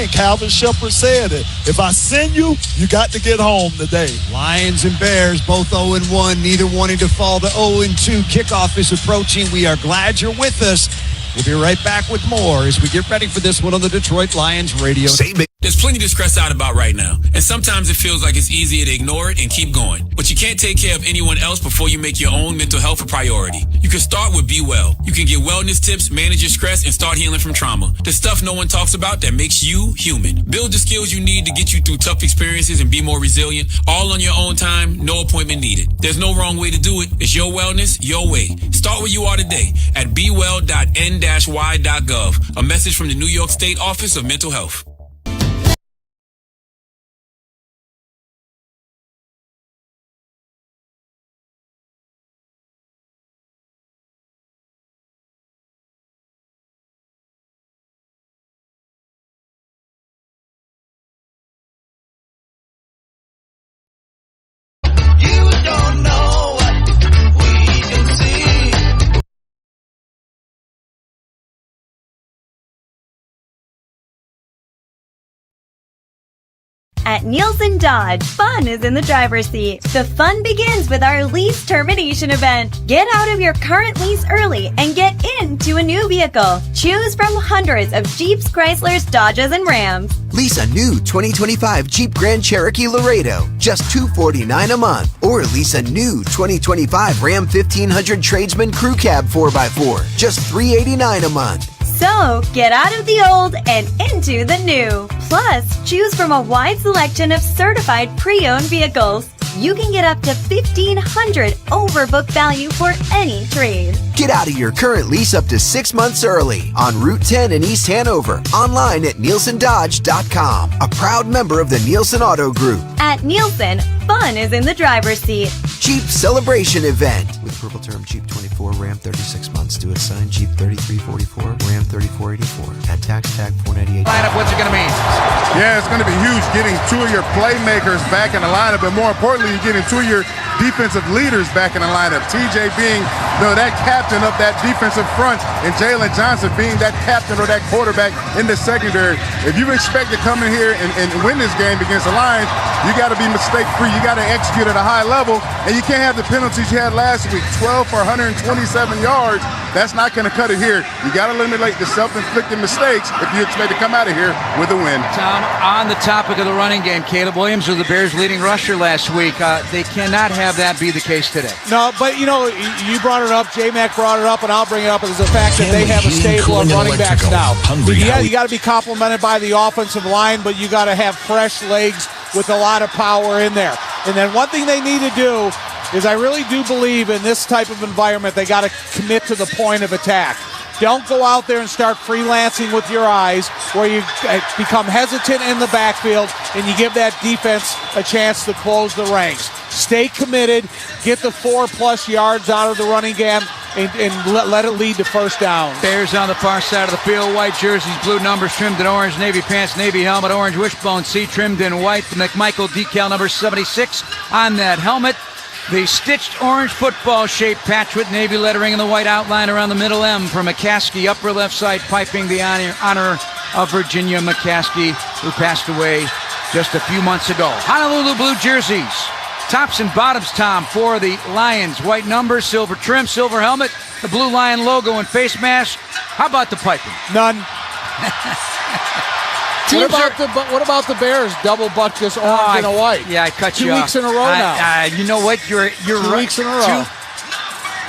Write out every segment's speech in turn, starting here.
saying. Calvin Shepard said it. If I send you, you got to get home today. Lions and Bears both 0-1, neither wanting to fall to 0-2. Kickoff is approaching. We are glad you're with us. We'll be right back with more as we get ready for this one on the Detroit Lions radio. There's plenty to stress out about right now, and sometimes it feels like it's easier to ignore it and keep going. But you can't take care of anyone else before you make your own mental health a priority. You can start with Be Well. You can get wellness tips, manage your stress, and start healing from trauma. The stuff no one talks about that makes you human. Build the skills you need to get you through tough experiences and be more resilient, all on your own time, no appointment needed. There's no wrong way to do it. It's your wellness, your way. Start where you are today at bewell.n-y.gov. A message from the New York State Office of Mental Health. At Nielsen Dodge, fun is in the driver's seat. The fun begins with our lease termination event. Get out of your current lease early and get into a new vehicle. Choose from hundreds of Jeeps, Chryslers, Dodges, and Rams. Lease a new 2025 Jeep Grand Cherokee Laredo, just $249 a month. Or lease a new 2025 Ram 1500 Tradesman Crew Cab 4x4, just $389 a month. So, get out of the old and into the new. Plus, choose from a wide selection of certified pre-owned vehicles. You can get up to $1,500 over book value for any trade. Get out of your current lease up to 6 months early on Route 10 in East Hanover. Online at nielsendodge.com. A proud member of the Nielsen Auto Group. At Nielsen, fun is in the driver's seat. Jeep Celebration Event. With purple term Jeep 24, Ram 36 months. Do it sign Jeep 3344, Ram 3484. Add tax tag 498. Lineup, what's it going to mean? Yeah, it's going to be huge getting two of your playmakers back in the lineup, but more importantly, you're getting two of your defensive leaders back in the lineup. TJ being that captain of that defensive front, and Jalen Johnson being that captain or that quarterback in the secondary. If you expect to come in here and win this game against the Lions, you got to be mistake-free. You got to execute at a high level, and you can't have the penalties you had last week. 12 for 127 yards. That's not going to cut it here. You got to eliminate the self-inflicted mistakes if you expect to come out of here with a win. Tom, on the topic of the running game, Caleb Williams was the Bears' leading rusher last week. They cannot have that be the case today. No, but you you brought it up. J-Mac brought it up, and I'll bring it up as the fact that they have a stable of running backs now. Yeah, you got to be complimented by the offensive line, but you got to have fresh legs with a lot of power in there. And then one thing they need to do is I really do believe in this type of environment, they got to commit to the point of attack. Don't go out there and start freelancing with your eyes where you become hesitant in the backfield and you give that defense a chance to close the ranks. Stay committed, get the 4+ yards out of the running game, and let it lead to first down. Bears on the far side of the field, white jerseys, blue numbers trimmed in orange, navy pants, navy helmet, orange wishbone C trimmed in white, the McMichael decal number 76 on that helmet. The stitched orange football-shaped patch with navy lettering and the white outline around the middle M for McCaskey, upper left side, piping the honor of Virginia McCaskey, who passed away just a few months ago. Honolulu blue jerseys, tops and bottoms, Tom, for the Lions. White numbers, silver trim, silver helmet, the blue lion logo and face mask. How about the piping? None. What about the Bears? Double buttress orange and a white. Yeah, I cut you 2 weeks off. in a row now. You know what? You're 2 right. weeks in a row.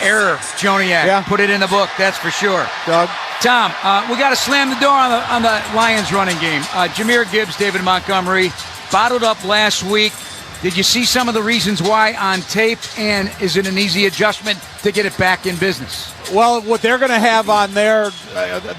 Error, Joniak. Yeah. Put it in the book. That's for sure. Doug. Tom, we got to slam the door on the Lions running game. Jahmyr Gibbs, David Montgomery, bottled up last week. Did you see some of the reasons why on tape, and is it an easy adjustment to get it back in business? Well, what they're going to have on there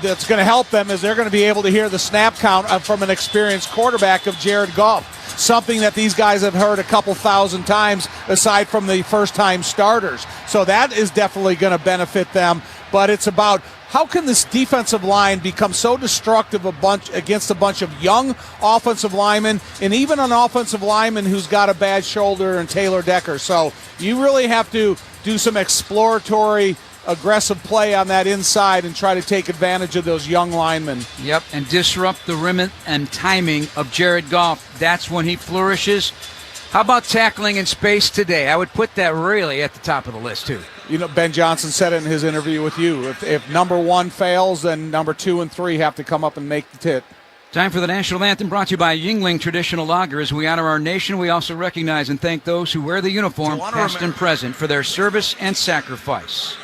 that's going to help them is they're going to be able to hear the snap count from an experienced quarterback of Jared Goff, something that these guys have heard a couple thousand times aside from the first-time starters. So that is definitely going to benefit them, but it's about how can this defensive line become so destructive against a bunch of young offensive linemen and even an offensive lineman who's got a bad shoulder and Taylor Decker. So you really have to do some exploratory aggressive play on that inside and try to take advantage of those young linemen. Yep, and disrupt the rim and timing of Jared Goff. That's when he flourishes. How about tackling in space today? I would put that really at the top of the list, too. You know, Ben Johnson said it in his interview with you. If number 1 fails, then number 2 and 3 have to come up and make the tit. Time for the national anthem, brought to you by Yuengling Traditional Lager. As we honor our nation, we also recognize and thank those who wear the uniform, past and present, for their service and sacrifice.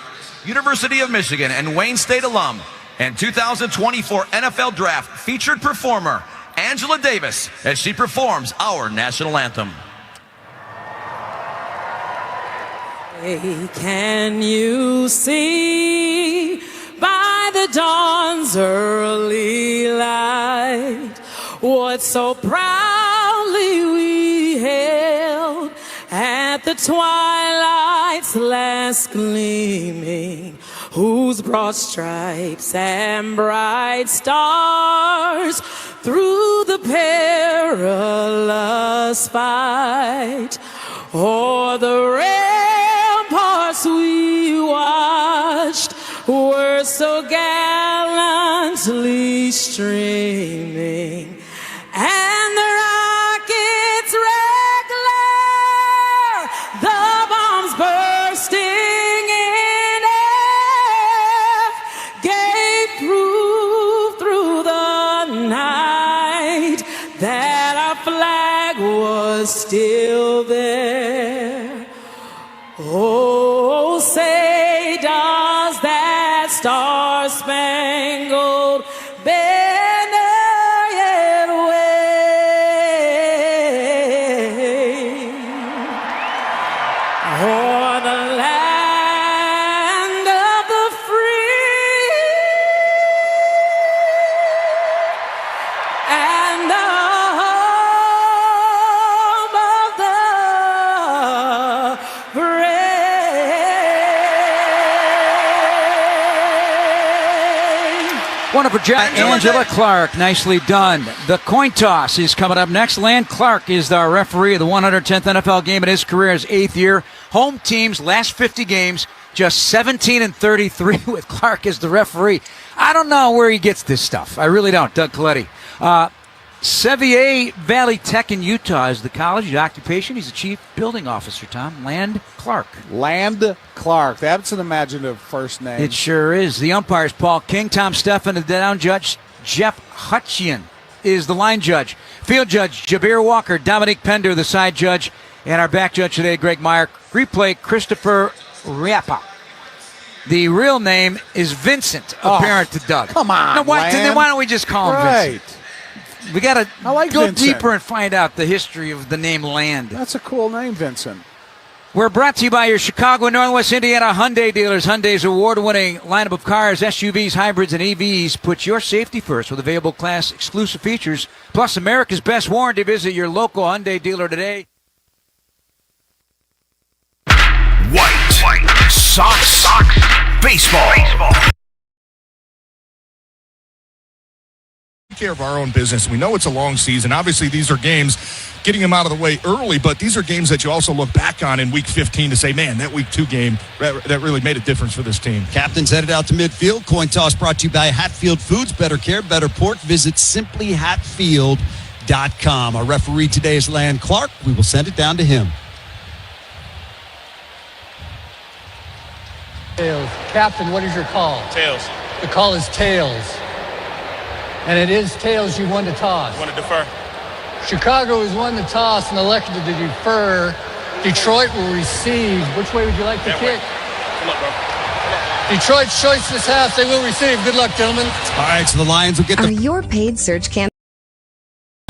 University of Michigan and Wayne State alum and 2024 NFL Draft featured performer Angela Davis as she performs our national anthem. Hey, can you see by the dawn's early light what so proudly we hailed at the twilight's last gleaming, whose broad stripes and bright stars through the perilous fight o'er the ramparts we watched were so gallantly streaming, and the rockets red glare, the bombs bursting in air, gave proof through the night that our flag was still there. Oh, say does that star-spangled banner yet wave o'er the land of the free and the home of the brave. Wonderful job, Angela Clark. Nicely done. The coin toss is coming up next. Land Clark is our referee of the 110th NFL game in his career, his 8th year. Home team's last 50 games, just 17-33 with Clark as the referee. I don't know where he gets this stuff. I really don't. Doug Coletti. Sevier Valley Tech in Utah is the college, the occupation. He's the chief building officer, Tom. Land Clark. Land Clark. That's an imaginative first name. It sure is. The umpires, Paul King, Tom Steffen, the down judge, Jeff Hutchian is the line judge. Field judge, Jabir Walker, Dominique Pender, the side judge, and our back judge today, Greg Meyer. Replay, Christopher Riapa. The real name is Vincent, apparent to Doug. Come on, now, why don't we just call him Vincent? We got to go Vincent. deeper and find out the history of the name Land. That's a cool name, Vincent. We're brought to you by your Chicago and Northwest Indiana Hyundai dealers. Hyundai's award-winning lineup of cars, SUVs, hybrids, and EVs. Put your safety first with available class exclusive features, plus America's best warranty. Visit your local Hyundai dealer today. White. Sox. Baseball. Care of our own business. We know it's a long season. Obviously, these are games, getting them out of the way early, but these are games that you also look back on in Week 15 to say, man, that Week 2 game, that really made a difference for this team. Captain's headed out to midfield. Coin toss brought to you by Hatfield Foods. Better care, better pork. Visit simplyhatfield.com. Our referee today is Land Clark. We will send it down to him. Tails. Captain, what is your call? Tails. The call is tails. And it is tails you won to toss. Want to defer? Chicago has won the toss and elected to defer. Detroit will receive. Which way would you like to kick? Come on, bro. Detroit's choice this half. They will receive. Good luck, gentlemen. All right, so the Lions will get Are your paid search candidates?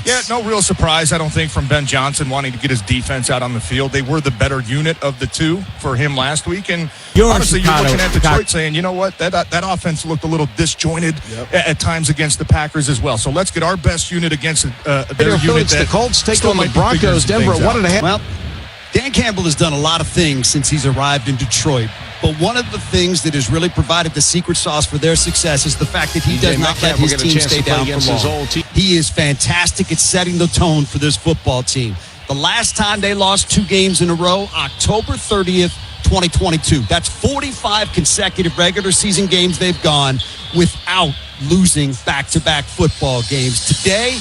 Yeah, no real surprise, I don't think, from Ben Johnson wanting to get his defense out on the field. They were the better unit of the two for him last week. And honestly, you're looking at Detroit saying, you know what, that offense looked a little disjointed at times against the Packers as well. So let's get our best unit against their unit. The Colts take on the Broncos. Denver at 1.5. Well, Dan Campbell has done a lot of things since he's arrived in Detroit. But one of the things that has really provided the secret sauce for their success is the fact that he does not let his team stay down for long. He is fantastic at setting the tone for this football team. The last time they lost 2 games in a row, October 30th, 2022. That's 45 consecutive regular season games they've gone without losing back-to-back football games. Today,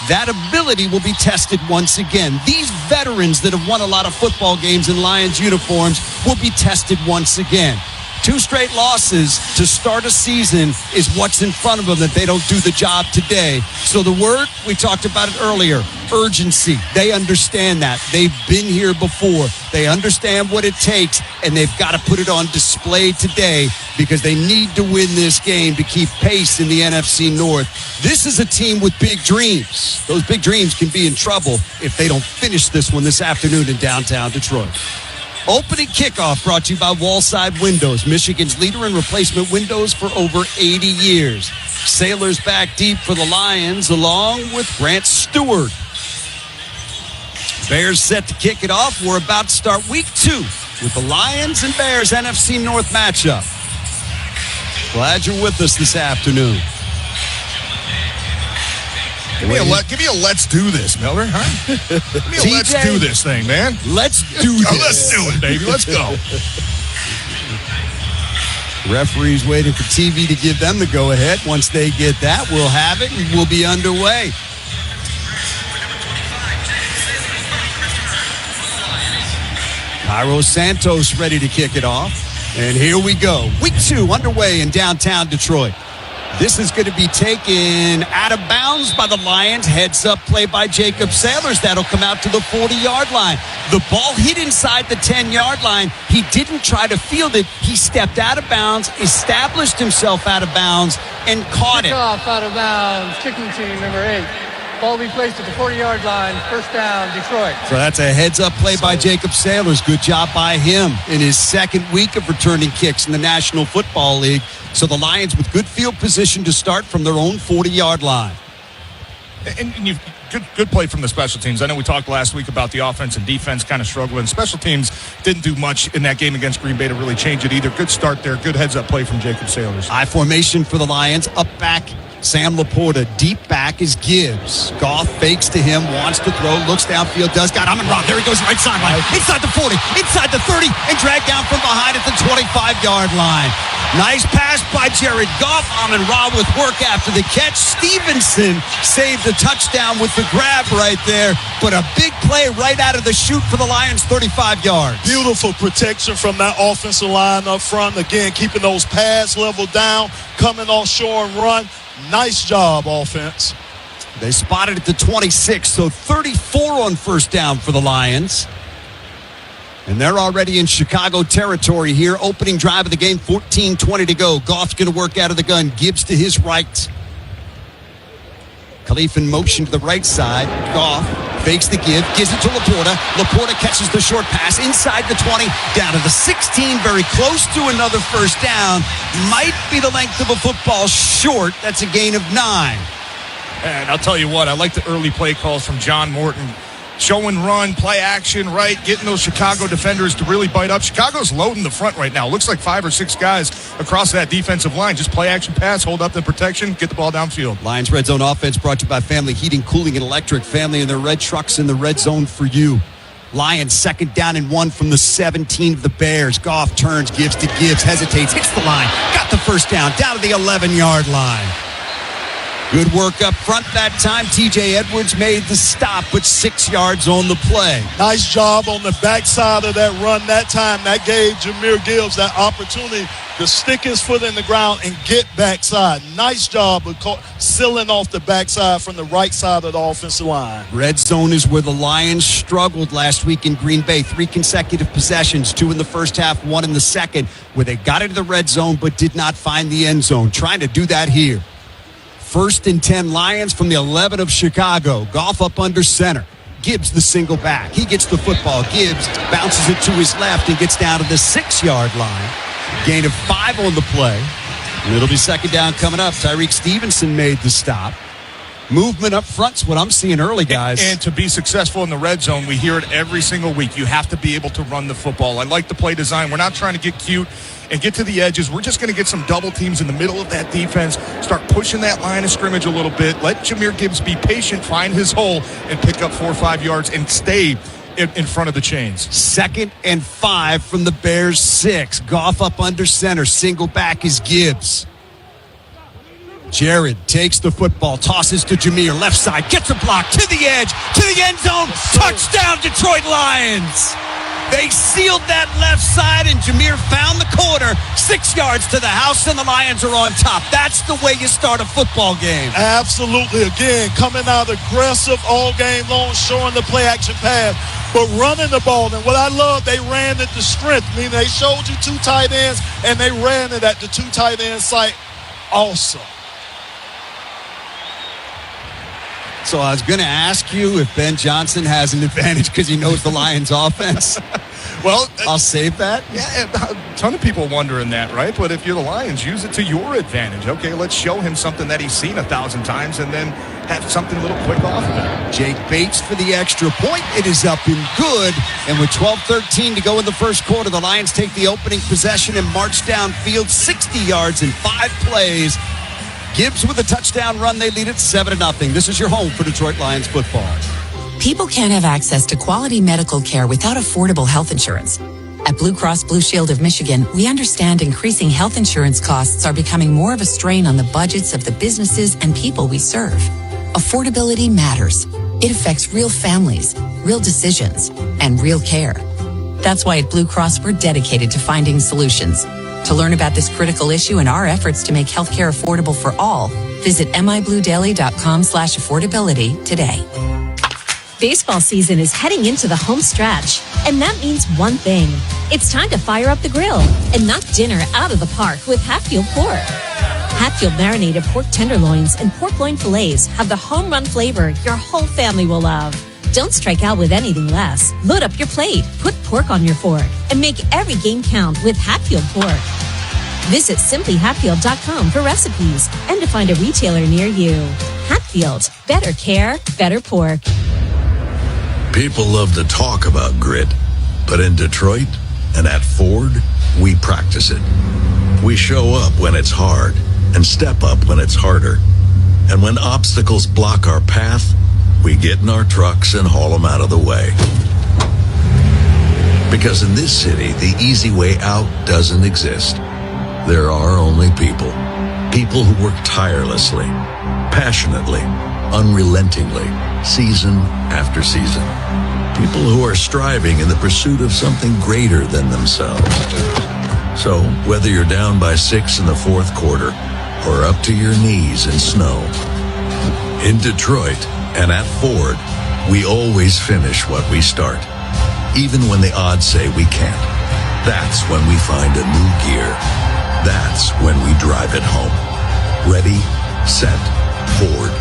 that ability will be tested once again. These veterans that have won a lot of football games in Lions uniforms will be tested once again. 2 straight losses to start a season is what's in front of them that they don't do the job today. So the word, we talked about it earlier, urgency. They understand that. They've been here before. They understand what it takes, and they've got to put it on display today because they need to win this game to keep pace in the NFC North. This is a team with big dreams. Those big dreams can be in trouble if they don't finish this one this afternoon in downtown Detroit. Opening kickoff brought to you by Wallside Windows, Michigan's leader in replacement windows for over 80 years. Sailors back deep for the Lions along with Grant Stewart. Bears set to kick it off. We're about to start week 2 with the Lions and Bears NFC North matchup. Glad you're with us this afternoon. Give me a let's do this, Miller. Huh? Give me a let's do this thing, man. Let's do this. Let's do it, baby. Let's go. Referees waiting for TV to give them the go-ahead. Once they get that, we'll have it and we'll be underway. Cairo Santos ready to kick it off. And here we go. Week 2 underway in downtown Detroit. This is going to be taken out of bounds by the Lions. Heads up play by Jacob Sailors. That'll come out to the 40-yard line. The ball hit inside the 10-yard line. He didn't try to field it. He stepped out of bounds, established himself out of bounds, and caught it. Kickoff out of bounds. Kicking team number 8. Ball be placed at the 40-yard line. First down, Detroit. So that's a heads-up play by Jacob Sailors. Good job by him in his second week of returning kicks in the National Football League. So the Lions with good field position to start from their own 40-yard line. And you've good play from the special teams. I know we talked last week about the offense and defense kind of struggling. Special teams didn't do much in that game against Green Bay to really change it either. Good start there. Good heads-up play from Jacob Sailors. I formation for the Lions. Up back, Sam Laporta. Deep back is Gibbs. Goff fakes to him, wants to throw, looks downfield, does got Amon-Ra. There he goes, right sideline. Inside the 40, inside the 30, and dragged down from behind at the 25-yard line. Nice pass by Jared Goff. Amon-Ra with work after the catch. Stevenson saved the touchdown with the grab right there, but a big play right out of the chute for the Lions, 35 yards. Beautiful protection from that offensive line up front. Again, keeping those pads level down, coming offshore and run. Nice job, offense. They spotted at the 26, so 34 on first down for the Lions. And they're already in Chicago territory here. Opening drive of the game, 14-20 to go. Goff's going to work out of the gun. Gibbs to his right. Khalif in motion to the right side. Goff fakes the give, gives it to Laporta. Laporta catches the short pass inside the 20, down to the 16, very close to another first down. Might be the length of a football short. That's a gain of 9. And I'll tell you what, I like the early play calls from John Morton. Show and run, play action, right? Getting those Chicago defenders to really bite up. Chicago's loading the front right now. Looks like 5 or 6 guys across that defensive line. Just play action pass, hold up the protection, get the ball downfield. Lions Red Zone offense brought to you by Family Heating, Cooling, and Electric. Family and their red trucks in the red zone for you. Lions second down and 1 from the 17 of the Bears. Goff turns, gives to Gibbs, hesitates, hits the line, got the first down to the 11-yard line. Good work up front that time. TJ Edwards made the stop, but 6 yards on the play. Nice job on the backside of that run that time. That gave Jahmyr Gibbs that opportunity to stick his foot in the ground and get backside. Nice job of sealing off the backside from the right side of the offensive line. Red zone is where the Lions struggled last week in Green Bay. 3 consecutive possessions, 2 in the first half, 1 in the second, where they got into the red zone but did not find the end zone. Trying to do that here. 1st and 10 Lions from the 11 of Chicago. Goff up under center. Gibbs the single back. He gets the football. Gibbs bounces it to his left and gets down to the 6-yard line. Gain of 5 on the play. And it'll be second down coming up. Tyreek Stevenson made the stop. Movement up front's what I'm seeing early, guys. And to be successful in the red zone, we hear it every single week. You have to be able to run the football. I like the play design. We're not trying to get cute and get to the edges. We're just going to get some double teams in the middle of that defense, start pushing that line of scrimmage a little bit, let Jahmyr Gibbs be patient, find his hole, and pick up 4 or 5 yards and stay in front of the chains. 2nd and 5 from the Bears 6. Goff up under center. Single back is Gibbs. Jared takes the football, tosses to Jameer, left side, gets a block to the edge, to the end zone. Touchdown, Detroit Lions. They sealed that left side, and Jameer found the corner. 6 yards to the house, and the Lions are on top. That's the way you start a football game. Absolutely. Again, coming out aggressive all game long, showing the play-action pass, but running the ball. And what I love, they ran it to strength, meaning they showed you 2 tight ends, and they ran it at the 2 tight end site also. So I was going to ask you if Ben Johnson has an advantage because he knows the Lions' offense. Well, I'll save that. Yeah, a ton of people wondering that, right? But if you're the Lions, use it to your advantage. Okay, let's show him something that he's seen 1,000 times and then have something a little quick off of it. Jake Bates for the extra point. It is up and good. And with 12:13 to go in the first quarter, the Lions take the opening possession and march downfield 60 yards in 5 plays. Gibbs with a touchdown run. They lead it 7-0. This is your home for Detroit Lions football. People can't have access to quality medical care without affordable health insurance. At Blue Cross Blue Shield of Michigan, we understand increasing health insurance costs are becoming more of a strain on the budgets of the businesses and people we serve. Affordability matters. It affects real families, real decisions, and real care. That's why at Blue Cross, we're dedicated to finding solutions. To learn about this critical issue and our efforts to make healthcare affordable for all, visit mibluedaily.com/affordability today. Baseball season is heading into the home stretch, and that means one thing. It's time to fire up the grill and knock dinner out of the park with Hatfield Pork. Hatfield marinated pork tenderloins and pork loin fillets have the home run flavor your whole family will love. Don't strike out with anything less. Load up your plate, put pork on your fork, and make every game count with Hatfield Pork. Visit simplyhatfield.com for recipes and to find a retailer near you. Hatfield, better care, better pork. People love to talk about grit, but in Detroit and at Ford, we practice it. We show up when it's hard and step up when it's harder. And when obstacles block our path, we get in our trucks and haul them out of the way. Because in this city, the easy way out doesn't exist. There are only people. People who work tirelessly, passionately, unrelentingly, season after season. People who are striving in the pursuit of something greater than themselves. So, whether you're down by 6 in the 4th quarter or up to your knees in snow, in Detroit and at Ford, we always finish what we start, even when the odds say we can't. That's when we find a new gear. That's when we drive it home. Ready, set, Ford.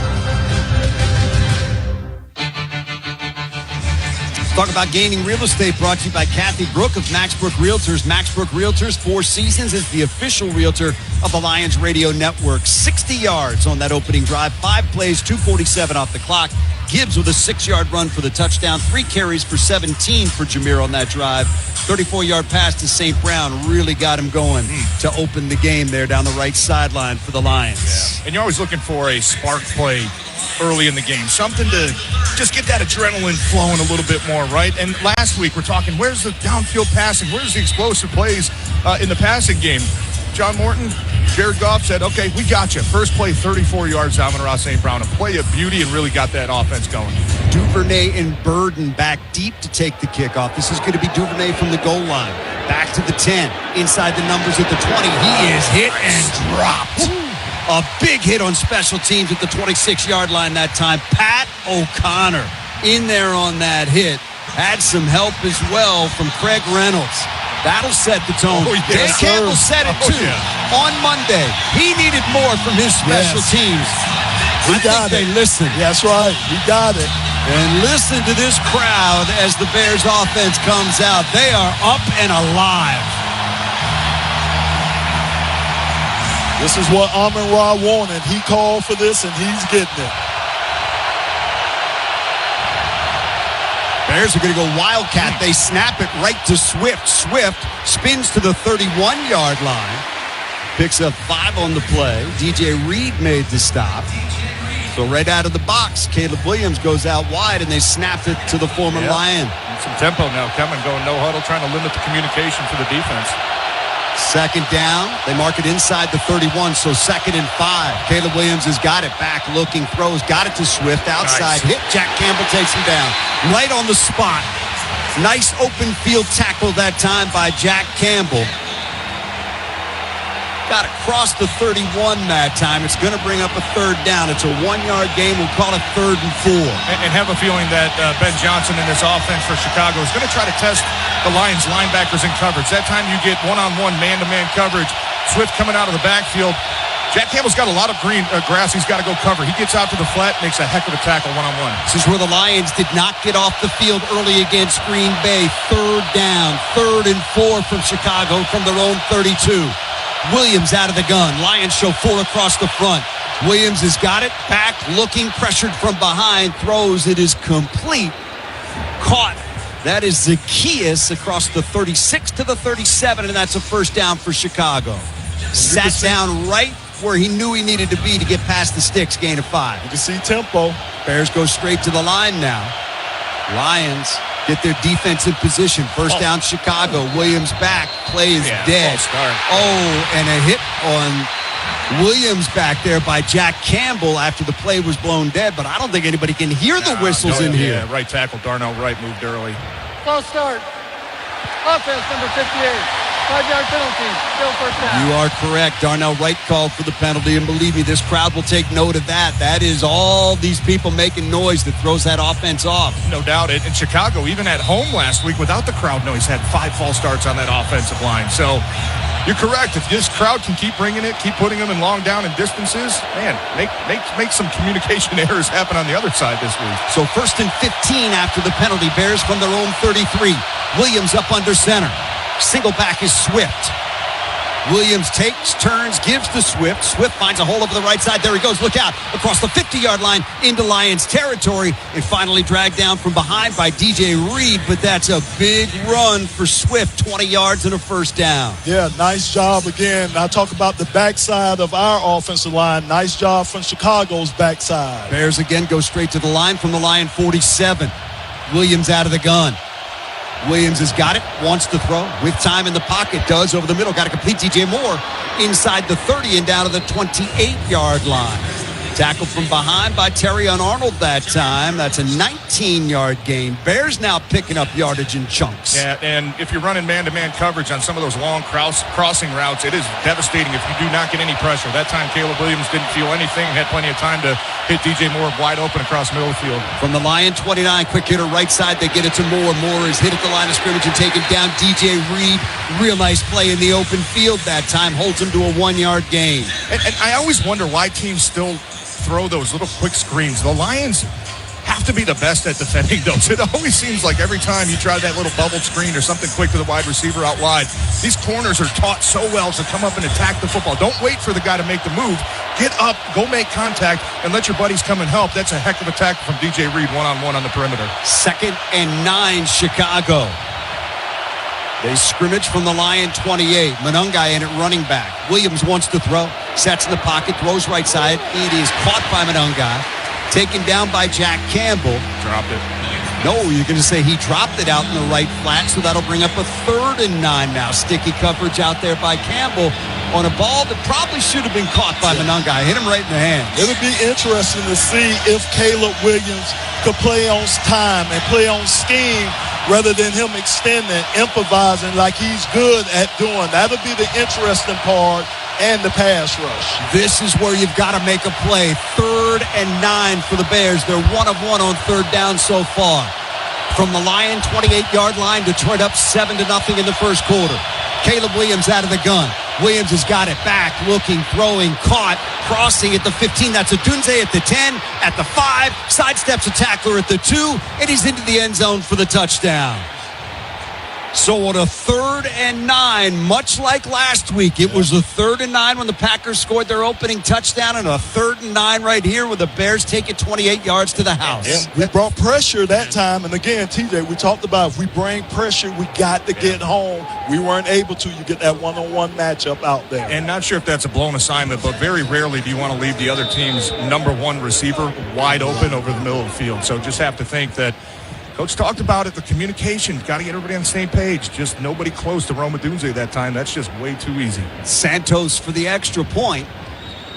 Talk about gaining real estate, brought to you by Kathy Brook of Maxbrook Realtors. Maxbrook Realtors, 4 seasons, is the official realtor of the Lions Radio Network. 60 yards on that opening drive, 5 plays, 2:47 off the clock. Gibbs with a 6-yard run for the touchdown, 3 carries for 17 for Jameer on that drive. 34-yard pass to St. Brown really got him going to open the game there down the right sideline for the Lions. Yeah. And you're always looking for a spark play early in the game, something to just get that adrenaline flowing a little bit more, right? And last week we're talking, where's the downfield passing? Where's the explosive plays in the passing game? John Morton, Jared Goff said, okay, we got you. First play, 34 yards, Amon-Ra St. Brown. A play of beauty and really got that offense going. Duvernay and Burden back deep to take the kickoff. This is going to be Duvernay from the goal line. Back to the 10. Inside the numbers at the 20. He is hit and dropped. A big hit on special teams at the 26-yard line that time. Pat O'Connor in there on that hit. Had some help as well from Craig Reynolds. That'll set the tone. Dan Campbell said it too on Monday. He needed more from his special teams. We got it. They listened. That's right. We got it. And listen to this crowd as the Bears offense comes out. They are up and alive. This is what Amon-Ra wanted. He called for this, and he's getting it. Bears are going to go Wildcat. They snap it right to Swift. Swift spins to the 31-yard line. Picks up 5 on the play. DJ Reed made the stop. So right out of the box, Caleb Williams goes out wide, and they snapped it to the former Lion. And some tempo now coming, going no huddle, trying to limit the communication for the defense. Second down. They mark it inside the 31, so 2nd and 5. Caleb Williams has got it back, looking, throws, got it to Swift, outside, hit. Jack Campbell takes him down. Right on the spot. Nice open field tackle that time by Jack Campbell. Got it across the 31 that time. It's going to bring up a 3rd down. It's a 1-yard gain. We'll call it 3rd and 4. And have a feeling that Ben Johnson in this offense for Chicago is going to try to test the Lions linebackers in coverage. That time you get one-on-one, man-to-man coverage. Swift coming out of the backfield. Jack Campbell's got a lot of grass he's got to go cover. He gets out to the flat, makes a heck of a tackle one-on-one. This is where the Lions did not get off the field early against Green Bay. 3rd down, 3rd and 4 from Chicago from their own 32. Williams out of the gun. Lions show 4 across the front. Williams has got it. Back, looking, pressured from behind. Throws. It is complete. Caught. That is Zacchaeus across the 36 to the 37, and that's a 1st down for Chicago. Sat down right where he knew he needed to be to get past the sticks. Gain of 5. You can see tempo. Bears go straight to the line now. Lions get their defensive position. 1st down, Chicago. Williams back. Play is dead. And a hit on Williams back there by Jack Campbell after the play was blown dead. But I don't think anybody can hear the whistles in here. Yeah, right tackle Darnell Wright moved early. False start. Offense number 58. 5-yard penalty. Still 1st down. You are correct. Darnell Wright called for the penalty, and believe me, this crowd will take note of that. That is all these people making noise that throws that offense off. No doubt. In Chicago, even at home last week, without the crowd noise, had 5 false starts on that offensive line. So you're correct. If this crowd can keep bringing it, keep putting them in long down and distances, man, make some communication errors happen on the other side this week. So 1st and 15 after the penalty. Bears from their own 33. Williams up under center. Single back is Swift. Williams takes, turns, gives to Swift. Swift finds a hole over the right side. There he goes. Look out. Across the 50-yard line into Lions territory. And finally dragged down from behind by DJ Reed. But that's a big run for Swift. 20 yards and a 1st down. Yeah, nice job again. I talk about the backside of our offensive line. Nice job from Chicago's backside. Bears again go straight to the line from the Lion 47. Williams out of the gun. Williams has got it, wants to throw with time in the pocket, does over the middle, got to complete. DJ Moore inside the 30 and down to the 28-yard line. Tackled from behind by Terrion Arnold that time. That's a 19-yard gain. Bears now picking up yardage in chunks. Yeah, and if you're running man-to-man coverage on some of those long crossing routes, it is devastating if you do not get any pressure. That time, Caleb Williams didn't feel anything, had plenty of time to hit DJ Moore wide open across the middle of the field. From the Lion 29, quick hitter right side, they get it to Moore. Moore is hit at the line of scrimmage and taken down. DJ Reed, real nice play in the open field that time, holds him to a 1-yard gain. And I always wonder why teams still throw those little quick screens. The Lions have to be the best at defending those. It always seems like every time you try that little bubble screen or something quick to the wide receiver out wide, these corners are taught so well to come up and attack the football. Don't wait for the guy to make the move. Get up, go make contact, and let your buddies come and help. That's a heck of a tackle from DJ Reed one-on-one on the perimeter. 2nd and 9, Chicago. They scrimmage from the Lion 28. Monungai in at running back. Williams wants to throw. Sets in the pocket. Throws right side. It is caught by Monungai. Taken down by Jack Campbell. Dropped it. No, you're going to say he dropped it out in the right flat, so that'll bring up a 3rd and 9 now. Sticky coverage out there by Campbell on a ball that probably should have been caught by Monungai. Hit him right in the hand. It would be interesting to see if Caleb Williams could play on time and play on scheme rather than him extending, improvising like he's good at doing. That'll be the interesting part and the pass rush. This is where you've got to make a play. 3rd and 9 for the Bears. They're 1 of 1 on 3rd down so far. From the Lion 28-yard line, Detroit up 7-0 in the 1st quarter. Caleb Williams out of the gun. Williams has got it back, looking, throwing, caught, crossing at the 15. That's Odunze at the 10, at the 5, sidesteps a tackler at the 2, and he's into the end zone for the touchdown. So on a 3rd and 9, much like last week, it was a 3rd and 9 when the Packers scored their opening touchdown, and a 3rd and 9 right here where the Bears take it 28 yards to the house. Yeah, we brought pressure that time, and again, TJ, we talked about if we bring pressure, we got to get home. We weren't able to. You get that one-on-one matchup out there. And not sure if that's a blown assignment, but very rarely do you want to leave the other team's number one receiver wide open over the middle of the field. So just have to think that Coach talked about it, the communication, got to get everybody on the same page. Just nobody close to Roma Dunze that time. That's just way too easy. Santos for the extra point.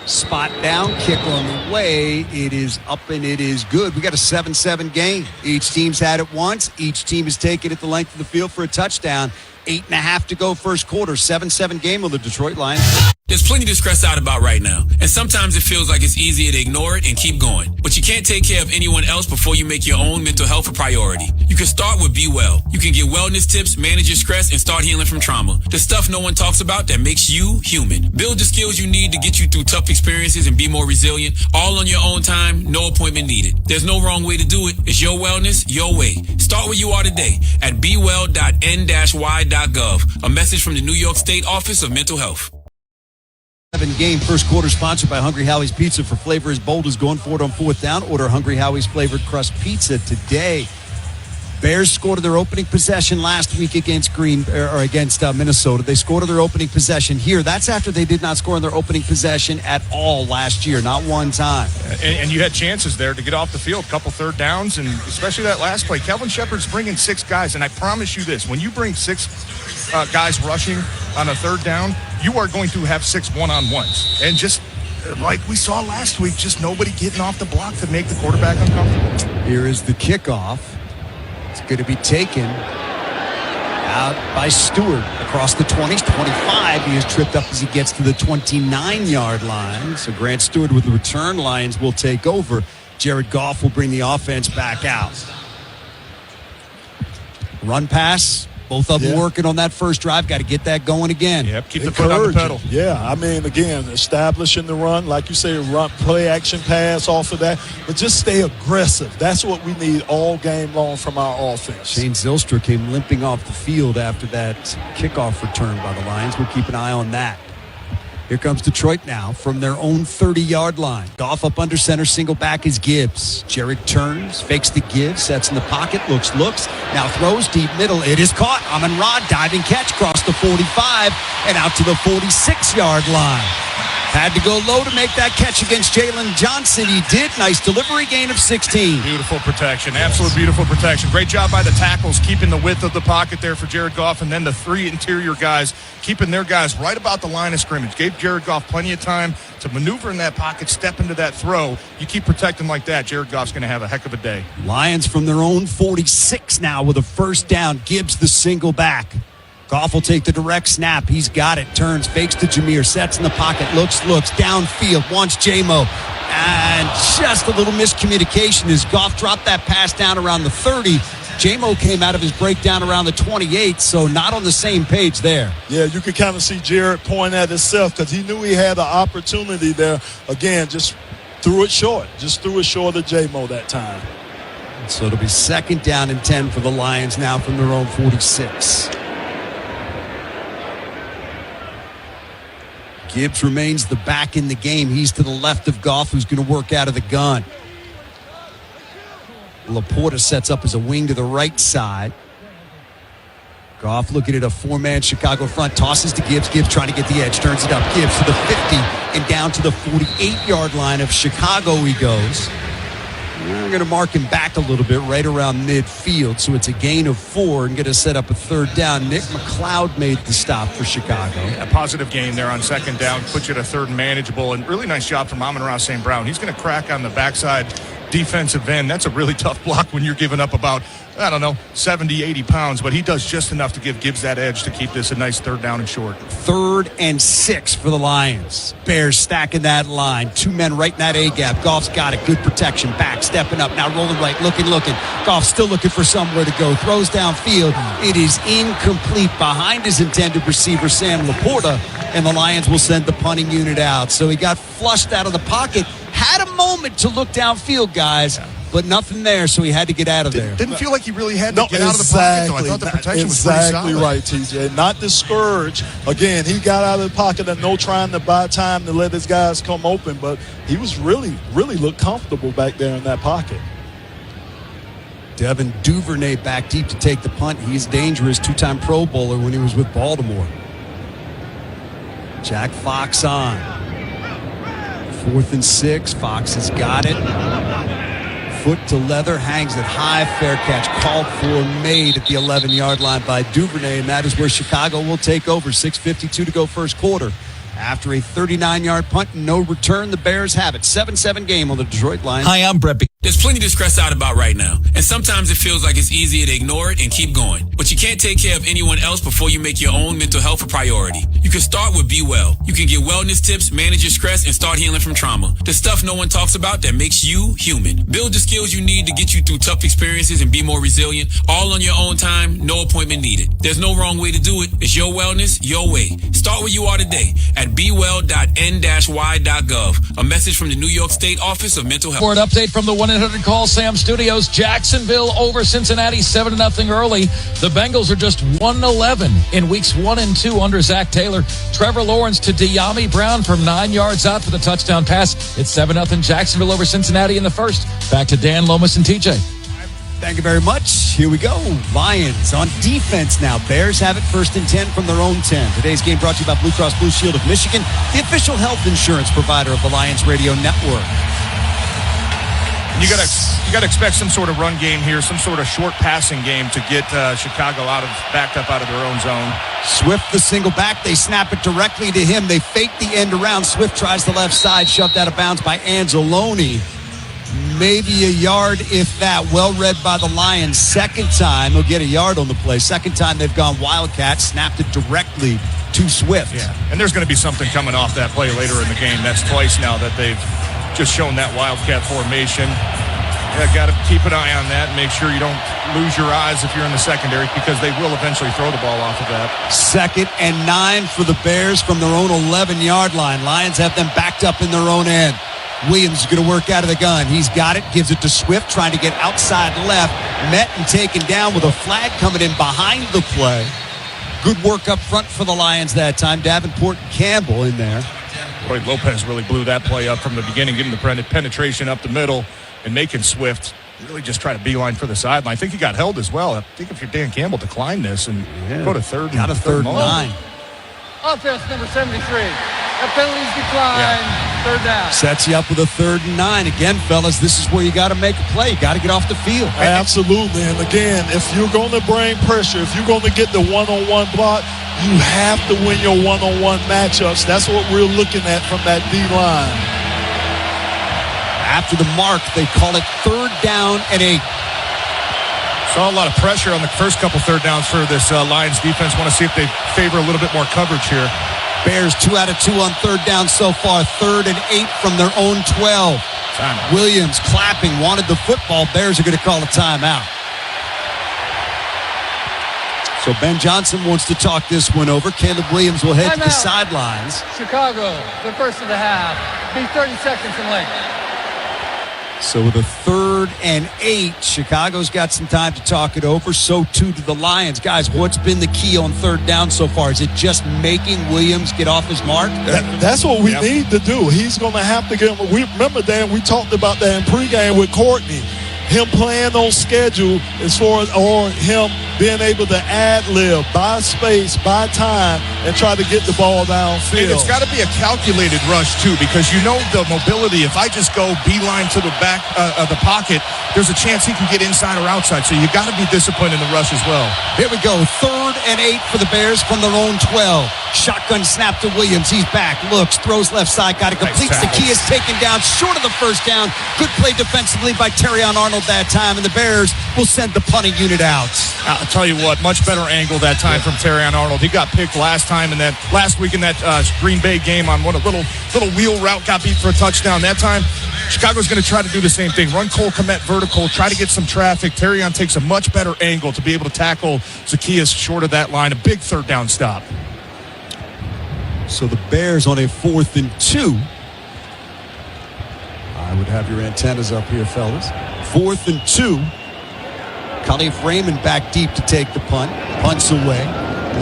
Spot down, kick on the way. It is up and it is good. We got a 7-7 game. Each team's had it once. Each team has taken it the length of the field for a touchdown. 8.5 to go first quarter. 7-7 game on the Detroit Lions. There's plenty to stress out about right now, and sometimes it feels like it's easier to ignore it and keep going. But you can't take care of anyone else before you make your own mental health a priority. You can start with Be Well. You can get wellness tips, manage your stress, and start healing from trauma. The stuff no one talks about that makes you human. Build the skills you need to get you through tough experiences and be more resilient, all on your own time, no appointment needed. There's no wrong way to do it. It's your wellness, your way. Start where you are today at bewell.n-y.gov. A message from the New York State Office of Mental Health. Game first quarter sponsored by Hungry Howie's Pizza. For flavor as bold as going for it on 4th down. Order Hungry Howie's flavored crust pizza today. Bears scored their opening possession last week against Minnesota. They scored their opening possession here. That's after they did not score in their opening possession at all last year, not one time. And you had chances there to get off the field, a couple 3rd downs, and especially that last play. Kelvin Shepard's bringing 6 guys, and I promise you this, when you bring 6 guys rushing on a 3rd down, you are going to have 6 one-on-ones. And just like we saw last week, just nobody getting off the block to make the quarterback uncomfortable. Here is the kickoff. It's going to be taken out by Stewart across the 20s, 25. He is tripped up as he gets to the 29-yard line. So Grant Stewart with the return. Lions will take over. Jared Goff will bring the offense back out. Run pass. Both of them working on that first drive. Got to get that going again. Yep, keep the foot on the pedal. Yeah, I mean, again, establishing the run. Like you say, run, play action pass off of that. But just stay aggressive. That's what we need all game long from our offense. Shane Zylstra came limping off the field after that kickoff return by the Lions. We'll keep an eye on that. Here comes Detroit now from their own 30-yard line. Goff up under center, single back is Gibbs. Jarrett turns, fakes the Gibbs, sets in the pocket, looks, now throws deep middle. It is caught. Amon-Ra diving catch, across the 45 and out to the 46-yard line. Had to go low to make that catch against Jalen Johnson. He did. Nice delivery, gain of 16. Beautiful protection. Absolute beautiful protection. Great job by the tackles, keeping the width of the pocket there for Jared Goff, and then the 3 interior guys keeping their guys right about the line of scrimmage. Gave Jared Goff plenty of time to maneuver in that pocket, step into that throw. You keep protecting like that, Jared Goff's going to have a heck of a day. Lions from their own 46 now with a first down. Gibbs the single back. Goff will take the direct snap. He's got it. Turns, fakes to Jameer. Sets in the pocket. Looks. Downfield. Wants J-Mo. And just a little miscommunication as Goff dropped that pass down around the 30. J-Mo came out of his breakdown around the 28, so not on the same page there. Yeah, you could kind of see Jared point at himself because he knew he had an opportunity there. Again, just threw it short. Just threw it short of J-Mo that time. So it'll be 2nd down and 10 for the Lions now from their own 46. Gibbs remains the back in the game. He's to the left of Goff, who's going to work out of the gun. Laporta sets up as a wing to the right side. Goff looking at a 4-man Chicago front. Tosses to Gibbs. Gibbs trying to get the edge. Turns it up. Gibbs to the 50 and down to the 48-yard line of Chicago he goes. We're going to mark him back a little bit right around midfield. So it's a gain of 4 and going to set up a 3rd down. Nick McLeod made the stop for Chicago. A positive gain there on 2nd down. Put you at a 3rd and manageable. And really nice job from Amon-Ra St. Brown. He's going to crack on the backside defensive end. That's a really tough block when you're giving up about, 70, 80 pounds. But he does just enough to give Gibbs that edge to keep this a nice 3rd down and short. 3rd and 6 for the Lions. Bears stacking that line. 2 men right in that A-gap. Goff's got it. Good protection. Back, stepping up. Now rolling right. Looking. Goff still looking for somewhere to go. Throws downfield. It is incomplete behind his intended receiver, Sam Laporta. And the Lions will send the punting unit out. So he got flushed out of the pocket. Had a moment to look downfield, guys. but nothing there, so he had to get out of there. Didn't feel like he really had to get out of the pocket, though. I thought the protection was pretty solid. Exactly right, TJ. Not discouraged. Again, he got out of the pocket and no trying to buy time to let his guys come open, but he was really looked comfortable back there in that pocket. Devin Duvernay back deep to take the punt. He's dangerous, two-time Pro Bowler when he was with Baltimore. Jack Fox on. 4th and 6. Fox has got it. Foot to leather, hangs it high. Fair catch called for, made at the 11-yard line by Duvernay, and that is where Chicago will take over. 6:52 to go first quarter. After a 39-yard punt and no return, the Bears have it. 7-7 game on the Detroit Lions. Hi, I'm Brett. There's plenty to stress out about right now, and sometimes it feels like it's easier to ignore it and keep going. But you can't take care of anyone else before you make your own mental health a priority. You can start with Be Well. You can get wellness tips, manage your stress, and start healing from trauma. The stuff no one talks about that makes you human. Build the skills you need to get you through tough experiences and be more resilient, all on your own time, no appointment needed. There's no wrong way to do it. It's your wellness, your way. Start where you are today at bewell.n-y.gov. A message from the New York State Office of Mental Health. For an update from the 1-800-CALL-SAM studios, Jacksonville over Cincinnati 7-0 early. The Bengals are just 1-11 in weeks 1 and 2 under Zach Taylor. Trevor Lawrence to De'Ami Brown from 9 yards out for the touchdown pass. It's 7-0 Jacksonville over Cincinnati in the first. Back to Dan, Lomas, and TJ. Thank you very much. Here we go. Lions on defense now. Bears have it 1st and 10 from their own 10. Today's game brought to you by Blue Cross Blue Shield of Michigan, the official health insurance provider of the Lions Radio Network. You got to expect some sort of run game here, some sort of short passing game to get Chicago backed up out of their own zone. Swift the single back. They snap it directly to him. They fake the end around. Swift tries the left side, shoved out of bounds by Anzalone. Maybe a yard, if that. Well read by the Lions. Second time, he'll get a yard on the play. Second time they've gone Wildcat, snapped it directly to Swift. Yeah, and there's going to be something coming off that play later in the game. That's twice now that they've just shown that Wildcat formation. Got to keep an eye on that and make sure you don't lose your eyes if you're in the secondary, because they will eventually throw the ball off of that. 2nd and 9 for the Bears from their own 11-yard line. Lions have them backed up in their own end. Williams is going to work out of the gun. He's got it, gives it to Swift, trying to get outside left. Met and taken down with a flag coming in behind the play. Good work up front for the Lions that time. Davenport and Campbell in there. Roy Lopez really blew that play up from the beginning, getting the penetration up the middle and making Swift really just try to beeline for the sideline. I think he got held as well. I think if you're Dan Campbell, decline this and go to third. Got a third and 9. Offense number 73. That penalty's decline. Third down. Sets you up with a 3rd and 9. Again, fellas, this is where you got to make a play. You got to get off the field. Absolutely. And again, if you're going to bring pressure, if you're going to get the one-on-one block, you have to win your one-on-one matchups. That's what we're looking at from that D-line. After the mark, they call it 3rd down and 8. Saw a lot of pressure on the first couple third downs for this Lions defense. Want to see if they favor a little bit more coverage here. Bears 2 out of 2 on 3rd down so far. 3rd and 8 from their own 12. Timeout. Williams clapping, wanted the football. Bears are going to call a timeout. So Ben Johnson wants to talk this one over. Caleb Williams will head to the sidelines. Chicago, the first of the half. Be 30 seconds in length. So with a 3rd and 8, Chicago's got some time to talk it over. So too do the Lions. Guys, what's been the key on 3rd down so far? Is it just making Williams get off his mark? That's what we need to do. He's going to have to get him. We remember, Dan, we talked about that in pregame with Courtney. Him playing on schedule as far as, or him being able to ad-lib, buy space, buy time, and try to get the ball downfield. And it's got to be a calculated rush, too, because you know the mobility. If I just go beeline to the back of the pocket, there's a chance he can get inside or outside. So you got to be disciplined in the rush as well. Here we go. 3rd and 8 for the Bears from their own 12. Shotgun snap to Williams. He's back, looks, throws left side, got it, completes the key, is taken down short of the first down. Good play defensively by Terrion Arnold that time, and the Bears will send the punting unit out. I'll tell you what, much better angle that time from Terrion Arnold. He got picked last week in that Green Bay game on one little wheel route, got beat for a touchdown. That time, Chicago's going to try to do the same thing. Run Cole Kmet vertical, try to get some traffic. Terrion takes a much better angle to be able to tackle Zacchaeus short of that line. A big 3rd down stop. So the Bears on a 4th and 2. I would have your antennas up here, fellas. 4th and 2. Khalif Raymond back deep to take the punt. Punts away.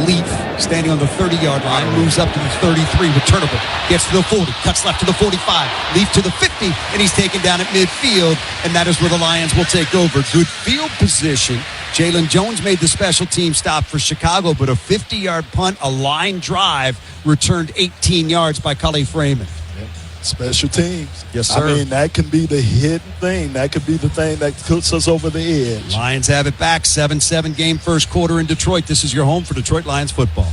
Leaf standing on the 30-yard line, moves up to the 33, returnable, gets to the 40, cuts left to the 45, Leaf to the 50, and he's taken down at midfield, and that is where the Lions will take over. Good field position. Jalen Jones made the special team stop for Chicago, but a 50-yard punt, a line drive, returned 18 yards by Khalif Raymond. Special teams. Yes, sir. I mean, that can be the hidden thing. That could be the thing that puts us over the edge. Lions have it back. 7-7 game first quarter in Detroit. This is your home for Detroit Lions football.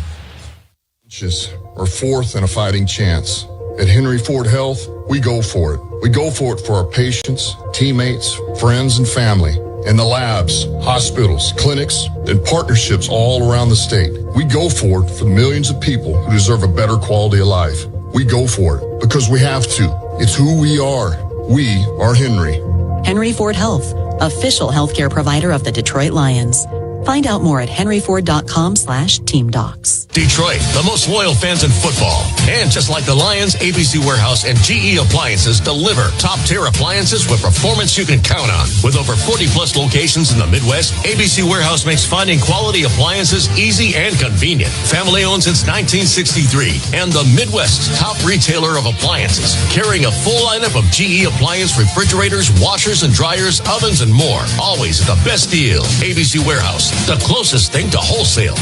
Or fourth and a fighting chance. At Henry Ford Health, we go for it. We go for it for our patients, teammates, friends, and family. In the labs, hospitals, clinics, and partnerships all around the state. We go for it for the millions of people who deserve a better quality of life. We go for it because we have to. It's who we are. We are Henry. Henry Ford Health, official healthcare provider of the Detroit Lions. Find out more at henryford.com/teamdocs. Detroit, the most loyal fans in football. And just like the Lions, ABC Warehouse and GE Appliances deliver top-tier appliances with performance you can count on. With over 40-plus locations in the Midwest, ABC Warehouse makes finding quality appliances easy and convenient. Family-owned since 1963 and the Midwest's top retailer of appliances, carrying a full lineup of GE Appliance refrigerators, washers and dryers, ovens, and more. Always at the best deal. ABC Warehouse, the closest thing to wholesale.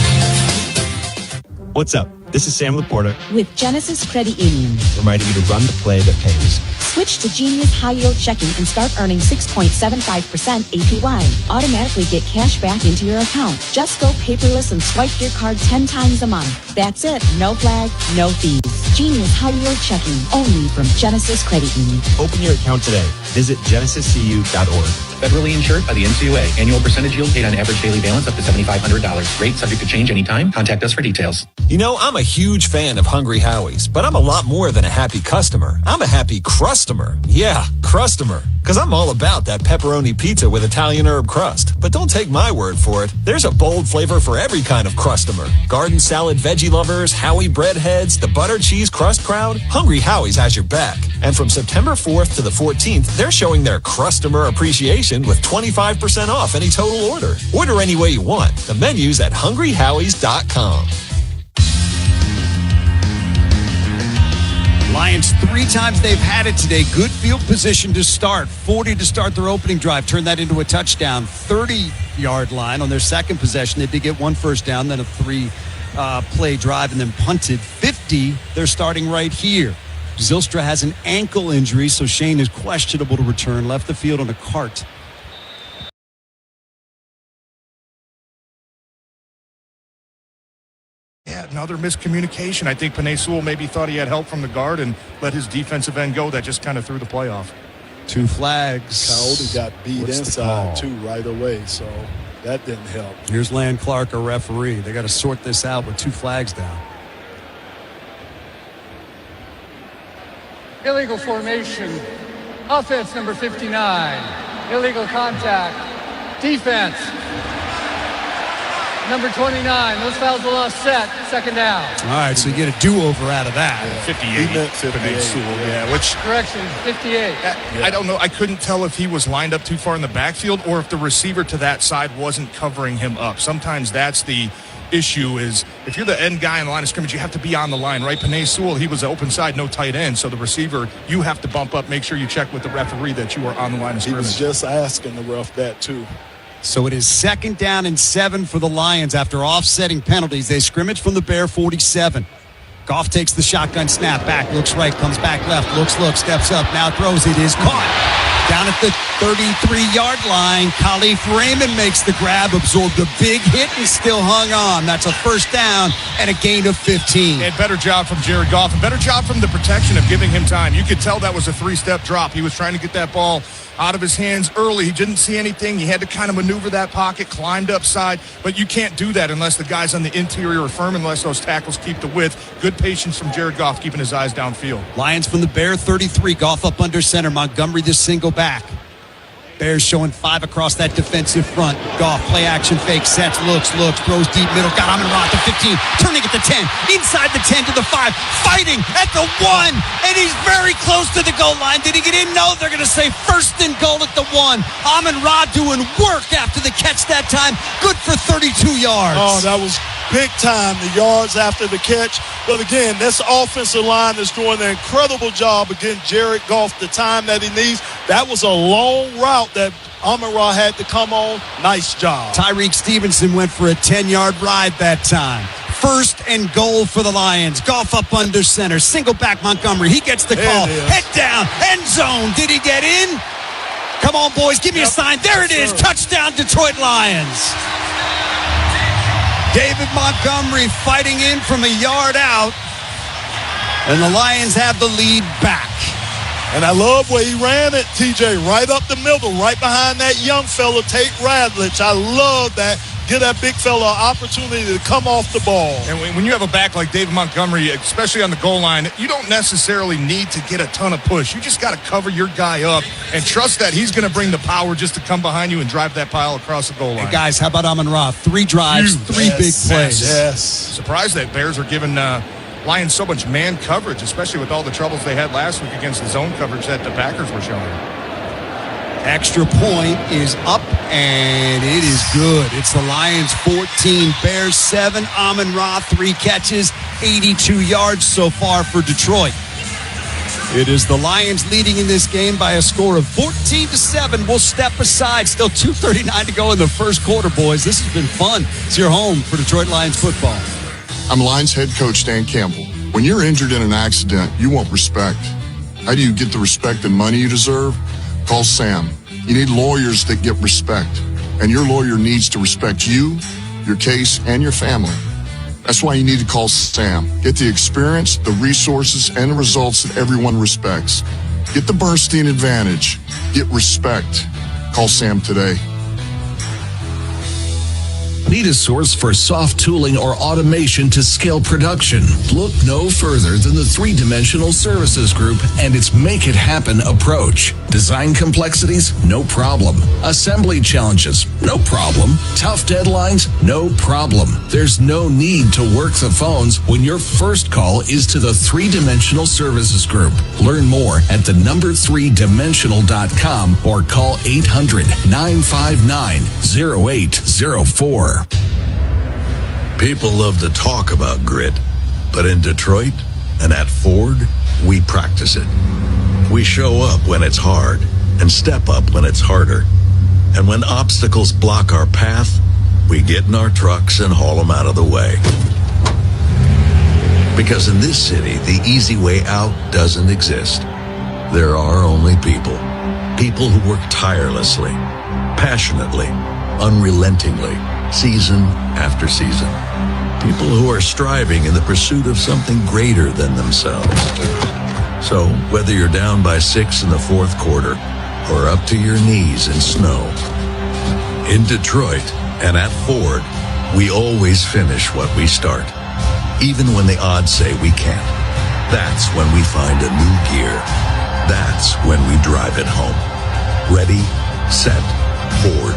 What's up? This is Sam Laporta With Genesis Credit Union. reminding you to run the play that pays. Switch to Genius High Yield Checking and start earning 6.75% APY. Automatically get cash back into your account. Just go paperless and swipe your card 10 times a month. That's it. No flag, no fees. Genius High Yield Checking, only from Genesis Credit Union. Open your account today. Visit genesiscu.org. Federally insured by the NCUA. Annual percentage yield paid on average daily balance up to $7,500. Rate subject to change anytime. Contact us for details. You know, I'm a huge fan of Hungry Howie's, but I'm a lot more than a happy customer. I'm a happy crustomer. Yeah, crustomer. Because I'm all about that pepperoni pizza with Italian herb crust. But don't take my word for it. There's a bold flavor for every kind of crustomer. Garden salad veggie lovers, Howie breadheads, the butter cheese crust crowd. Hungry Howie's has your back. And from September 4th to the 14th, they're showing their crustomer appreciation with 25% off any total order. Order any way you want. The menu's at hungryhowies.com. Lions 3 times they've had it today. Good field position to start. 40 to start their opening drive. Turn that into a touchdown. 30-yard line on their second possession. They did get 1 first down, then a 3-play drive, and then punted. 50, they're starting right here. Zylstra has an ankle injury, so Shane is questionable to return. Left the field on a cart. Yeah, another miscommunication. I think Penei Sewell maybe thought he had help from the guard and let his defensive end go. That just kind of threw the play off. 2 flags. Coyote got beat inside, too, right away, so that didn't help. Here's Land Clark, a referee. They got to sort this out with 2 flags down. Illegal formation. Offense number 59. Illegal contact. Defense. Number 29. Those fouls will offset. Second down. All right, so you get a do-over out of that. 58. Penei Sewell, yeah. Which Correction, 58. I don't know. I couldn't tell if he was lined up too far in the backfield or if the receiver to that side wasn't covering him up. Sometimes that's the issue is if you're the end guy in the line of scrimmage, you have to be on the line, right? Penei Sewell, he was open side, no tight end. So the receiver, you have to bump up, make sure you check with the referee that you are on the line of scrimmage. He was just asking the ref that, too. So it is 2nd down and 7 for the Lions after offsetting penalties. They scrimmage from the Bear 47. Goff takes the shotgun snap, back, looks right, comes back left, looks, steps up, now throws. It is caught. Down at the 33-yard line, Khalif Raymond makes the grab, absorbed a big hit, and still hung on. That's a first down and a gain of 15. And better job from Jared Goff, and better job from the protection of giving him time. You could tell that was a 3-step drop. He was trying to get that ball out of his hands early. He didn't see anything. He had to kind of maneuver that pocket, climbed upside, but you can't do that unless the guys on the interior are firm, unless those tackles keep the width. Good patience from Jared Goff, keeping his eyes downfield. Lions from the Bear 33, Goff up under center, Montgomery the single back. Bears showing 5 across that defensive front. Goff, play action fake, sets, looks, throws deep middle. Got Amon-Ra at the 15, turning at the 10, inside the 10 to the 5, fighting at the 1, and he's very close to the goal line. Did he get in? No, they're going to say first and goal at the 1. Amon-Ra doing work after the catch that time. Good for 32 yards. Oh, that was big time, the yards after the catch. But again, this offensive line is doing an incredible job against Jared Goff, the time that he needs. That was a long route that Amon-Ra had to come on. Nice job. Tyreek Stevenson went for a 10-yard ride that time. First and goal for the Lions. Goff up under center. Single back Montgomery. He gets the call. Head down. End zone. Did he get in? Come on, boys. Give me a sign. There it is. Touchdown, Detroit Lions. David Montgomery fighting in from a yard out. And the Lions have the lead back. And I love where he ran it, TJ, right up the middle, right behind that young fella, Tate Radlich. I love that. Give that big fella an opportunity to come off the ball. And when you have a back like David Montgomery, especially on the goal line, you don't necessarily need to get a ton of push. You just got to cover your guy up and trust that he's going to bring the power just to come behind you and drive that pile across the goal line. Hey guys, how about Amon-Ra? 3 drives, 3 big plays. Yes. Surprised that Bears are giving Lions so much man coverage, especially with all the troubles they had last week against the zone coverage that the Packers were showing. Extra point is up, and it is good. It's the Lions 14, Bears 7. Amon-Ra, 3 catches, 82 yards so far for Detroit. It is the Lions leading in this game by a score of 14-7. We'll step aside. Still 2:39 to go in the first quarter, boys. This has been fun. It's your home for Detroit Lions football. I'm Lions head coach Dan Campbell. When you're injured in an accident, you want respect. How do you get the respect and money you deserve? Call Sam. You need lawyers that get respect. And your lawyer needs to respect you, your case, and your family. That's why you need to call Sam. Get the experience, the resources, and the results that everyone respects. Get the Bernstein advantage. Get respect. Call Sam today. Need a source for soft tooling or automation to scale production? Look no further than the 3-Dimensional Services Group and its Make It Happen approach. Design complexities? No problem. Assembly challenges? No problem. Tough deadlines? No problem. There's no need to work the phones when your first call is to the 3-Dimensional Services Group. Learn more at the3dimensional.com or call 800-959-0804. People love to talk about grit, but in Detroit and at Ford, we practice it. We show up when it's hard and step up when it's harder. And when obstacles block our path, we get in our trucks and haul them out of the way. Because in this city, the easy way out doesn't exist. There are only people. People who work tirelessly, passionately, unrelentingly, season after season. People who are striving in the pursuit of something greater than themselves. So, whether you're down by 6 in the fourth quarter or up to your knees in snow, in Detroit and at Ford, we always finish what we start, even when the odds say we can't. That's when we find a new gear. That's when we drive it home. Ready, set, Ford.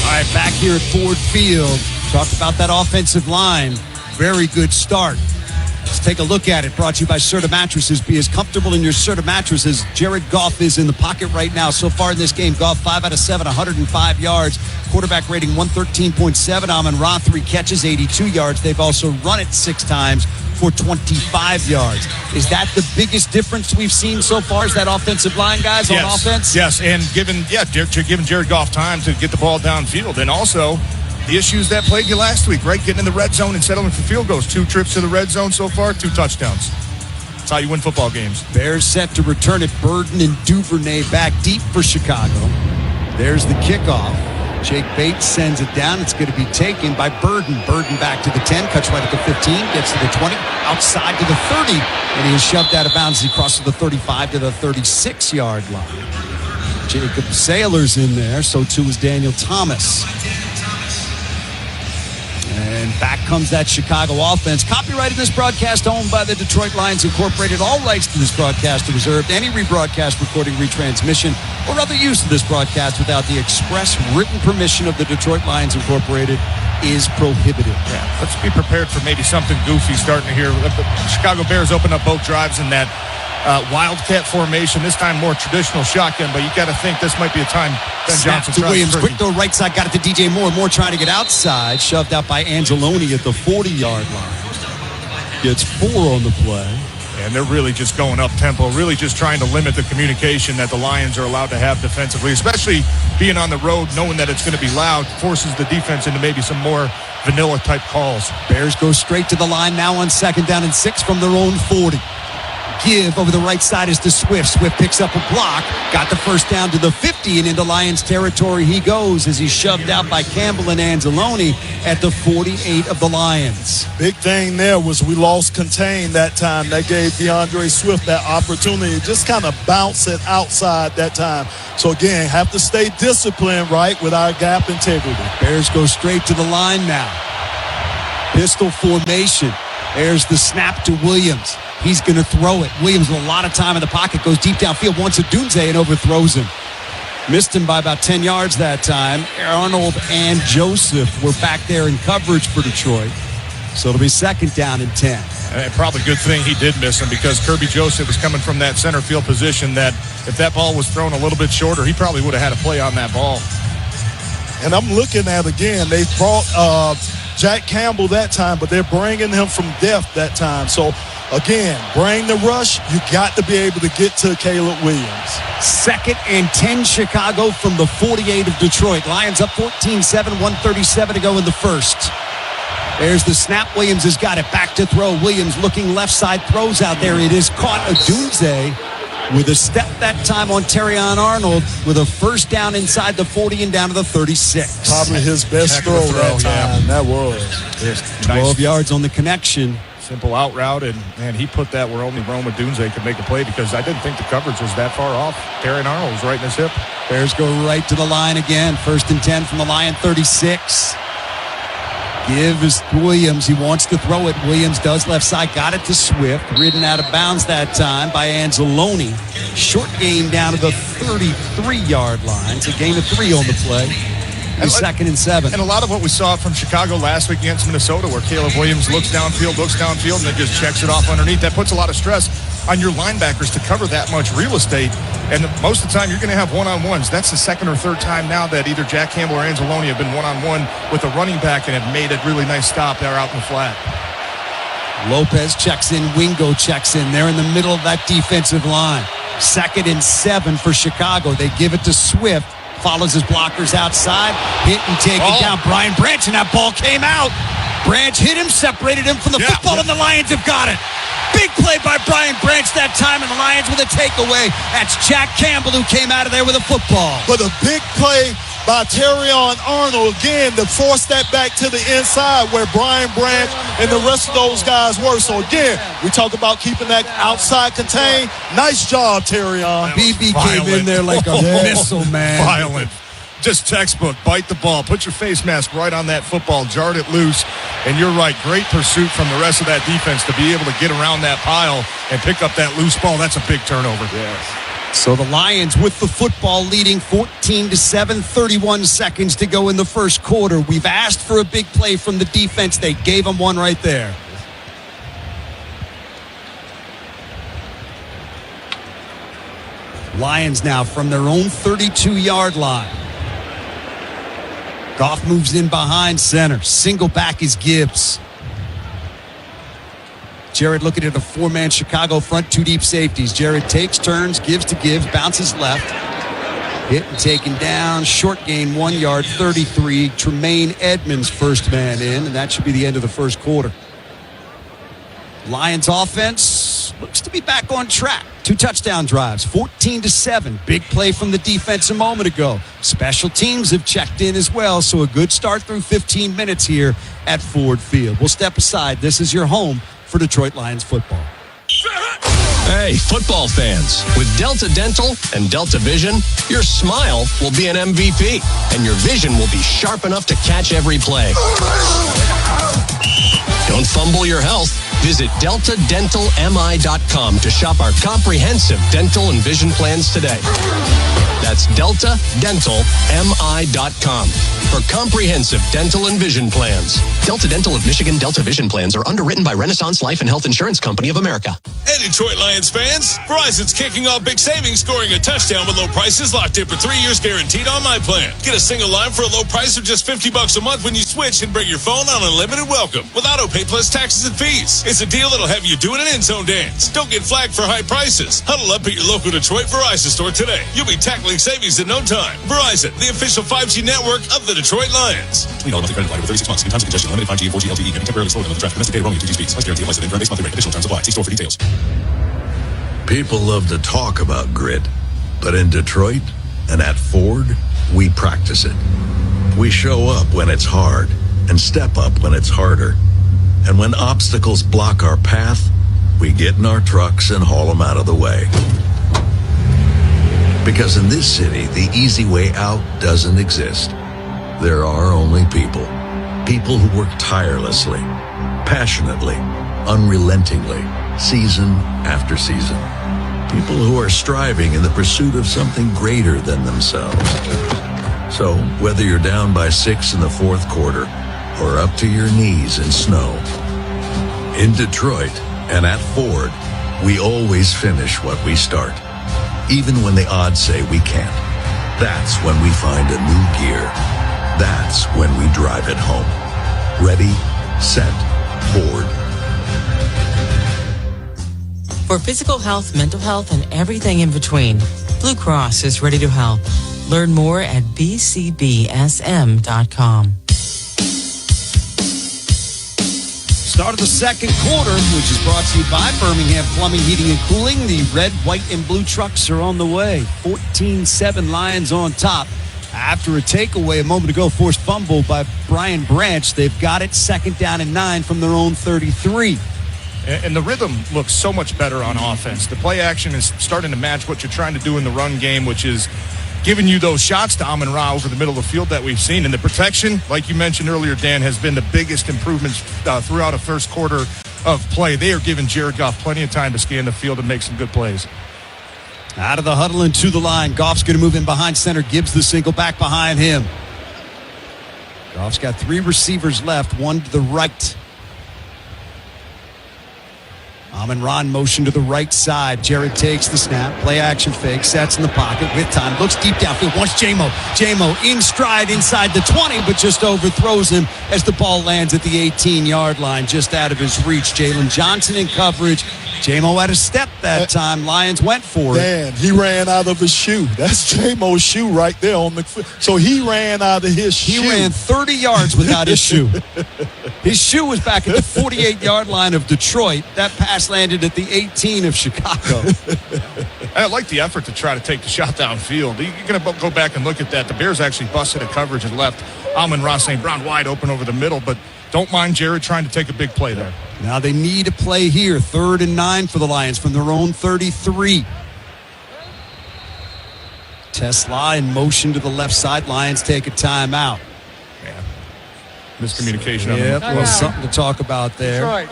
All right, back here at Ford Field, talked about that offensive line. Very good start. Let's take a look at it. Brought to you by Serta Mattresses. Be as comfortable in your Serta mattress as Jared Goff is in the pocket right now. So far in this game, Goff 5 out of 7, 105 yards. Quarterback rating 113.7. Amon-Ra 3 catches, 82 yards. They've also run it 6 times for 25 yards. Is that the biggest difference we've seen so far? Is that offensive line, guys, on offense? Yes, and giving Jared Goff time to get the ball downfield. And also the issues that plagued you last week, right? Getting in the red zone and settling for field goals. 2 trips to the red zone so far, 2 touchdowns. That's how you win football games. Bears set to return it. Burden and Duvernay back deep for Chicago. There's the kickoff. Jake Bates sends it down. It's going to be taken by Burden. Burden back to the 10, cuts right at the 15, gets to the 20, outside to the 30, and he is shoved out of bounds. He crosses the 35 to the 36-yard line. Jacob Saylor's in there, so too is Daniel Thomas. And And back comes that Chicago offense. Copyrighted this broadcast owned by the Detroit Lions Incorporated. All rights to this broadcast are reserved. Any rebroadcast, recording, retransmission, or other use of this broadcast without the express written permission of the Detroit Lions Incorporated is prohibited. Yeah, let's be prepared for maybe something goofy starting to hear. The Chicago Bears open up both drives in that wildcat formation, this time more traditional shotgun, but you got to think this might be a time Ben Johnson to Williams. Quick throw right side, got it to DJ Moore. Moore trying to get outside, shoved out by Angeloni at the 40-yard line. Gets 4 on the play. And they're really just going up tempo, really just trying to limit the communication that the Lions are allowed to have defensively, especially being on the road, knowing that it's going to be loud, forces the defense into maybe some more vanilla type calls. Bears go straight to the line now on 2nd down and 6 from their own 40. Give over the right side is to Swift. Swift picks up a block, got the first down to the 50, and into Lions territory he goes as he's shoved out by Campbell and Anzalone at the 48 of the Lions. Big thing there was we lost contain that time. That gave DeAndre Swift that opportunity to just kind of bounce it outside that time. So again, have to stay disciplined, right, with our gap integrity. Bears go straight to the line now. Pistol formation. There's the snap to Williams. He's going to throw it. Williams with a lot of time in the pocket, goes deep downfield, wants a Dunze and overthrows him. Missed him by about 10 yards that time. Arnold and Joseph were back there in coverage for Detroit. So it'll be 2nd down and 10. And probably a good thing he did miss him because Kirby Joseph was coming from that center field position that if that ball was thrown a little bit shorter, he probably would have had a play on that ball. And I'm looking at, again, they brought Jack Campbell that time, but they're bringing him from depth that time. So, again, bring the rush. You got to be able to get to Caleb Williams. 2nd and 10 Chicago from the 48 of Detroit. Lions up 14-7, 1:37 to go in the first. There's the snap. Williams has got it. Back to throw. Williams looking left side. Throws out there. It is caught. Adunze with a step that time on Terrion Arnold with a first down inside the 40 and down to the 36. Probably his best throw that time. That was. 12 yards on the connection. Simple out route, and man, he put that where only Rome Dunze could make a play because I didn't think the coverage was that far off. Terrion Arnold was right in his hip. Bears go right to the line again. 1st and 10 from the Lion 36. Give is Williams. He wants to throw it. Williams does left side. Got it to Swift. Ridden out of bounds that time by Anzalone. Short gain down to the 33-yard line. It's a gain of 3 on the play. 2nd and 7. And a lot of what we saw from Chicago last week against Minnesota where Caleb Williams looks downfield, and then just checks it off underneath. That puts a lot of stress on your linebackers to cover that much real estate. And most of the time, you're going to have one-on-ones. That's the 2nd or 3rd time now that either Jack Campbell or Anzalone have been one-on-one with a running back and have made a really nice stop there out in the flat. Lopez checks in. Wingo checks in. They're in the middle of that defensive line. 2nd and 7 for Chicago. They give it to Swift. Follows his blockers outside. Hit and take it down. Brian Branch, and that ball came out. Branch hit him, separated him from the football, and the Lions have got it. Big play by Brian Branch that time, and the Lions with a takeaway. That's Jack Campbell who came out of there with a football. But a big play by Terrion Arnold, again, to force that back to the inside where Brian Branch and the rest of those guys were. So, again, we talk about keeping that outside contained. Nice job, Terrion. BB came in there like a missile, man. Violent. Just textbook. Bite the ball. Put your face mask right on that football. Jarred it loose. And you're right. Great pursuit from the rest of that defense to be able to get around that pile and pick up that loose ball. That's a big turnover. Yes. So the Lions with the football leading 14-7, 31 seconds to go in the first quarter. We've asked for a big play from the defense. They gave them one right there. Lions now from their own 32-yard line. Goff moves in behind center. Single back is Gibbs. Jared looking at a 4-man Chicago front, 2 deep safeties. Jared takes turns, gives to Gibbs, bounces left. Hit and taken down. Short gain, 1 yard, 33. Tremaine Edmonds first man in, and that should be the end of the first quarter. Lions offense looks to be back on track. 2 touchdown drives, 14-7. Big play from the defense a moment ago. Special teams have checked in as well, so a good start through 15 minutes here at Ford Field. We'll step aside. This is your home for Detroit Lions football. Hey, football fans, with Delta Dental and Delta Vision, your smile will be an MVP, and your vision will be sharp enough to catch every play. Don't fumble your health. Visit DeltaDentalMI.com to shop our comprehensive dental and vision plans today. That's DeltaDentalMI.com for comprehensive dental and vision plans. Delta Dental of Michigan Delta Vision plans are underwritten by Renaissance Life and Health Insurance Company of America. Hey, Detroit Lions fans, Verizon's kicking off big savings, scoring a touchdown with low prices locked in for 3 years guaranteed on my plan. Get a single line for a low price of just $50 a month when you switch and bring your phone on unlimited welcome with auto pay plus taxes and fees. It's a deal that'll have you doing an end zone dance. Don't get flagged for high prices. Huddle up at your local Detroit Verizon store today. You'll be tackling savings in no time. Verizon, the official 5G network of the Detroit Lions. $20 monthly credit line over 36 months. Good times of congestion. Limited 5G and 4G LTE. Can be temporarily slowed on the draft. Domestic data roaming at 2G speeds. Plus guarantee applies to the base monthly rate. Additional terms apply. See store for details. People love to talk about grit, but in Detroit and at Ford, we practice it. We show up when it's hard and step up when it's harder. And when obstacles block our path, we get in our trucks and haul them out of the way. Because in this city, the easy way out doesn't exist. There are only people. People who work tirelessly, passionately, unrelentingly, season after season. People who are striving in the pursuit of something greater than themselves. So, whether you're down by 6 in the fourth quarter or up to your knees in snow, in Detroit and at Ford, we always finish what we start. Even when the odds say we can't. That's when we find a new gear. That's when we drive it home. Ready, set, Ford. For physical health, mental health, and everything in between, Blue Cross is ready to help. Learn more at bcbsm.com. Start of the second quarter, which is brought to you by Birmingham Plumbing, Heating, and Cooling. The red, white, and blue trucks are on the way. 14-7 Lions on top. After a takeaway a moment ago, forced fumble by Brian Branch. They've got it 2nd down and 9 from their own 33. And the rhythm looks so much better on offense. The play action is starting to match what you're trying to do in the run game, which is giving you those shots to Amon-Ra over the middle of the field that we've seen. And the protection, like you mentioned earlier, Dan, has been the biggest improvements throughout a first quarter of play. They are giving Jared Goff plenty of time to scan the field and make some good plays. Out of the huddle and to the line. Goff's going to move in behind center. Gibbs the single back behind him. Goff's got 3 receivers left, 1 to the right. Amon-Ra in motion to the right side. Jared takes the snap. Play action fake. Sets in the pocket with time. Looks deep downfield. Wants J-Mo. J-Mo in stride inside the 20, but just overthrows him as the ball lands at the 18-yard line, just out of his reach. Jalen Johnson in coverage. J-Mo had a step that time. Lions went for it. Man, he ran out of his shoe. That's J-Mo's shoe right there on the. So he ran out of his shoe. He ran 30 yards without his shoe. His shoe was back at the 48-yard line of Detroit. That pass landed at the 18 of Chicago. I like the effort to try to take the shot downfield. You're going to go back and look at that. The Bears actually busted a coverage and left Amon-Ra St. Brown wide open over the middle, but don't mind Jared trying to take a big play there. Now they need a play here. 3rd and 9 for the Lions from their own 33. Tesla in motion to the left side. Lions take a timeout. Yeah. Miscommunication. Yeah, well, something to talk about there. Detroit.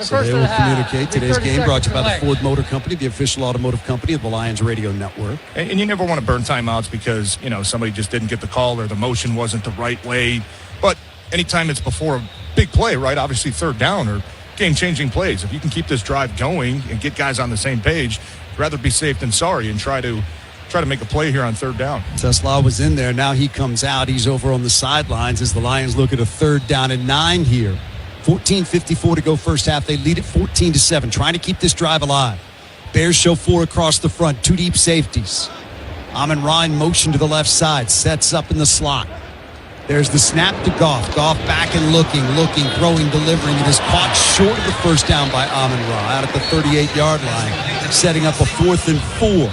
So they will communicate. Today's game brought to you by the Ford Motor Company, the official automotive company of the Lions Radio Network. And you never want to burn timeouts because, somebody just didn't get the call or the motion wasn't the right way. But anytime it's before a big play, right, obviously 3rd down or game-changing plays, if you can keep this drive going and get guys on the same page, rather be safe than sorry and try to make a play here on 3rd down. Tesla was in there. Now he comes out. He's over on the sidelines as the Lions look at a 3rd down and 9 here. 14:54 to go first half. They lead at 14-7, trying to keep this drive alive. Bears show 4 across the front, 2 deep safeties. Amon-Ra in motion to the left side, sets up in the slot. There's the snap to Goff. Goff back and looking, throwing, delivering. It is caught short of the first down by Amon-Ra out at the 38-yard line, setting up a 4th and 4.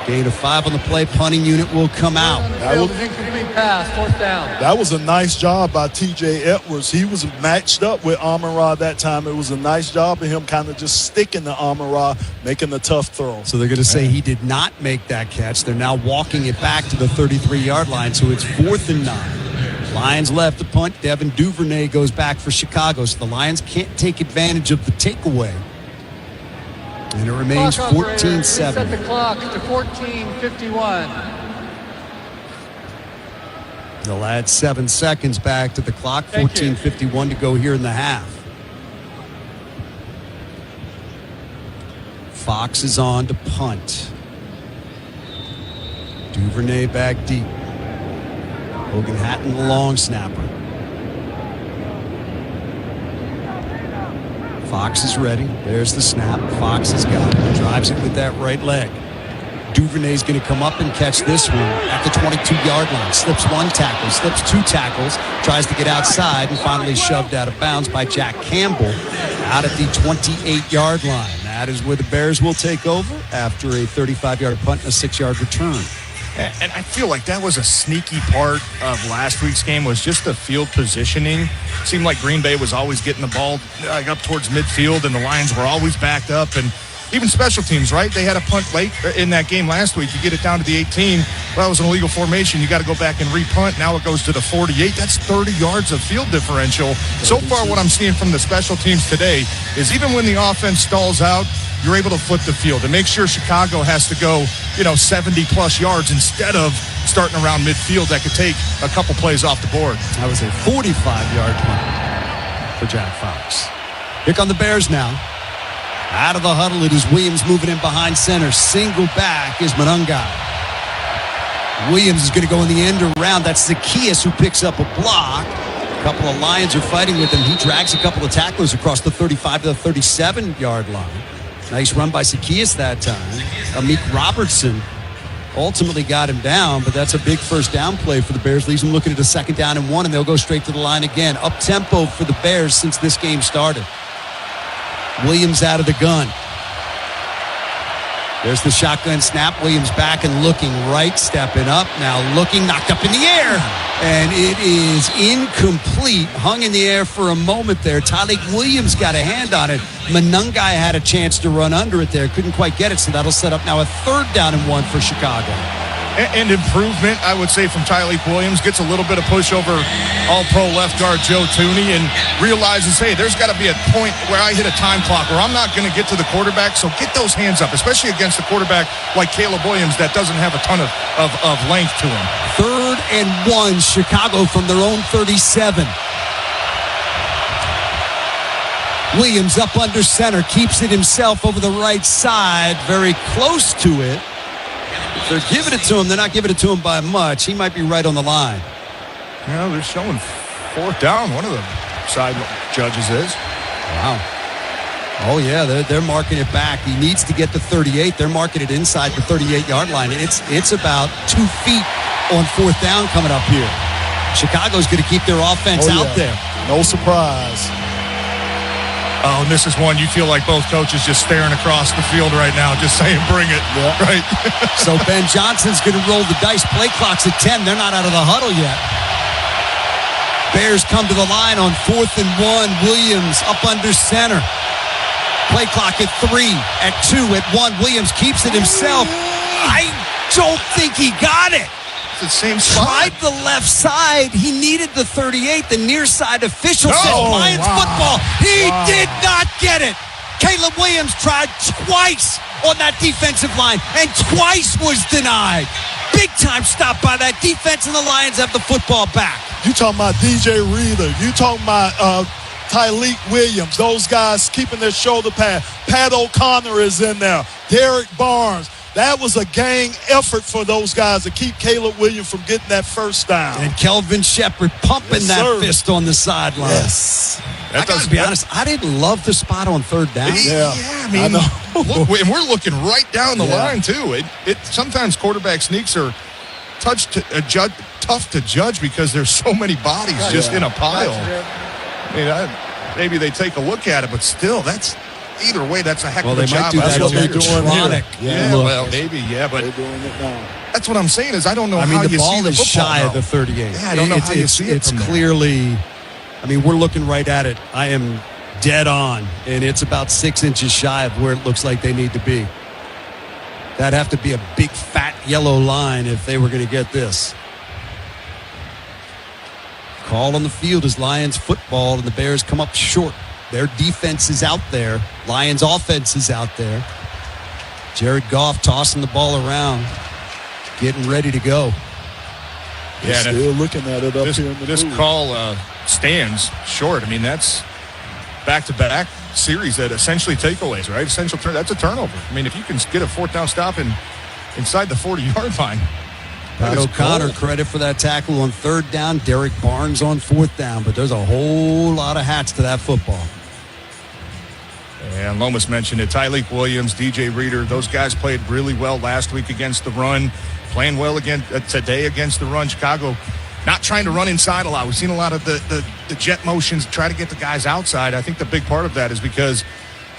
Gain of 5 on the play. Punting unit will come out. Incomplete pass, 4th down. That was a nice job by T.J. Edwards. He was matched up with Amon-Ra that time. It was a nice job of him kind of just sticking to Amon-Ra, making the tough throw. So they're going to say he did not make that catch. They're now walking it back to the 33-yard line, so it's 4th and 9. Lions left to punt. Devin Duvernay goes back for Chicago, so the Lions can't take advantage of the takeaway. And it remains 14-7. Set the clock to 14:51. They'll add 7 seconds back to the clock. 14:51 to go here in the half. Fox is on to punt. Duvernay back deep. Hogan Hatton, the long snapper. Fox is ready. There's the snap. Fox has got it. Drives it with that right leg. Duvernay's going to come up and catch this one at the 22-yard line. Slips 1 tackle, slips 2 tackles, tries to get outside, and finally shoved out of bounds by Jack Campbell out at the 28-yard line. That is where the Bears will take over after a 35-yard punt and a 6-yard return. And I feel like that was a sneaky part of last week's game, was just the field positioning. Seemed like Green Bay was always getting the ball up towards midfield, and the Lions were always backed up. And even special teams, right? They had a punt late in that game last week. You get it down to the 18. Well, it was an illegal formation. You got to go back and repunt. Now it goes to the 48. That's 30 yards of field differential. So far, what I'm seeing from the special teams today is even when the offense stalls out, you're able to flip the field and make sure Chicago has to go, 70-plus yards instead of starting around midfield. That could take a couple plays off the board. That was a 45-yard punt for Jack Fox. Here come the Bears now. Out of the huddle, it is Williams moving in behind center. Single back is Monungai. Williams is going to go in the end around. That's Zacchaeus who picks up a block. A couple of Lions are fighting with him. He drags a couple of tacklers across the 35 to the 37-yard line. Nice run by Zacchaeus that time. Amik Robertson ultimately got him down, but that's a big first down play for the Bears. Leaves them looking at a 2nd down and 1, and they'll go straight to the line again. Up-tempo for the Bears since this game started. Williams out of the gun. There's the shotgun snap. Williams back and looking right, stepping up. Now looking, knocked up in the air. And it is incomplete. Hung in the air for a moment there. Tyleik Williams got a hand on it. Monungai had a chance to run under it there. Couldn't quite get it, so that'll set up now a 3rd down and 1 for Chicago. And improvement, I would say, from Tyleik Williams. Gets a little bit of push over all-pro left guard Joe Thuney and realizes, hey, there's got to be a point where I hit a time clock where I'm not going to get to the quarterback. So get those hands up, especially against a quarterback like Caleb Williams that doesn't have a ton of length to him. 3rd and 1, Chicago from their own 37. Williams up under center, keeps it himself over the right side, very close to it. If they're giving it to him, they're not giving it to him by much. He might be right on the line. Yeah, they're showing 4th down. One of the side judges is. Wow. Oh, yeah, they're marking it back. He needs to get to 38. They're marking it inside the 38-yard line. It's about 2 feet on 4th down coming up here. Chicago's going to keep their offense out there. No surprise. Oh, and this is one you feel like both coaches just staring across the field right now, just saying, bring it. Yeah. Right? So Ben Johnson's going to roll the dice. Play clock's at 10. They're not out of the huddle yet. Bears come to the line on 4th and 1. Williams up under center. Play clock at 3, at 2, at 1. Williams keeps it himself. I don't think he got it. The same spot. Tried the left side. He needed the 38. The near side official said Lions football. He did not get it. Caleb Williams tried twice on that defensive line, and twice was denied. Big time stop by that defense, and the Lions have the football back. You talking about DJ Reader. You talking about Tyleik Williams. Those guys keeping their shoulder pad. Pat O'Connor is in there. Derek Barnes. That was a gang effort for those guys to keep Caleb Williams from getting that first down. And Kelvin Shepard pumping that fist on the sideline. Yes. I got to be honest, I didn't love the spot on 3rd down. Yeah, I mean, and we're looking right down the line, too. Sometimes quarterback sneaks are tough to judge because there's so many bodies just in a pile. I mean, maybe they take a look at it, but still, that's either way, that's a heck of a they job. might do That's that what they're doing electronic here. Yeah, look. well, maybe, yeah, but They're doing it now. that's what I'm saying is I don't know how the you ball see the is football shy now. of the 38. Yeah, I don't know how you see it It's from there. clearly, we're looking right at it. I am dead on, and it's about 6 inches shy of where it looks like they need to be. That'd have to be a big, fat, yellow line if they were going to get this. Call on the field is Lions football, and the Bears come up short. Their defense is out there. Lions offense is out there. Jared Goff tossing the ball around, getting ready to go. Yeah, still looking at it up here in the This booth. call stands short. That's back-to-back series that essentially takeaways, right? That's a turnover. If you can get a fourth down stop inside the 40-yard line. Pat O'Connor, credit for that tackle on third down. Derek Barnes on fourth down. But there's a whole lot of hats to that football. And Lomas mentioned it. Tyleek Williams, DJ Reader, those guys played really well last week against the run. Playing well again today against the run. Chicago not trying to run inside a lot. We've seen a lot of the jet motions try to get the guys outside. I think the big part of that is because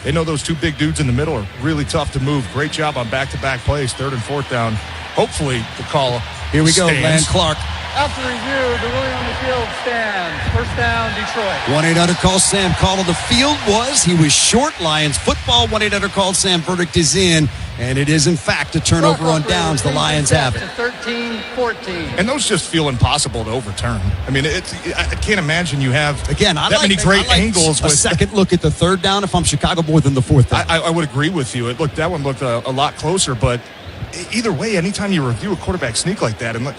they know those two big dudes in the middle are really tough to move. Great job on back-to-back plays, third and fourth down. Hopefully the call Here we go, stands. Land Clark. After review, the ruling on the field stands. First down, Detroit. 1-800-CALL-SAM. Call of the field was he was short. Lions football. 1-800-CALL-SAM. Verdict is in. And it is, in fact, a turnover on downs. The Lions have it. 13-14. And those just feel impossible to overturn. I can't imagine you have many great angles. A second look at the third down if I'm Chicago more than the fourth down. I would agree with you. That one looked a lot closer, but either way, anytime you review a quarterback sneak like that, and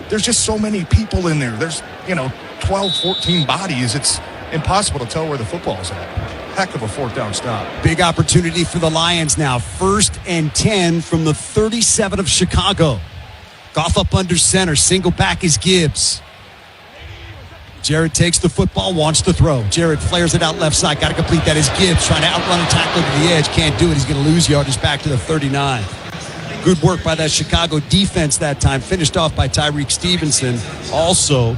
there's just so many people in there. There's, 12, 14 bodies. It's impossible to tell where the football's at. Heck of a fourth down stop. Big opportunity for the Lions now. 1st and 10 from the 37 of Chicago. Goff up under center. Single back is Gibbs. Jared takes the football, wants to throw. Jared flares it out left side. Got to complete that is Gibbs trying to outrun a tackler to the edge. Can't do it. He's going to lose yardage back to the 39. Good work by that Chicago defense that time. Finished off by Tyreek Stevenson. Also,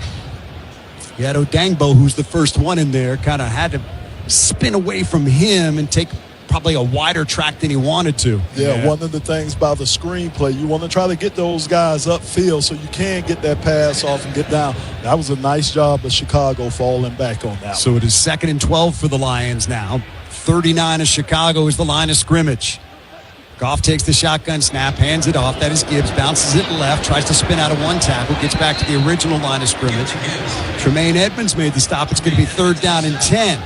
you had Odangbo, who's the first one in there, kind of had to spin away from him and take probably a wider track than he wanted to. Yeah, one of the things about the screenplay, you want to try to get those guys upfield so you can get that pass off and get down. That was a nice job of Chicago falling back on that. So it is 2nd and 12 for the Lions now. 39 of Chicago is the line of scrimmage. Goff takes the shotgun snap, hands it off. That is Gibbs, bounces it left, tries to spin out of one tackle, gets back to the original line of scrimmage. Tremaine Edmonds made the stop. It's going to be 3rd down and 10.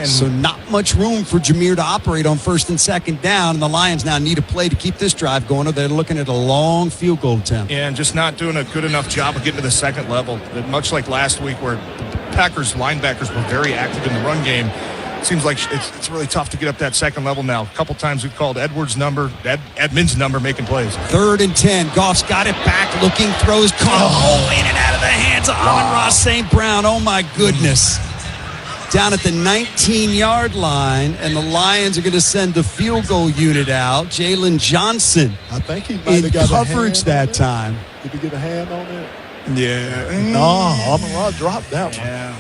So not much room for Jameer to operate on 1st and 2nd down, and the Lions now need a play to keep this drive going, or they're looking at a long field goal attempt. Yeah, and just not doing a good enough job of getting to the second level. Much like last week where the Packers linebackers were very active in the run game. It seems like it's really tough to get up that second level now. A couple times we've called Edmonds' number, making plays. 3rd and 10. Goff's got it back, looking, throws, caught in and out of the hands of Amon-Ra St. Brown. Oh, my goodness. Down at the 19-yard line, and the Lions are going to send the field goal unit out. Jalen Johnson, I think he might have got coverage that time. Did he get a hand on it? Yeah. No, Amon-Ra dropped that one. Yeah.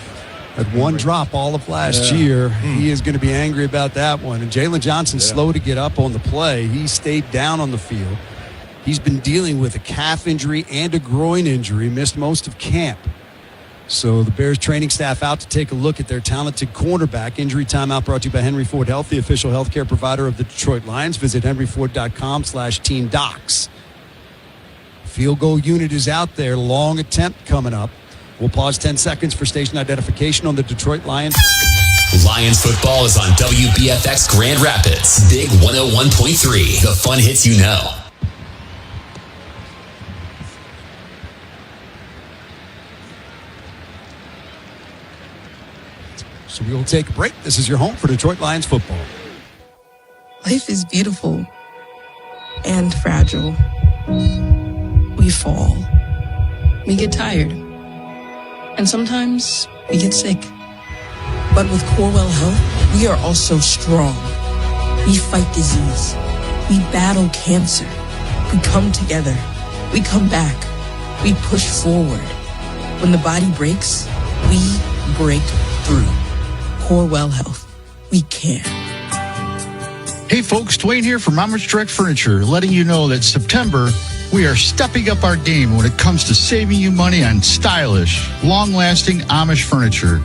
Had one drop all of last year. He is going to be angry about that one. And Jalen Johnson, slow to get up on the play. He stayed down on the field. He's been dealing with a calf injury and a groin injury, missed most of camp. So the Bears training staff out to take a look at their talented cornerback. Injury timeout brought to you by Henry Ford Health, the official healthcare provider of the Detroit Lions. Visit henryford.com/teamdocs. Field goal unit is out there. Long attempt coming up. We'll pause 10 seconds for station identification on the Detroit Lions. Lions football is on WBFX Grand Rapids. Big 101.3. The fun hits you know. So we will take a break. This is your home for Detroit Lions football. Life is beautiful and fragile. We fall. We get tired. And sometimes we get sick. But with Corewell Health, we are also strong. We fight disease. We battle cancer. We come together. We come back. We push forward. When the body breaks, we break through. Corewell Health. We can. Hey folks, Dwayne here from Mama's Direct Furniture, letting you know that September, we are stepping up our game when it comes to saving you money on stylish, long-lasting Amish furniture.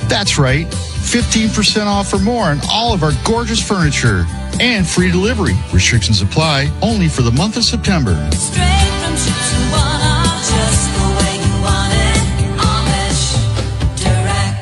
That's right, 15% off or more on all of our gorgeous furniture and free delivery. Restrictions apply only for the month of September. Straight from Chihuahua, just the way you want it. Amish Direct.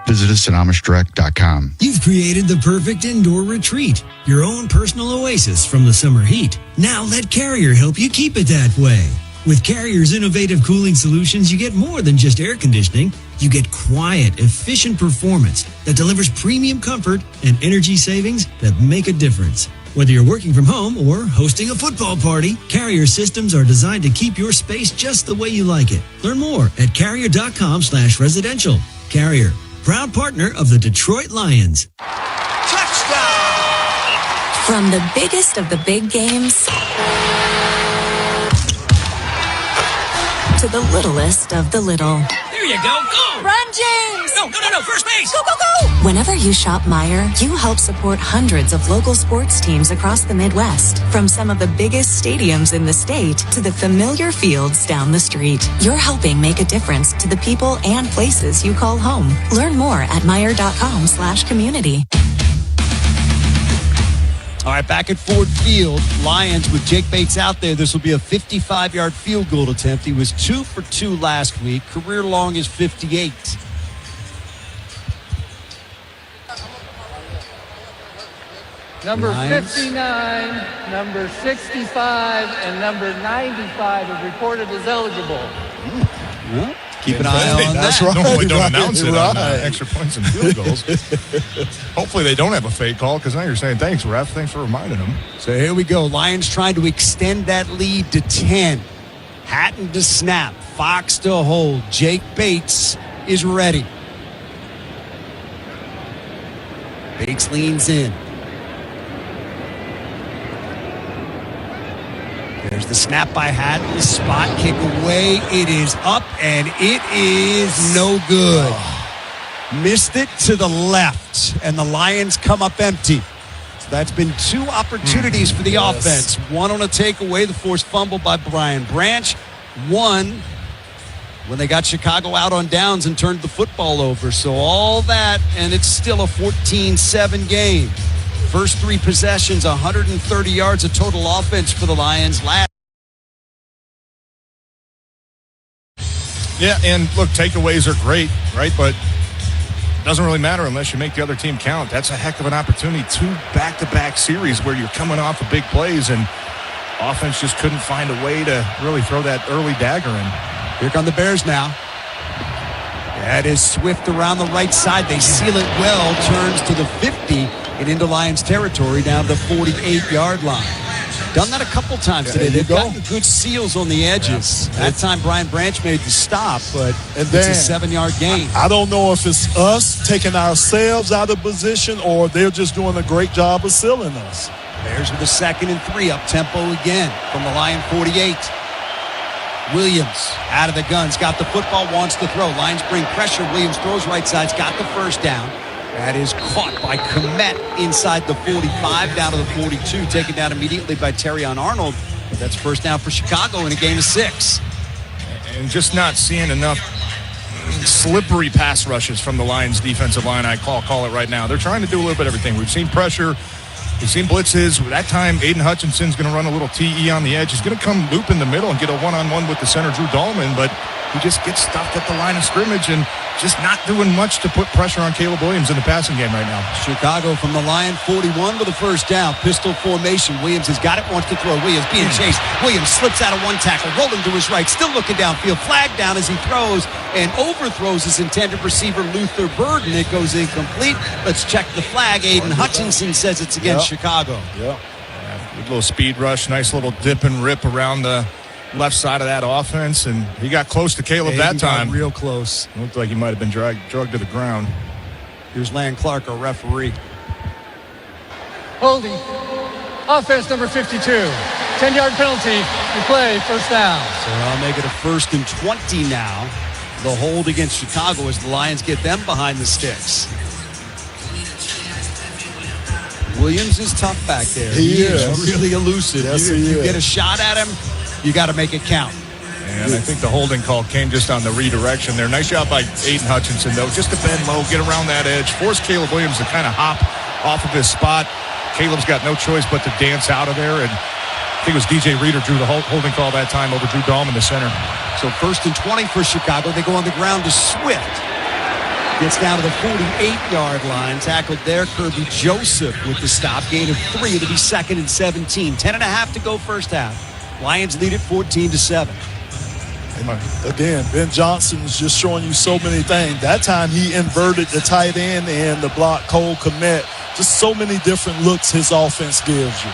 Visit us at AmishDirect.com. You've created the perfect indoor retreat, your own personal oasis from the summer heat. Now let Carrier help you keep it that way. With Carrier's innovative cooling solutions, you get more than just air conditioning. You get quiet, efficient performance that delivers premium comfort and energy savings that make a difference. Whether you're working from home or hosting a football party, Carrier systems are designed to keep your space just the way you like it. Learn more at carrier.com/residential. Carrier, proud partner of the Detroit Lions. From the biggest of the big games to the littlest of the little. There you go. Go! Run, James! No, first base! Go, go, go! Whenever you shop Meijer, you help support hundreds of local sports teams across the Midwest. From some of the biggest stadiums in the state to the familiar fields down the street. You're helping make a difference to the people and places you call home. Learn more at Meijer.com/community. All right, back at Ford Field, Lions with Jake Bates out there. This will be a 55-yard field goal attempt. He was 2 for 2 last week. Career long is 58. Number Lions. 59, number 65, and number 95 are reported as eligible. Well, keep an eye on That's that. right. Normally don't Right, announce it right. on extra points and field goals. Hopefully they don't have a fake call, because now you're saying, thanks, ref. Thanks for reminding them. So here we go. Lions trying to extend that lead to 10. Hatton to snap. Fox to hold. Jake Bates is ready. Bates leans in. There's the snap by Hatton. The spot kick away. It is up, and it is no good. Missed it to the left, and the Lions come up empty. So that's been 2 opportunities for the offense. One on a takeaway, the forced fumble by Brian Branch. One when they got Chicago out on downs and turned the football over. So all that, and it's still a 14-7 game. First 3 possessions, 130 yards of total offense for the Lions. Yeah, and look, takeaways are great, right? But it doesn't really matter unless you make the other team count. That's a heck of an opportunity. 2 back-to-back series where you're coming off of big plays, and offense just couldn't find a way to really throw that early dagger in. Here come the Bears now. That is Swift around the right side. They seal it well. Turns to the 50 and into Lions territory down the 48-yard line. Done that a couple times today. They've gotten good seals on the edges. That time Brian Branch made the stop, but it's a 7-yard gain. I don't know if it's us taking ourselves out of position or they're just doing a great job of sealing us. Bears with a 2nd and 3, up tempo again from the Lion 48. Williams out of the guns, got the football, wants to throw. Lions bring pressure. Williams throws right side's got the first down. That is caught by Komet inside the 45, down to the 42, taken down immediately by Terrion Arnold. That's first down for Chicago in a game of 6. And just not seeing enough slippery pass rushes from the Lions defensive line. I call it right now. They're trying to do a little bit of everything. We've seen pressure. We've seen blitzes. That time, Aiden Hutchinson's going to run a little TE on the edge. He's going to come loop in the middle and get a one-on-one with the center, Drew Dahlman, but he just gets stuffed at the line of scrimmage and just not doing much to put pressure on Caleb Williams in the passing game right now. Chicago from the Lion 41 with a first down. Pistol formation. Williams has got it, wants to throw. Williams being chased. Williams slips out of one tackle, rolling to his right, still looking downfield. Flag down as he throws and overthrows his intended receiver, Luther Burden. It goes incomplete. Let's check the flag. Aiden Hutchinson says it's against Chicago. Yeah. Good little speed rush, nice little dip and rip around the left side of that offense, and he got close to Caleb that time. Real close. Looked like he might have been drugged to the ground. Here's Lan Clark, our referee. Holding. Offense number 52. 10-yard penalty. Replay, first down. So I'll make it a 1st and 20 now. The hold against Chicago as the Lions get them behind the sticks. Williams is tough back there. He is. Really elusive. Yes, you get a shot at him, you got to make it count. And I think the holding call came just on the redirection there. Nice job by Aiden Hutchinson, though. Just to bend low, get around that edge, force Caleb Williams to kind of hop off of his spot. Caleb's got no choice but to dance out of there. And I think it was DJ Reader drew the holding call that time over Drew Dahlman, the center. So 1st and 20 for Chicago. They go on the ground to Swift. Gets down to the 48-yard line. Tackled there. Kirby Joseph with the stop. Gain of 3. It'll be 2nd and 17. 10.5 to go first half. Lions lead it 14-7. Again, Ben Johnson is just showing you so many things. That time he inverted the tight end and the block Cole Kmet. Just so many different looks his offense gives you.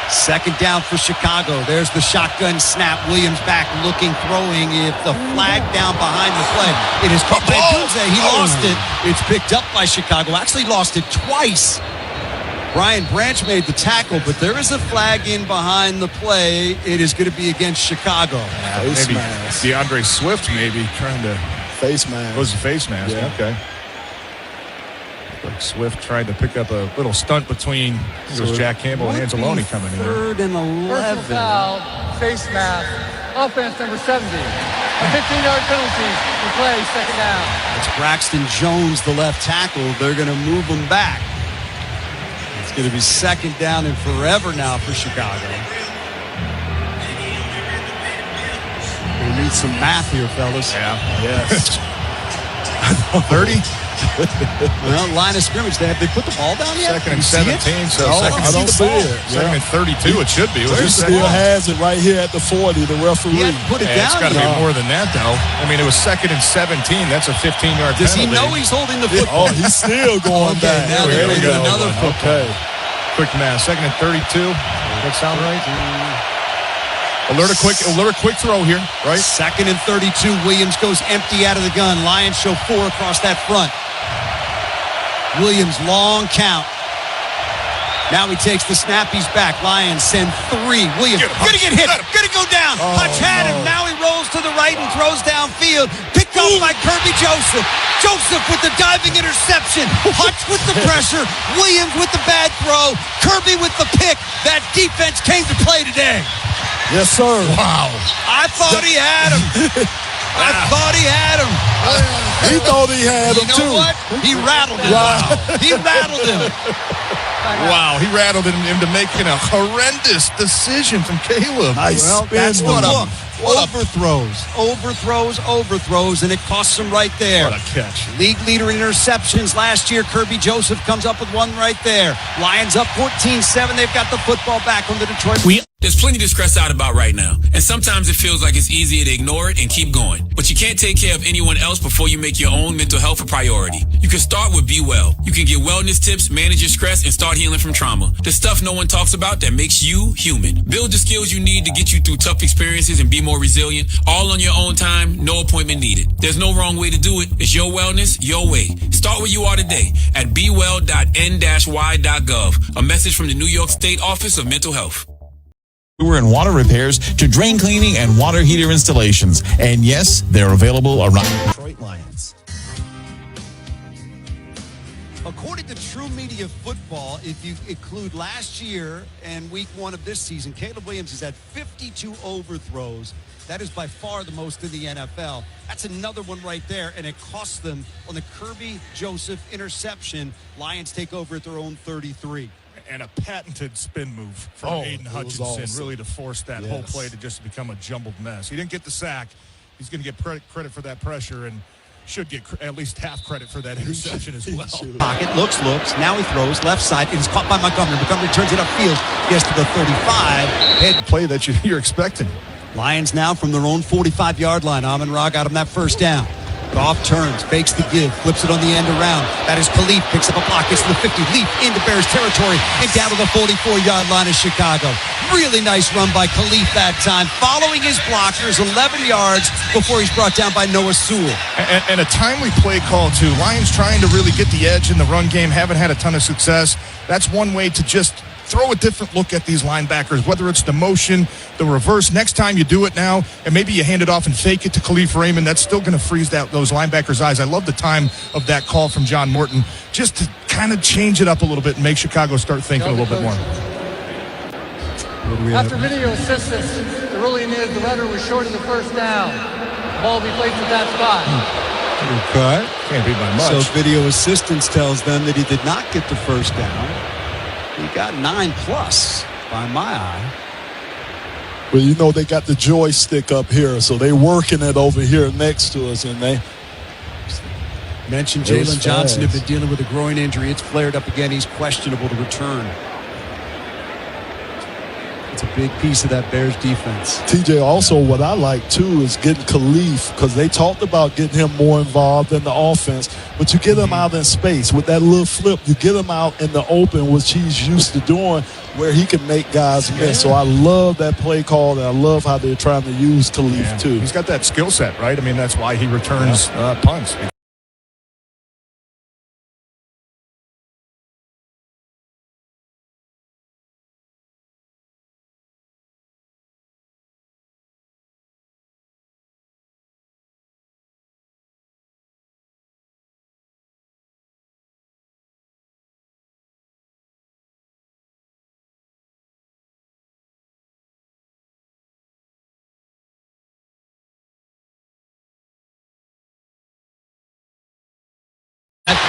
2nd down for Chicago. There's the shotgun snap. Williams back looking, throwing. If the flag down behind the play. It is caught by Dunze. He lost it. It's picked up by Chicago. Actually lost it twice. Brian Branch made the tackle, but there is a flag in behind the play. It is going to be against Chicago. Maybe DeAndre Swift maybe trying to... Face mask. It was a face mask, yeah. Okay. Like Swift tried to pick up a little stunt between it was Jack Campbell and Anzalone coming in. 3rd and 11. Personal foul, face mask, offense number 70. A 15-yard penalty to play, 2nd down. It's Braxton Jones, the left tackle. They're going to move him back. It's going to be 2nd down and forever now for Chicago. We need some math here, fellas. Yeah. Yes. 30? Well, line of scrimmage. They put the ball down yet? 2nd and 17. So I don't see it. 2nd and 32. It should be. He still has it right here at the 40. The referee. He hadn't put it down. It's got to be more than that, though. I mean, it was 2nd and 17. That's a 15-yard penalty. Does he know he's holding the football? Oh, he's still going back. Now There we go. another football. Okay. Quick math. 2nd and 32. Does that sound right? Alert a quick throw here, right? 2nd and 32. Williams goes empty out of the gun. Lions show 4 across that front. Williams, long count. Now he takes the snap. He's back. Lions send 3. Williams gonna get hit. Gonna go down. Hutch had him. Now he rolls to the right and throws downfield. Picked up by Kirby Joseph. Joseph with the diving interception. Hutch with the pressure. Williams with the bad throw. Kirby with the pick. That defense came to play today. Yes, sir. Wow. I thought he had him. I thought he had him. He thought he had him, too. You know what? He rattled him. Wow. He rattled him. Wow, he rattled him into making a horrendous decision from Caleb. Nice Well, spin that's the move. look. Overthrows, and it costs him right there. What a catch. League leader in interceptions last year. Kirby Joseph comes up with one right there. Lions up 14-7. They've got the football back on the Detroit. There's plenty to stress out about right now, and sometimes it feels like it's easier to ignore it and keep going. But you can't take care of anyone else before you make your own mental health a priority. You can start with Be Well. You can get wellness tips, manage your stress, and start healing from trauma. The stuff no one talks about that makes you human. Build the skills you need to get you through tough experiences and be more resilient, all on your own time, no appointment needed. There's no wrong way to do it. It's your wellness, your way. Start where you are today at bewell.n-y.gov. A message from the New York State Office of Mental Health. Sewer and water repairs to drain cleaning and water heater installations. And yes, they're available around Detroit Lions. According to True Media Football, if you include last year and week 1 of this season, Caleb Williams has had 52 overthrows. That is by far the most in the NFL. That's another one right there, and it costs them on the Kirby Joseph interception. Lions take over at their own 33. And a patented spin move from Aiden Hutchinson, awesome. Really to force that whole play to just become a jumbled mess. He didn't get the sack. He's going to get credit for that pressure and should get at least half credit for that interception as well. Pocket, looks. Now he throws left side. It is caught by Montgomery. Montgomery turns it upfield. Gets to the 35. Head play that you're expecting. Lions now from their own 45-yard line. Amon-Ra got him that first down. Goff turns, fakes the give, flips it on the end around. That is Khalif, picks up a block, gets to the 50, leap into Bears territory, and down to the 44-yard line of Chicago. Really nice run by Khalif that time. Following his blockers, 11 yards before he's brought down by Noah Sewell. And a timely play call, too. Lions trying to really get the edge in the run game, haven't had a ton of success. That's one way to just throw a different look at these linebackers, whether it's the motion, the reverse. Next time you do it now, and maybe you hand it off and fake it to Khalif Raymond, that's still going to freeze those linebackers' eyes. I love the time of that call from John Morton, just to kind of change it up a little bit and make Chicago start thinking a little bit more. After video assistance, the ruling is the runner was short of the first down. The ball will be placed at that spot. Okay. Can't be by much. So video assistance tells them that he did not get the first down. He got 9+ by my eye. Well, you know, they got the joystick up here, so they're working it over here next to us, and they mentioned Jalen Johnson had been dealing with a groin injury. It's flared up again. He's questionable to return. It's a big piece of that Bears defense. TJ, also what I like, too, is getting Khalif, because they talked about getting him more involved in the offense, but you get him out in space. With that little flip, you get him out in the open, which he's used to doing, where he can make guys miss. So I love that play call, and I love how they're trying to use Khalif, too. He's got that skill set, right? I mean, that's why he returns punts.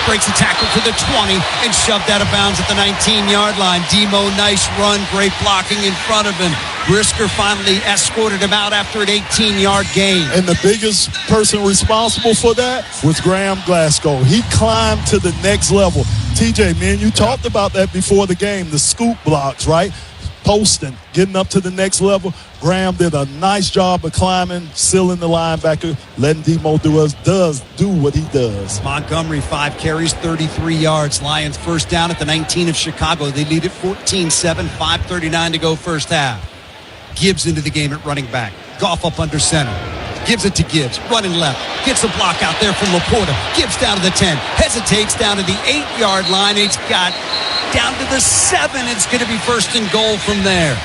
Breaks a tackle to the 20 and shoved out of bounds at the 19-yard line. DOMO, nice run, great blocking in front of him. Brisker finally escorted him out after an 18-yard gain. And the biggest person responsible for that was Graham Glasgow. He climbed to the next level. TJ, man, you talked about that before the game, the scoop blocks, right? Posting, getting up to the next level. Graham did a nice job of climbing, sealing the linebacker, letting DOMO do what he does. Montgomery, 5 carries, 33 yards. Lions first down at the 19 of Chicago. They lead at 14-7, 5:39 to go first half. Gibbs into the game at running back. Goff up under center. Gives it to Gibbs, running left. Gets a block out there from Laporta. Gibbs down to the 10. Hesitates down to the 8-yard line. It's got down to the 7. It's going to be first and goal from there.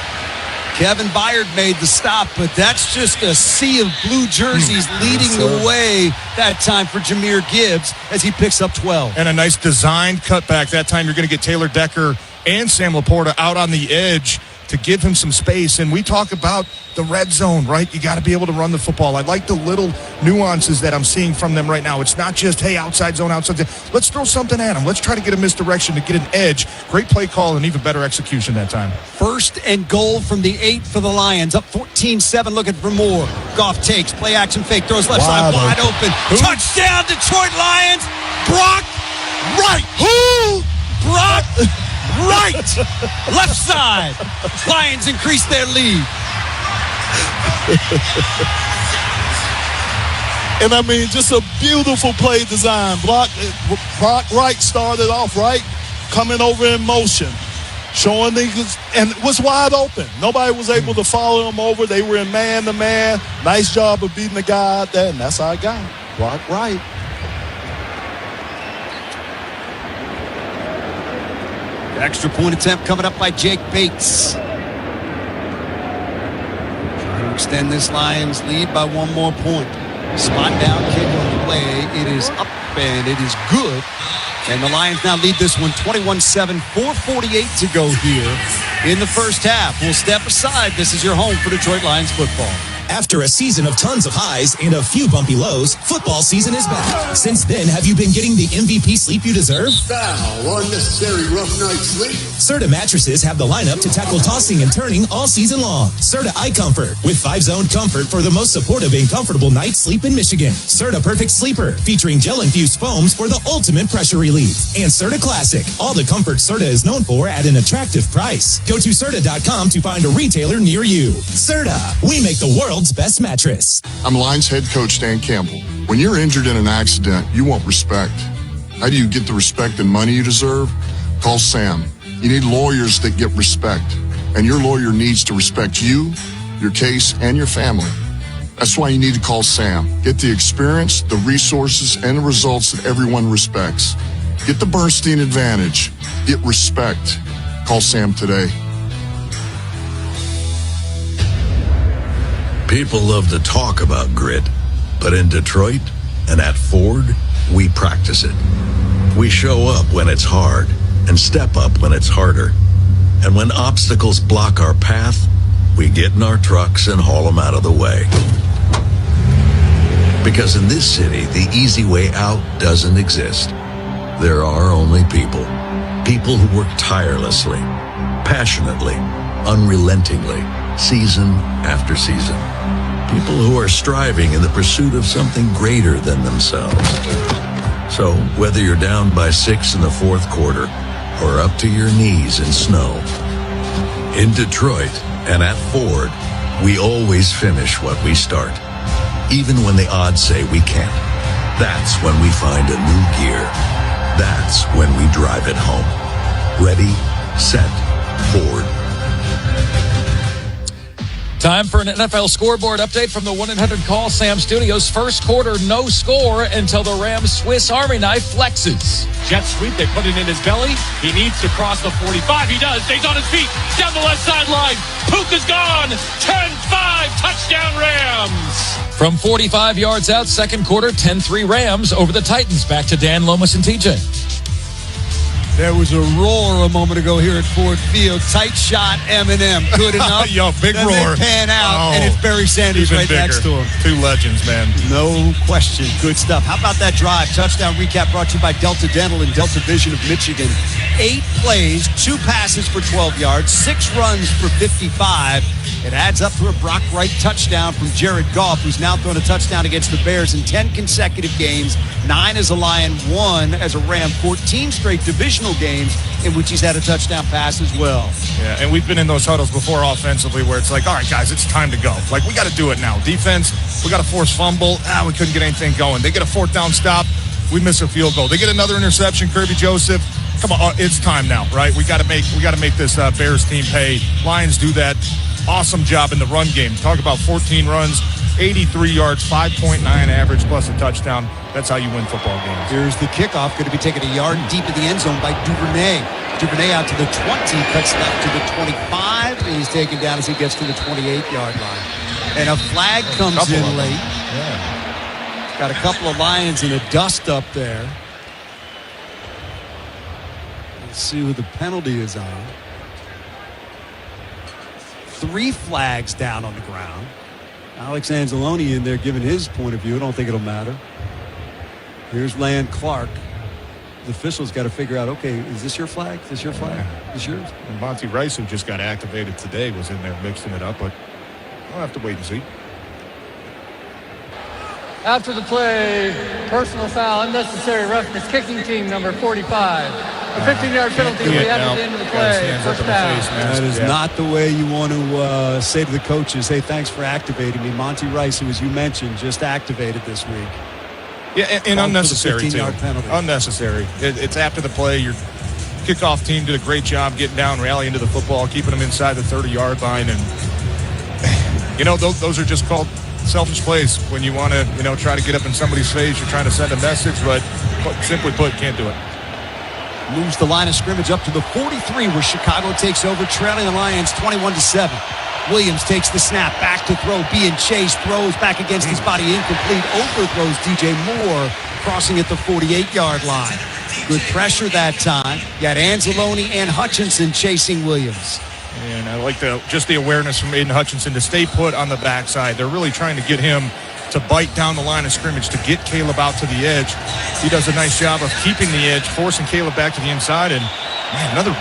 Kevin Byard made the stop, but that's just a sea of blue jerseys leading the way that time for Jahmyr Gibbs as he picks up 12. And a nice designed cutback. That time you're going to get Taylor Decker and Sam Laporta out on the edge to give him some space. And we talk about the red zone, right? You got to be able to run the football. I like the little nuances that I'm seeing from them right now. It's not just, hey, outside zone, outside zone. Let's throw something at him. Let's try to get a misdirection to get an edge. Great play call and even better execution that time. First and goal from the 8 for the Lions. Up 14-7, looking for more. Goff takes, play action fake, throws left side wide open. Touchdown, Detroit Lions. Brock Wright. Who? Brock Wright. Left side. Lions increase their lead. And I mean, just a beautiful play design. Brock Wright started off right, coming over in motion, showing niggas, and was wide open. Nobody was able to follow him over. They were in man-to-man. Nice job of beating the guy out there, and that's our guy, Brock Wright. The extra point attempt coming up by Jake Bates. Trying to extend this Lions lead by one more point. Spot down kick on the way. It is up and it is good. And the Lions now lead this one 21-7, 4:48 to go here in the first half. We'll step aside. This is your home for Detroit Lions football. After a season of tons of highs and a few bumpy lows, football season is back. Since then, have you been getting the MVP sleep you deserve? Unnecessary rough night sleep. Serta mattresses have the lineup to tackle tossing and turning all season long. Serta iComfort with 5-zone comfort for the most supportive and comfortable night's sleep in Michigan. Serta Perfect Sleeper featuring gel-infused foams for the ultimate pressure relief. And Serta Classic, all the comfort Serta is known for at an attractive price. Go to Serta.com to find a retailer near you. Serta, we make the world's best mattress. I'm Lions head coach Dan Campbell. When you're injured in an accident, you want respect. How do you get the respect and money you deserve? Call Sam. You need lawyers that get respect, and your lawyer needs to respect you, your case, and your family. That's why you need to call Sam. Get the experience, the resources, and the results that everyone respects. Get the Bernstein advantage. Get respect. Call Sam today. People love to talk about grit, but in Detroit and at Ford, we practice it. We show up when it's hard and step up when it's harder. And when obstacles block our path, we get in our trucks and haul them out of the way. Because in this city, the easy way out doesn't exist. There are only people. People who work tirelessly, passionately, unrelentingly, season after season. People who are striving in the pursuit of something greater than themselves. So, whether you're down by 6 in the fourth quarter or up to your knees in snow, in Detroit and at Ford, we always finish what we start. Even when the odds say we can't. That's when we find a new gear. That's when we drive it home. Ready, set, Ford. Time for an NFL scoreboard update from the 1-800-CALL-SAM Studios. First quarter, no score until the Rams' Swiss Army knife flexes. Jet sweep, they put it in his belly. He needs to cross the 45. He does. Stays on his feet. Down the left sideline. Puka's gone. 10-5. Touchdown Rams. From 45 yards out, second quarter, 10-3 Rams over the Titans. Back to Dan Lomas and TJ. There was a roar a moment ago here at Ford Field. Tight shot, Eminem. Good enough. Yo, big then roar. They pan out, and it's Barry Sanders right bigger. next to him. Two legends, man. No question. Good stuff. How about that drive? Touchdown recap brought to you by Delta Dental and Delta Vision of Michigan. 8 plays, 2 passes for 12 yards, 6 runs for 55. It adds up to a Brock Wright touchdown from Jared Goff, who's now thrown a touchdown against the Bears in 10 consecutive games, 9 as a Lion, 1 as a Ram, 14 straight divisional games in which he's had a touchdown pass as well. Yeah, and we've been in those huddles before offensively where it's like, all right, guys, it's time to go. Like, we got to do it now. Defense, we got to force fumble. We couldn't get anything going. They get a 4th down stop. We miss a field goal. They get another interception. Kirby Joseph. Come on, it's time now, right? We got to make this Bears team pay. Lions do that. Awesome job in the run game. Talk about 14 runs, 83 yards, 5.9 average plus a touchdown. That's how you win football games. Here's the kickoff, going to be taken a yard deep in the end zone by Duvernay. Duvernay out to the 20, cuts left to the 25, and he's taken down as he gets to the 28-yard line. And a flag comes in late. Yeah. Got a couple of Lions in a dust up there. Let's see who the penalty is on. 3 flags down on the ground. Alex Anzalone in there giving his point of view. I don't think it'll matter. Here's Land Clark. The officials got to figure out, okay, is this your flag? Is this your flag? Is this yours? And Monty Rice, who just got activated today, was in there mixing it up, but we'll have to wait and see. After the play, personal foul, unnecessary roughness, kicking team number 45. A 15-yard penalty will be added at the end of the play. First down. That is not the way you want to say to the coaches, hey, thanks for activating me. Monty Rice, who, as you mentioned, just activated this week. Yeah, and unnecessary, too. Penalty. Unnecessary. It's after the play. Your kickoff team did a great job getting down, rallying to the football, keeping them inside the 30-yard line. And, those are just called selfish plays when you want to, try to get up in somebody's face. You're trying to send a message, but simply put, can't do it. Moves the line of scrimmage up to the 43 where Chicago takes over, trailing the Lions 21-7. Williams takes the snap, back to throw. B and Chase throws back against his body, incomplete. Overthrows DJ Moore, crossing at the 48-yard line. Good pressure that time. You had Anzalone and Hutchinson chasing Williams. And I like the awareness from Aiden Hutchinson to stay put on the backside. They're really trying to get him to bite down the line of scrimmage, to get Caleb out to the edge. He does a nice job of keeping the edge, forcing Caleb back to the inside. And, man, another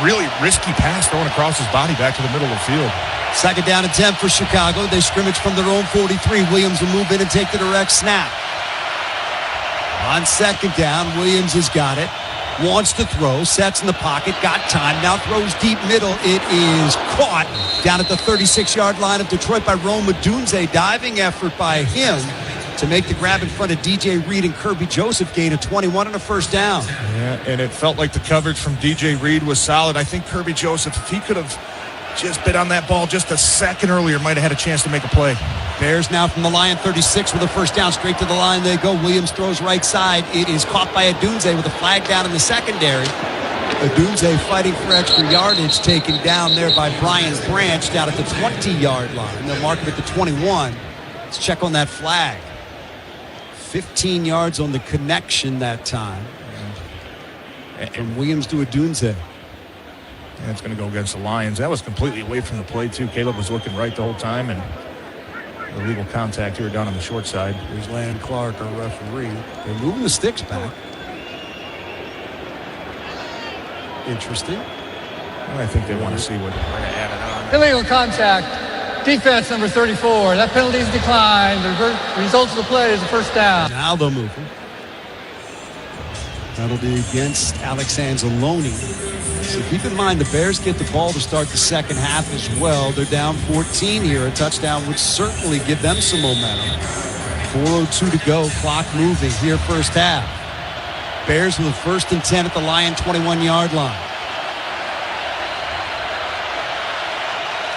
really risky pass thrown across his body back to the middle of the field. Second down and 10 for Chicago. They scrimmage from their own 43. Williams will move in and take the direct snap. On second down, Williams has got it. Wants to throw, sets in the pocket, got time, now throws deep middle. It is caught down at the 36-yard line of Detroit by Rome Odunze. Diving effort by him to make the grab in front of DJ Reed and Kirby Joseph. Gain of 21 and a first down. Yeah, and it felt like the coverage from DJ Reed was solid. I think Kirby Joseph, if he could have just been on that ball just a second earlier, might have had a chance to make a play. Bears now from the Lion 36 with a first down. Straight to the line they go. Williams throws right side. It is caught by Odunze with a flag down in the secondary. Odunze fighting for extra yardage, taken down there by Brian Branch down at the 20-yard line. They'll mark him at the 21. Let's check on that flag. 15 yards on the connection that time. From Williams to Odunze. And it's going to go against the Lions. That was completely away from the play, too. Caleb was looking right the whole time, and illegal contact here down on the short side. Here's Landon Clark, our referee. They're moving the sticks back. Interesting. I think they want to see what they're going to add it on. Illegal contact. Defense number 34. That penalty is declined. The result of the play is a first down. Now they'll move him. That'll be against Alex Anzalone. So keep in mind, the Bears get the ball to start the second half as well. They're down 14 here. A touchdown would certainly give them some momentum. 4:02 to go. Clock moving here first half. Bears with a 1st and 10 at the Lion 21-yard line.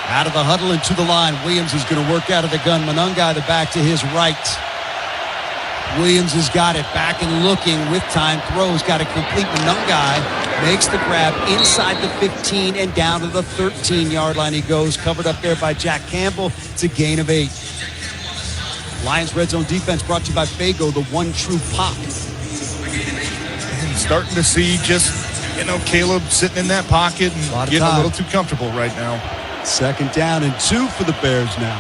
Out of the huddle and to the line. Williams is going to work out of the gun. Monungai, the back to his right. Williams has got it back and looking with time. Throws, got a complete. Monungai makes the grab inside the 15 and down to the 13-yard line he goes. Covered up there by Jack Campbell. It's a gain of 8. Lions red zone defense brought to you by Fago, the one true pop. And starting to see just, Caleb sitting in that pocket and getting a little too comfortable right now. 2nd down and 2 for the Bears now.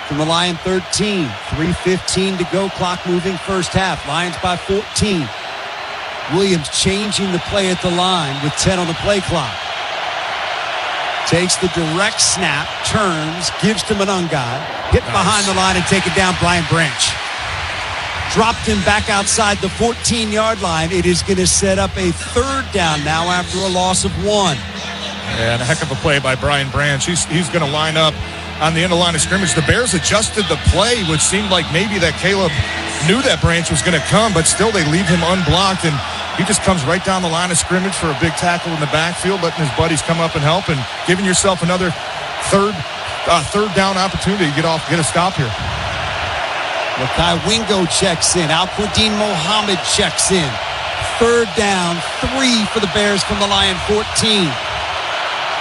From the Lion 13, 3:15 to go, clock moving first half. Lions by 14. Williams changing the play at the line with 10 on the play clock. Takes the direct snap, turns, gives to Monungai. Hit behind the line and take it down, Brian Branch. Dropped him back outside the 14-yard line. It is going to set up a 3rd down now after a loss of 1. And a heck of a play by Brian Branch. He's going to line up on the end of line of scrimmage. The Bears adjusted the play, which seemed like maybe that Caleb knew that Branch was going to come, but still they leave him unblocked, and he just comes right down the line of scrimmage for a big tackle in the backfield, letting his buddies come up and help, and giving yourself another third down opportunity to get a stop here. Makai Wingo checks in. Al-Quddin Mohammed checks in. 3rd down, 3 for the Bears from the Lion 14.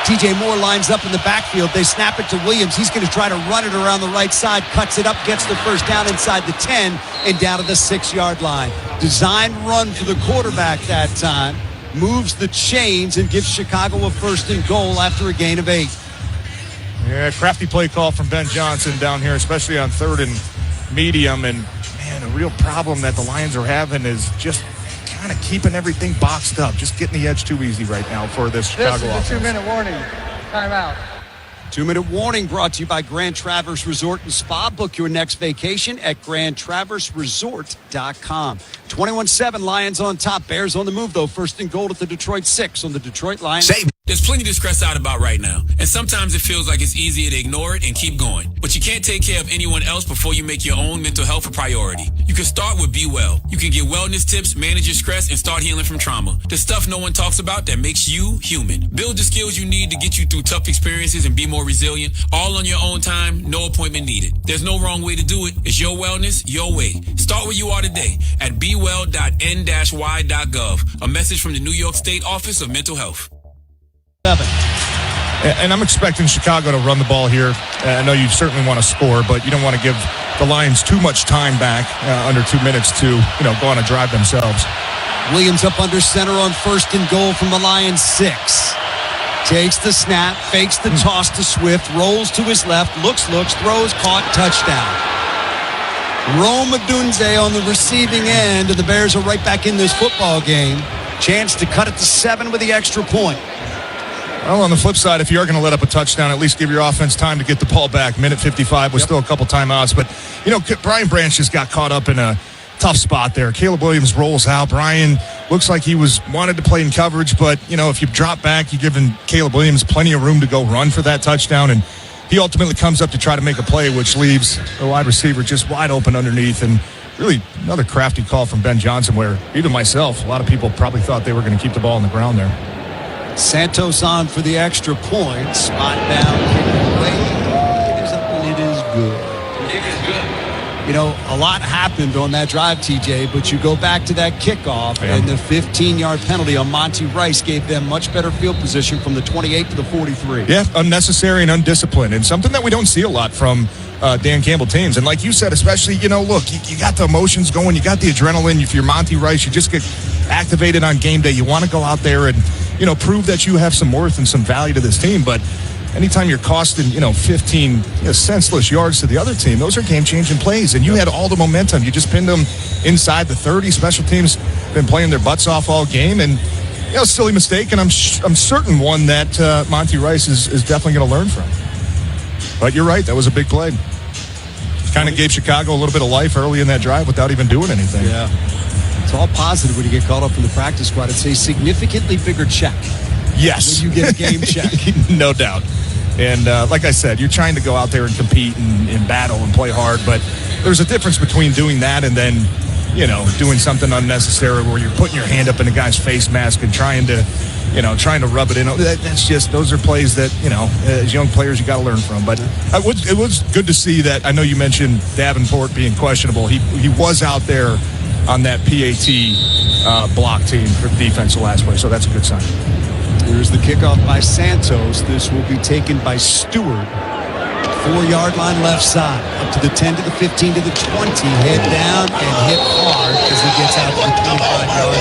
TJ Moore lines up in the backfield. They snap it to Williams. He's going to try to run it around the right side, cuts it up, gets the 1st down inside the 10 and down to the 6-yard line. Design run for the quarterback that time. Moves the chains and gives Chicago a 1st and goal after a gain of 8. Yeah, crafty play call from Ben Johnson down here, especially on 3rd and medium. And, man, a real problem that the Lions are having is just kind of keeping everything boxed up, just getting the edge too easy right now for this Chicago offense. This is a 2-minute warning. Timeout. 2-minute warning brought to you by Grand Traverse Resort and Spa. Book your next vacation at grandtraverseresort.com. 21-7, Lions on top. Bears on the move, though. 1st and goal at the Detroit 6 on the Detroit Lions. There's plenty to stress out about right now, and sometimes it feels like it's easier to ignore it and keep going. But you can't take care of anyone else before you make your own mental health a priority. You can start with Be Well. You can get wellness tips, manage your stress, and start healing from trauma. The stuff no one talks about that makes you human. Build the skills you need to get you through tough experiences and be more resilient, all on your own time, no appointment needed. There's no wrong way to do it. It's your wellness, your way. Start where you are today at bewell.n-y.gov. A message from the New York State Office of Mental Health. 7. And I'm expecting Chicago to run the ball here. I know you certainly want to score, but you don't want to give the Lions too much time back under 2 minutes to, go on a drive themselves. Williams up under center on 1st and goal from the Lions 6. Takes the snap, fakes the toss to Swift, rolls to his left, looks, throws, caught, touchdown. Rome Odunze on the receiving end, and the Bears are right back in this football game. Chance to cut it to 7 with the extra point. Well, on the flip side, if you are going to let up a touchdown, at least give your offense time to get the ball back. Minute 55 with still a couple timeouts. But, Brian Branch just got caught up in a tough spot there. Caleb Williams rolls out. Brian looks like he wanted to play in coverage, but, if you drop back, you're giving Caleb Williams plenty of room to go run for that touchdown. And he ultimately comes up to try to make a play, which leaves the wide receiver just wide open underneath. And really another crafty call from Ben Johnson where even myself, a lot of people probably thought they were going to keep the ball on the ground there. Santos on for the extra point. Spot down. It is up and it is good. A lot happened on that drive, TJ, but you go back to that kickoff, and the 15-yard penalty on Monty Rice gave them much better field position from the 28 to the 43. Yeah, unnecessary and undisciplined, and something that we don't see a lot from Dan Campbell teams. And like you said, especially, look, you got the emotions going, you got the adrenaline. If you're Monty Rice, you just get activated on game day. You want to go out there and, prove that you have some worth and some value to this team. But anytime you're costing, 15 senseless yards to the other team, those are game-changing plays. And you had all the momentum. You just pinned them inside the 30. Special teams been playing their butts off all game. And, silly mistake. And I'm certain one that Monty Rice is definitely going to learn from. But you're right. That was a big play. Kind of gave Chicago a little bit of life early in that drive without even doing anything. Yeah. It's all positive when you get called up from the practice squad. It's a significantly bigger check. Yes. When you get a game check. No doubt. And like I said, you're trying to go out there and compete and battle and play hard. But there's a difference between doing that and then, doing something unnecessary where you're putting your hand up in a guy's face mask and trying to rub it in. That's just, those are plays that, as young players, you got to learn from. But it was good to see that. I know you mentioned Davenport being questionable. He was out there on that PAT block team for defense the last play, so that's a good sign. Here's the kickoff by Santos. This will be taken by Stewart. 4-yard line left side. Up to the 10 to the 15 to the 20. Head down and hit hard as he gets out to the 25-yard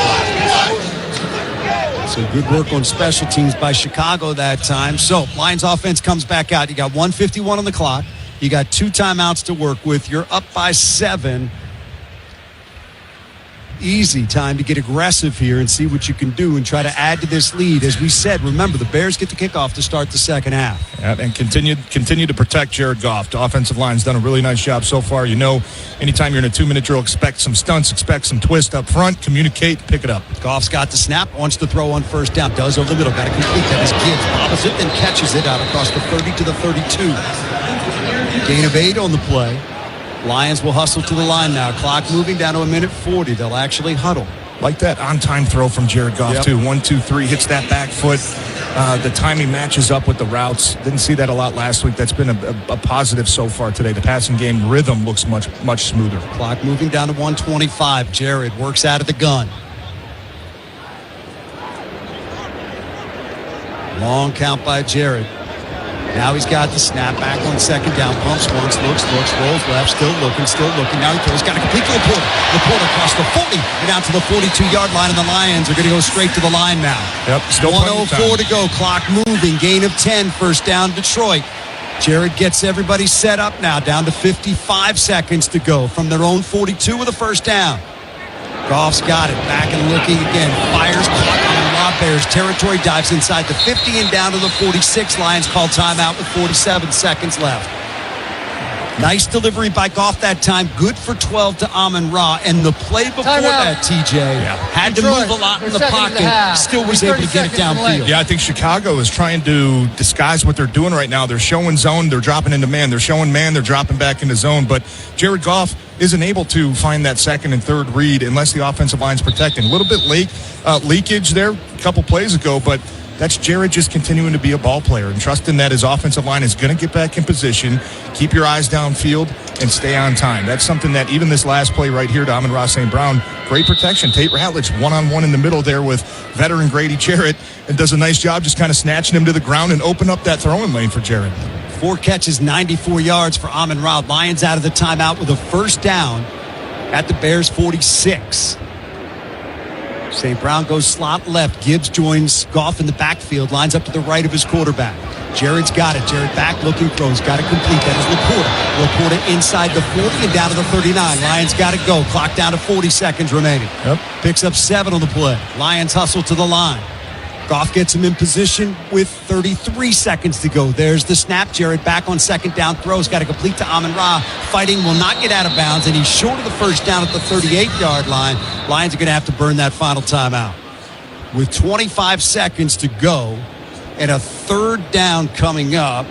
line. So good work on special teams by Chicago that time. So Lions offense comes back out. You got 1:51 on the clock. You got 2 timeouts to work with. You're up by 7. Easy time to get aggressive here and see what you can do and try to add to this lead. As we said, remember, the Bears get the kickoff to start the second half. Yeah, and continue to protect Jared Goff. The offensive line's done a really nice job so far. Anytime you're in a 2-minute drill, expect some stunts, expect some twist up front, communicate, pick it up. Goff's got the snap, wants to throw on first down, does over the middle, got to complete that as Gibbs bobbles it, then catches it out across the 30 to the 32. Gain of 8 on the play. Lions will hustle to the line now. Clock moving down to 1:40. They'll actually huddle. Like that on-time throw from Jared Goff, too. 1, 2, 3, hits that back foot. The timing matches up with the routes. Didn't see that a lot last week. That's been a positive so far today. The passing game rhythm looks much smoother. Clock moving down to 1:25. Jared works out of the gun. Long count by Jared. Now he's got the snap back on second down. Pumps once, looks, rolls left, still looking. Now he throws, got to complete to Laporta. Laporta across the 40 and down to the 42-yard line, and the Lions are going to go straight to the line now. Yep, still 1:04 to go. Clock moving. Gain of 10. First down, Detroit. Jared gets everybody set up now. Down to 55 seconds to go from their own 42 with a first down. Goff's got it. Back and looking again. Fires caught on Rob Bears territory. Dives inside the 50 and down to the 46. Lions call timeout with 47 seconds left. Nice delivery by Goff that time. Good for 12 to Amon-Ra. And the play before that, TJ, had Detroit, to move a lot in the second pocket. half. Still was able to get it downfield. Yeah, I think Chicago is trying to disguise what they're doing right now. They're showing zone, they're dropping into man. They're showing man, they're dropping back into zone. But Jared Goff isn't able to find that second and third read unless the offensive line's protecting. A little bit late leakage there a couple plays ago, but that's Jared just continuing to be a ball player and trusting that his offensive line is going to get back in position, keep your eyes downfield, and stay on time. That's something that even this last play right here to Amon-Ra St. Brown, great protection. Tate Ratledge one-on-one in the middle there with veteran Grady Jarrett and does a nice job just kind of snatching him to the ground and open up that throwing lane for Jared. 4 catches, 94 yards for Amon-Ra. Lions out of the timeout with a first down at the Bears' 46. St. Brown goes slot left. Gibbs joins Goff in the backfield. Lines up to the right of his quarterback. Jared's got it. Jared back looking, throws. Got to complete. That is Laporta. Laporta inside the 40 and down to the 39. Lions got to go. Clock down to 40 seconds remaining. Picks up 7 on the play. Lions hustle to the line. Goff gets him in position with 33 seconds to go. There's the snap. Jared back on second down. Throws. Got to complete to Amon-Ra. Fighting will not get out of bounds, and he's short of the first down at the 38-yard line. Lions are going to have to burn that final timeout. With 25 seconds to go and a third down coming up,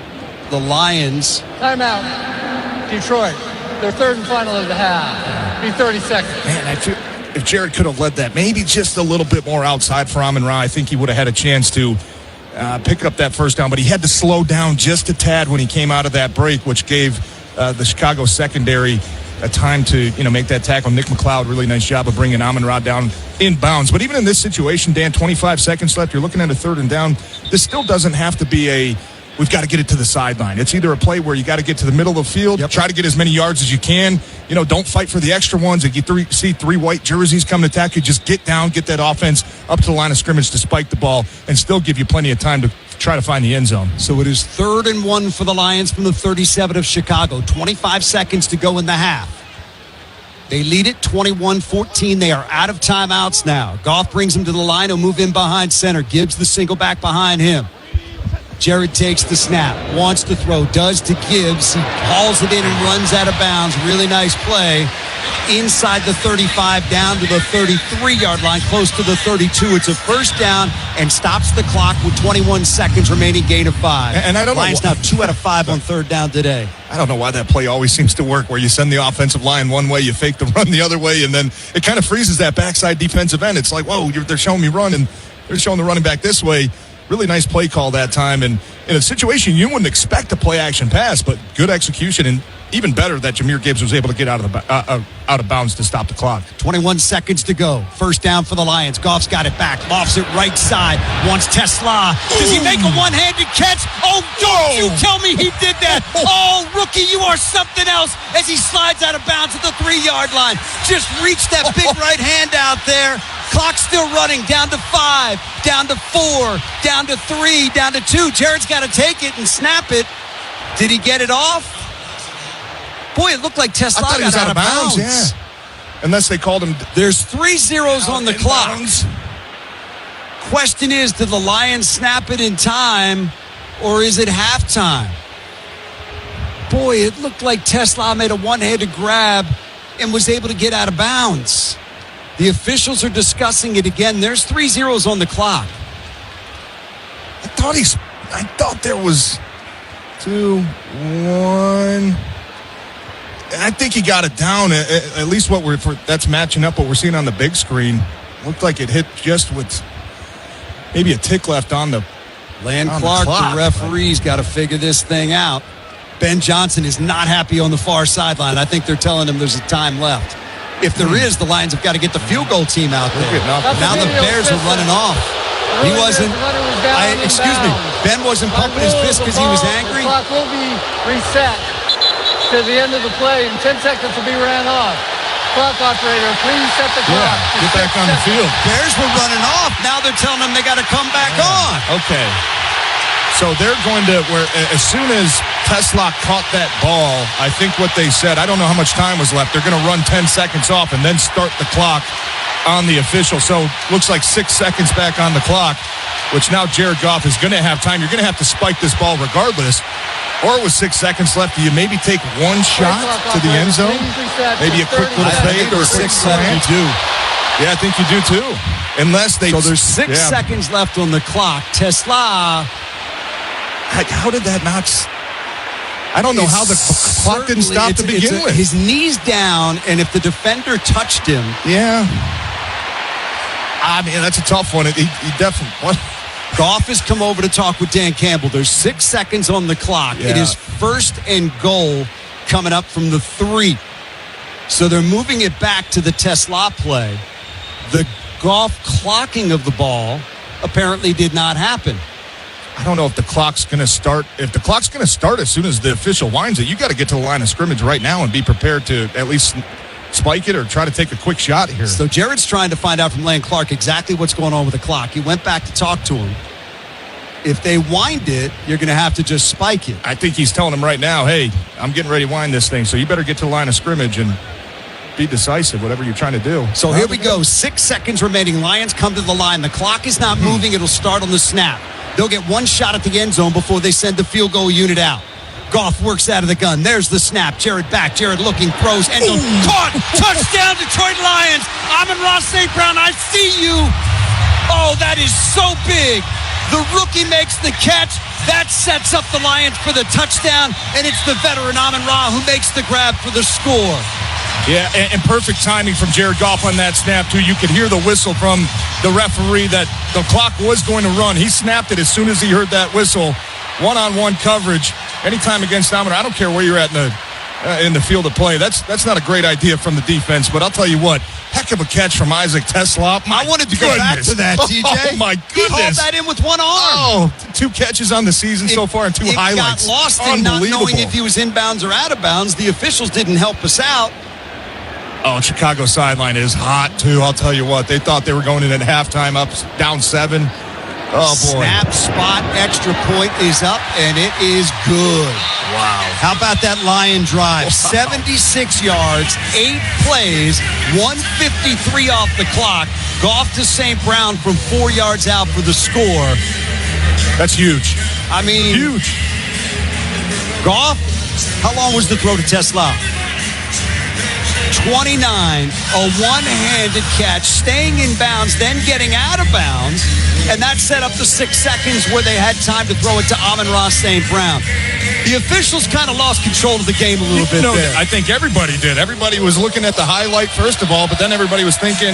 the Lions... Timeout. Detroit. Their third and final of the half. Be 30 seconds. Man, I feel... If Jared could have led that maybe just a little bit more outside for Amon-Ra, I think he would have had a chance to pick up that first down. But he had to slow down just a tad when he came out of that break, which gave the Chicago secondary a time to make that tackle. Nick McLeod, really nice job of bringing Amon-Ra down in bounds. But even in this situation, Dan, 25 seconds left. You're looking at a third and down. This still doesn't have to be a we've got to get it to the sideline. It's either a play where you got to get to the middle of the field, try to get as many yards as you can. Don't fight for the extra ones. If you see 3 white jerseys come to attack you, just get down, get that offense up to the line of scrimmage to spike the ball and still give you plenty of time to try to find the end zone. So it is 3rd and 1 for the Lions from the 37 of Chicago. 25 seconds to go in the half. They lead it 21-14. They are out of timeouts now. Goff brings him to the line. He'll move in behind center. Gibbs the single back behind him. Jared takes the snap, wants to throw, does to Gibbs. He hauls it in and runs out of bounds. Really nice play. Inside the 35, down to the 33-yard line, close to the 32. It's a first down and stops the clock with 21 seconds remaining, gain of 5. And I don't Lions know. now 2 out of 5 on 3rd down today. I don't know why that play always seems to work, where you send the offensive line one way, you fake the run the other way, and then it kind of freezes that backside defensive end. It's like, whoa, they're showing me run, and they're showing the running back this way. Really nice play call that time. And in a situation you wouldn't expect a play-action pass, but good execution, and even better that Jahmyr Gibbs was able to get out of bounds to stop the clock. 21 seconds to go. First down for the Lions. Goff's got it back. Lofts it right side. Wants Tesla. Does he make a one-handed catch? Oh, don't you tell me he did that. Oh, rookie, you are something else as he slides out of bounds at the 3-yard line. Just reached that big right hand out there. Clock's still running. Down to 5. Down to 4. Down to 3. Down to 2. Jared's got to take it and snap it. Did he get it off? Boy, it looked like Tesla got out of bounds. Yeah. Unless they called him. There's 3 zeros on the clock. Question is, did the Lions snap it in time, or is it halftime? Boy, it looked like Tesla made a one-handed grab and was able to get out of bounds. The officials are discussing it again. There's 3 zeros on the clock. I thought there was 2, 1. I think he got it down. At least that's matching up what we're seeing on the big screen. Looked like it hit just with maybe a tick left on the Land Clark, the referee's got to figure this thing out. Ben Johnson is not happy on the far sideline. I think they're telling him there's a time left. If there is, the Lions have got to get the field goal team out there. Now the Bears are running off. He wasn't. Excuse me. Ben wasn't pumping his fist because he was angry. The clock will be reset to the end of the play, and 10 seconds will be ran off. Clock operator, please set the clock. Yeah, get back on the field. Bears were running off. Now they're telling them they got to come back on. Okay. So they're going to, as soon as Tesla caught that ball, I think what they said, I don't know how much time was left. They're going to run 10 seconds off and then start the clock on the official. So looks like 6 seconds back on the clock, which now Jared Goff is going to have time. You're going to have to spike this ball regardless. Or with 6 seconds left, do you maybe take one shot to the end zone? Maybe a quick little fade or a 6 second? You do. Yeah, I think you do too. Unless they. So there's 6 seconds left on the clock. Tesla. How did that not? I don't know how the clock didn't stop to begin with. His knee's down, and if the defender touched him. Yeah. I mean, that's a tough one. He definitely. What? Goff has come over to talk with Dan Campbell. There's 6 seconds on the clock. Yeah. It is 1st and goal coming up from the 3. So they're moving it back to the Tesla play. The Goff clocking of the ball apparently did not happen. I don't know if the clock's going to start. If the clock's going to start as soon as the official winds it, you got to get to the line of scrimmage right now and be prepared to at least spike it or try to take a quick shot here. So Jared's trying to find out from Land Clark exactly what's going on with the clock. He went back to talk to him. If they wind it, you're going to have to just spike it. I think he's telling him right now, hey, I'm getting ready to wind this thing, so you better get to the line of scrimmage and be decisive, whatever you're trying to do. So here we go. 6 seconds remaining. Lions come to the line. The clock is not moving. It'll start on the snap. They'll get one shot at the end zone before they send the field goal unit out. Goff works out of the gun. There's the snap. Jared back. Jared looking, throws, end zone. Caught! Touchdown, Detroit Lions! Amon-Ra St. Brown, I see you! Oh, that is so big! The rookie makes the catch. That sets up the Lions for the touchdown, and it's the veteran Amon-Ra who makes the grab for the score. Yeah, and perfect timing from Jared Goff on that snap, too. You could hear the whistle from the referee that the clock was going to run. He snapped it as soon as he heard that whistle. One-on-one coverage. Anytime against Amon-Ra, I don't care where you're at in the field of play. That's not a great idea from the defense, but I'll tell you what, heck of a catch from Isaac Teslop. I wanted to go back to that, TJ. Oh, my goodness. He hauled that in with one arm. Oh, 2 catches on the season so far and 2 highlights. It got lost in not knowing if he was inbounds or out of bounds. The officials didn't help us out. Oh, Chicago sideline is hot, too. I'll tell you what. They thought they were going in at halftime up, down 7. Oh, boy. Snap, spot, extra point is up, and it is good. Wow. How about that Lion drive? 76 yards, 8 plays, 153 off the clock. Goff to St. Brown from 4 yards out for the score. That's huge. I mean, huge. Goff, how long was the throw to Tesla? 29, a one-handed catch, staying in bounds, then getting out of bounds, and that set up the 6 seconds where they had time to throw it to Amon-Ra St. Brown. The officials kind of lost control of the game a little bit there. I think everybody did. Everybody was looking at the highlight first of all, but then everybody was thinking,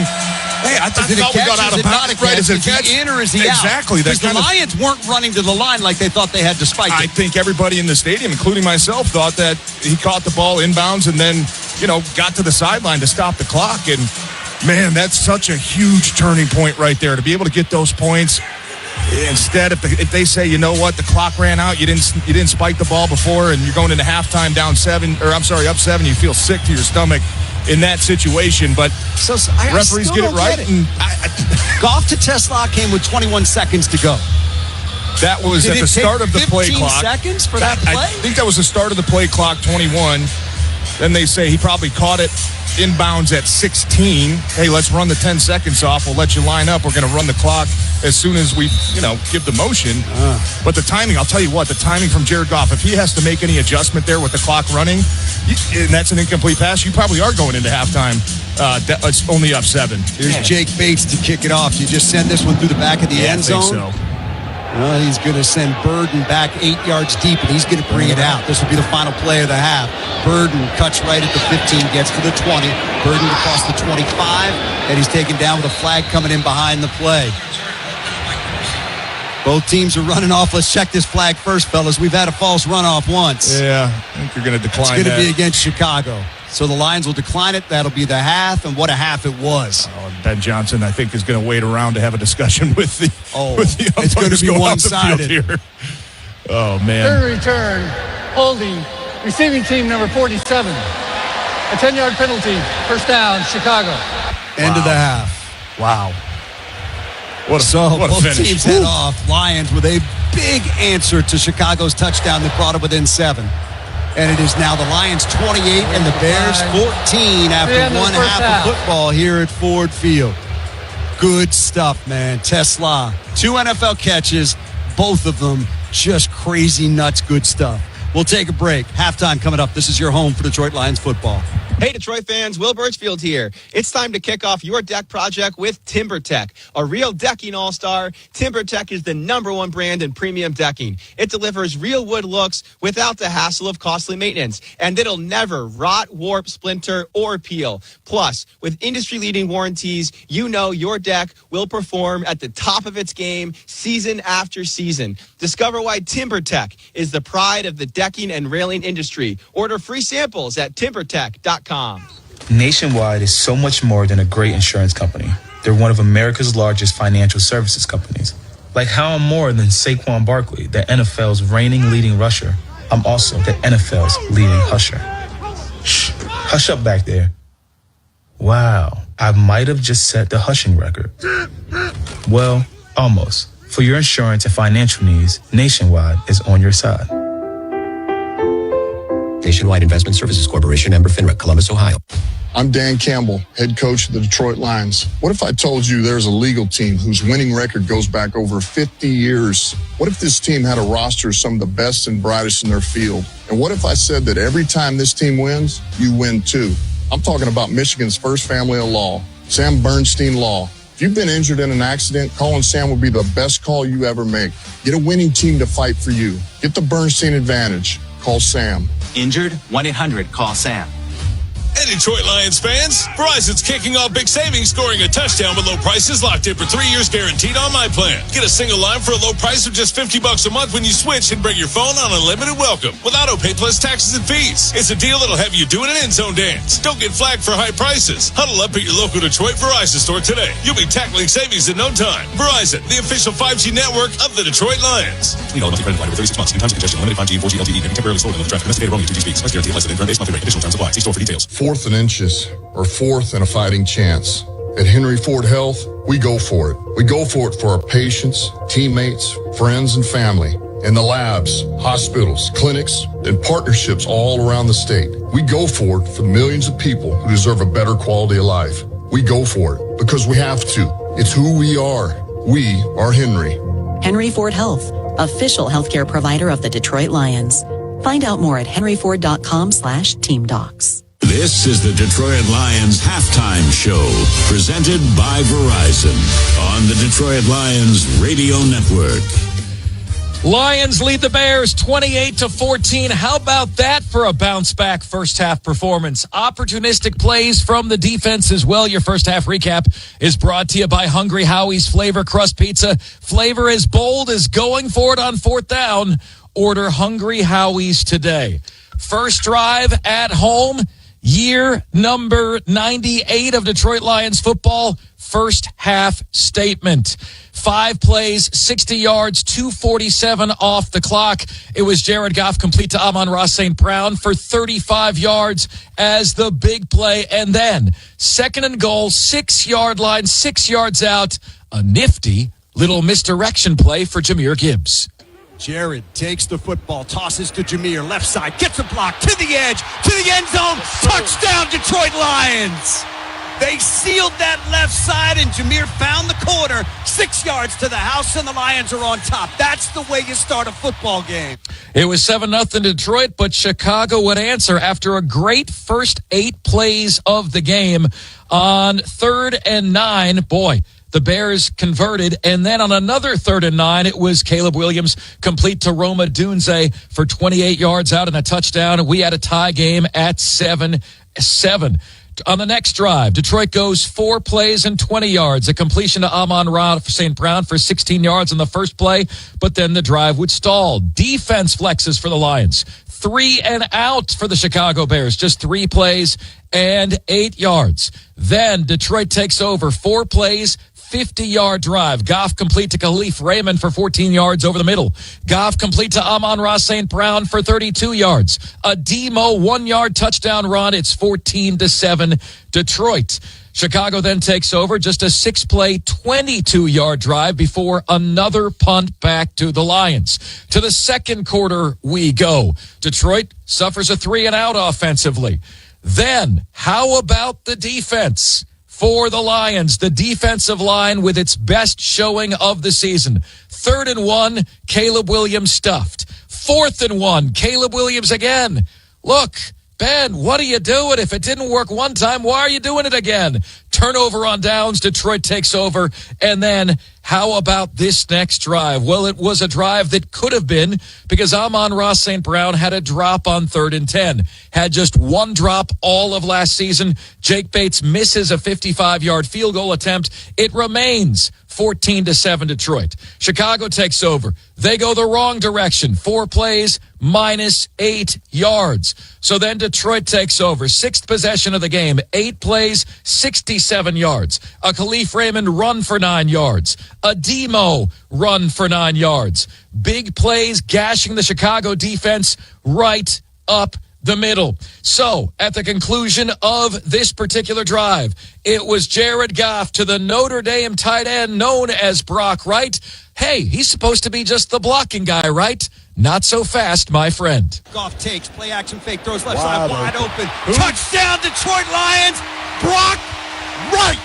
hey, I thought we got out of bounds. Right, is it catch? In or is he out? Exactly. Because the Lions weren't running to the line like they thought they had to spike it. I think everybody in the stadium, including myself, thought that he caught the ball inbounds and then, got to the sideline to stop the clock. And, man, that's such a huge turning point right there to be able to get those points. Instead, if they say, you know what, the clock ran out, you didn't spike the ball before, and you're going into halftime up 7, you feel sick to your stomach in that situation. But referees get it right. Goff to Tesla came with 21 seconds to go. That was at the start of the play clock. 15 seconds for that play? I think that was the start of the play clock, 21. Then they say he probably caught it inbounds at 16. Hey, let's run the 10 seconds off. We'll let you line up. We're going to run the clock as soon as we, give the motion. But the timing, I'll tell you what, the timing from Jared Goff, if he has to make any adjustment there with the clock running, and that's an incomplete pass, you probably are going into halftime. It's only up 7. Here's Jake Bates to kick it off. Do you just send this one through the back of the end zone? I think so. Well, he's going to send Burden back 8 yards deep, and he's going to bring it out. This will be the final play of the half. Burden cuts right at the 15, gets to the 20. Burden across the 25, and he's taken down with a flag coming in behind the play. Both teams are running off. Let's check this flag first, fellas. We've had a false runoff once. Yeah, I think you're going to decline that. It's going to be against Chicago. So the Lions will decline it. That'll be the half, and what a half it was. Ben Johnson, I think, is going to wait around to have a discussion with the it's going to be one-sided here. Oh, man. Third return, holding, receiving team number 47. A 10-yard penalty, first down, Chicago. End of the half. Wow. What a both finish. Teams head off. Lions with a big answer to Chicago's touchdown that brought it within 7. And it is now the Lions 28 and the Bears 14 after one half of football here at Ford Field. Good stuff, man. Tesla, 2 NFL catches, both of them just crazy nuts good stuff. We'll take a break. Halftime coming up. This is your home for Detroit Lions football. Hey, Detroit fans, Will Birchfield here. It's time to kick off your deck project with TimberTech. A real decking all-star, TimberTech is the #1 brand in premium decking. It delivers real wood looks without the hassle of costly maintenance, and it'll never rot, warp, splinter, or peel. Plus, with industry-leading warranties, you know your deck will perform at the top of its game season after season. Discover why TimberTech is the pride of the decking and railing industry. Order free samples at timbertech.com. Nationwide is so much more than a great insurance company. They're one of America's largest financial services companies. Like how I'm more than Saquon Barkley, the NFL's reigning leading rusher. I'm also the NFL's leading husher. Shh, hush up back there. Wow, I might have just set the hushing record. Well, almost. For your insurance and financial needs, Nationwide is on your side. Nationwide Investment Services Corporation, member FINRA, Columbus, Ohio. I'm Dan Campbell, head coach of the Detroit Lions. What if I told you there's a legal team whose winning record goes back over 50 years? What if this team had a roster of some of the best and brightest in their field? And what if I said that every time this team wins, you win too? I'm talking about Michigan's first family of law, Sam Bernstein Law. If you've been injured in an accident, calling Sam will be the best call you ever make. Get a winning team to fight for you. Get the Bernstein advantage. Call Sam. Injured? 1-800-CALL-SAM. And Detroit Lions fans, Verizon's kicking off big savings, scoring a touchdown with low prices locked in for 3 years guaranteed on my plan. Get a single line for a low price of just $50 a month when you switch and bring your phone on unlimited welcome with auto pay plus taxes and fees. It's a deal that'll have you doing an end zone dance. Don't get flagged for high prices. Huddle up at your local Detroit Verizon store today. You'll be tackling savings in no time. Verizon, the official 5G network of the Detroit Lions. Complete all monthly credit line over 36 months. In times of congestion, limited 5G and 4G LTE may be temporarily slowed in the traffic. Domesticated roaming 2G speeds. Plus guarantee less than current base monthly rate. Additional terms apply. See store for details. 4th and inches, or 4th and a fighting chance. At Henry Ford Health, we go for it. We go for it for our patients, teammates, friends, and family. In the labs, hospitals, clinics, and partnerships all around the state. We go for it for millions of people who deserve a better quality of life. We go for it because we have to. It's who we are. We are Henry. Henry Ford Health, official healthcare provider of the Detroit Lions. Find out more at henryford.com/teamdocs. This is the Detroit Lions halftime show, presented by Verizon on the Detroit Lions Radio Network. Lions lead the Bears 28-14. How about that for a bounce-back first-half performance? Opportunistic plays from the defense as well. Your first-half recap is brought to you by Hungry Howie's Flavor Crust Pizza. Flavor as bold as going for it on 4th down. Order Hungry Howie's today. First drive at home, year number 98 of Detroit Lions football. First-half statement. 5 plays, 60 yards, 2:47 off the clock. It was Jared Goff complete to Amon-Ra St. Brown for 35 yards as the big play. And then 2nd and goal, 6-yard line, 6 yards out. A nifty little misdirection play for Jahmyr Gibbs. Jared takes the football, tosses to Jahmyr, left side, gets a block, to the edge, to the end zone. Touchdown, Detroit Lions! They sealed that left side, and Jahmyr found the corner. 6 yards to the house, and the Lions are on top. That's the way you start a football game. It was 7-0 Detroit, but Chicago would answer after a great first 8 plays of the game. On 3rd and 9, boy, the Bears converted, and then on another 3rd and 9, it was Caleb Williams complete to Roma Dunze for 28 yards out and a touchdown. We had a tie game at 7-7. On the next drive, Detroit goes 4 plays and 20 yards. A completion to Amon-Ra St. Brown for 16 yards on the first play, but then the drive would stall. Defense flexes for the Lions. 3 and out for the Chicago Bears. Just 3 plays and 8 yards. Then Detroit takes over. 4 plays, 50-yard drive. Goff complete to Khalif Raymond for 14 yards over the middle. Goff complete to Amon-Ra St. Brown for 32 yards. A DOMO 1-yard touchdown run. It's 14-7 Detroit. Chicago then takes over. Just a 6-play, 22-yard drive before another punt back to the Lions. To the second quarter we go. Detroit suffers a 3-and-out offensively. Then, how about the defense? For the Lions, the defensive line with its best showing of the season. 3rd and 1, Caleb Williams stuffed. 4th and 1, Caleb Williams again. Look, Ben, what are you doing? If it didn't work one time, why are you doing it again? Turnover on downs, Detroit takes over. And then how about this next drive? Well, it was a drive that could have been because Amon-Ra St. Brown had a drop on 3rd and 10. Had just 1 drop all of last season. Jake Bates misses a 55-yard field goal attempt. It remains 14-7 Detroit. Chicago takes over. They go the wrong direction. 4 plays, -8 yards. So then Detroit takes over. 6th possession of the game. 8 plays, 67 yards. A Khalif Raymond run for 9 yards. A DOMO run for 9 yards. Big plays gashing the Chicago defense right up the middle. So, at the conclusion of this particular drive, it was Jared Goff to the Notre Dame tight end known as Brock Wright. Hey, he's supposed to be just the blocking guy, right? Not so fast, my friend. Goff takes, play action fake, throws left side, wide open. Touchdown, Detroit Lions, Brock Wright.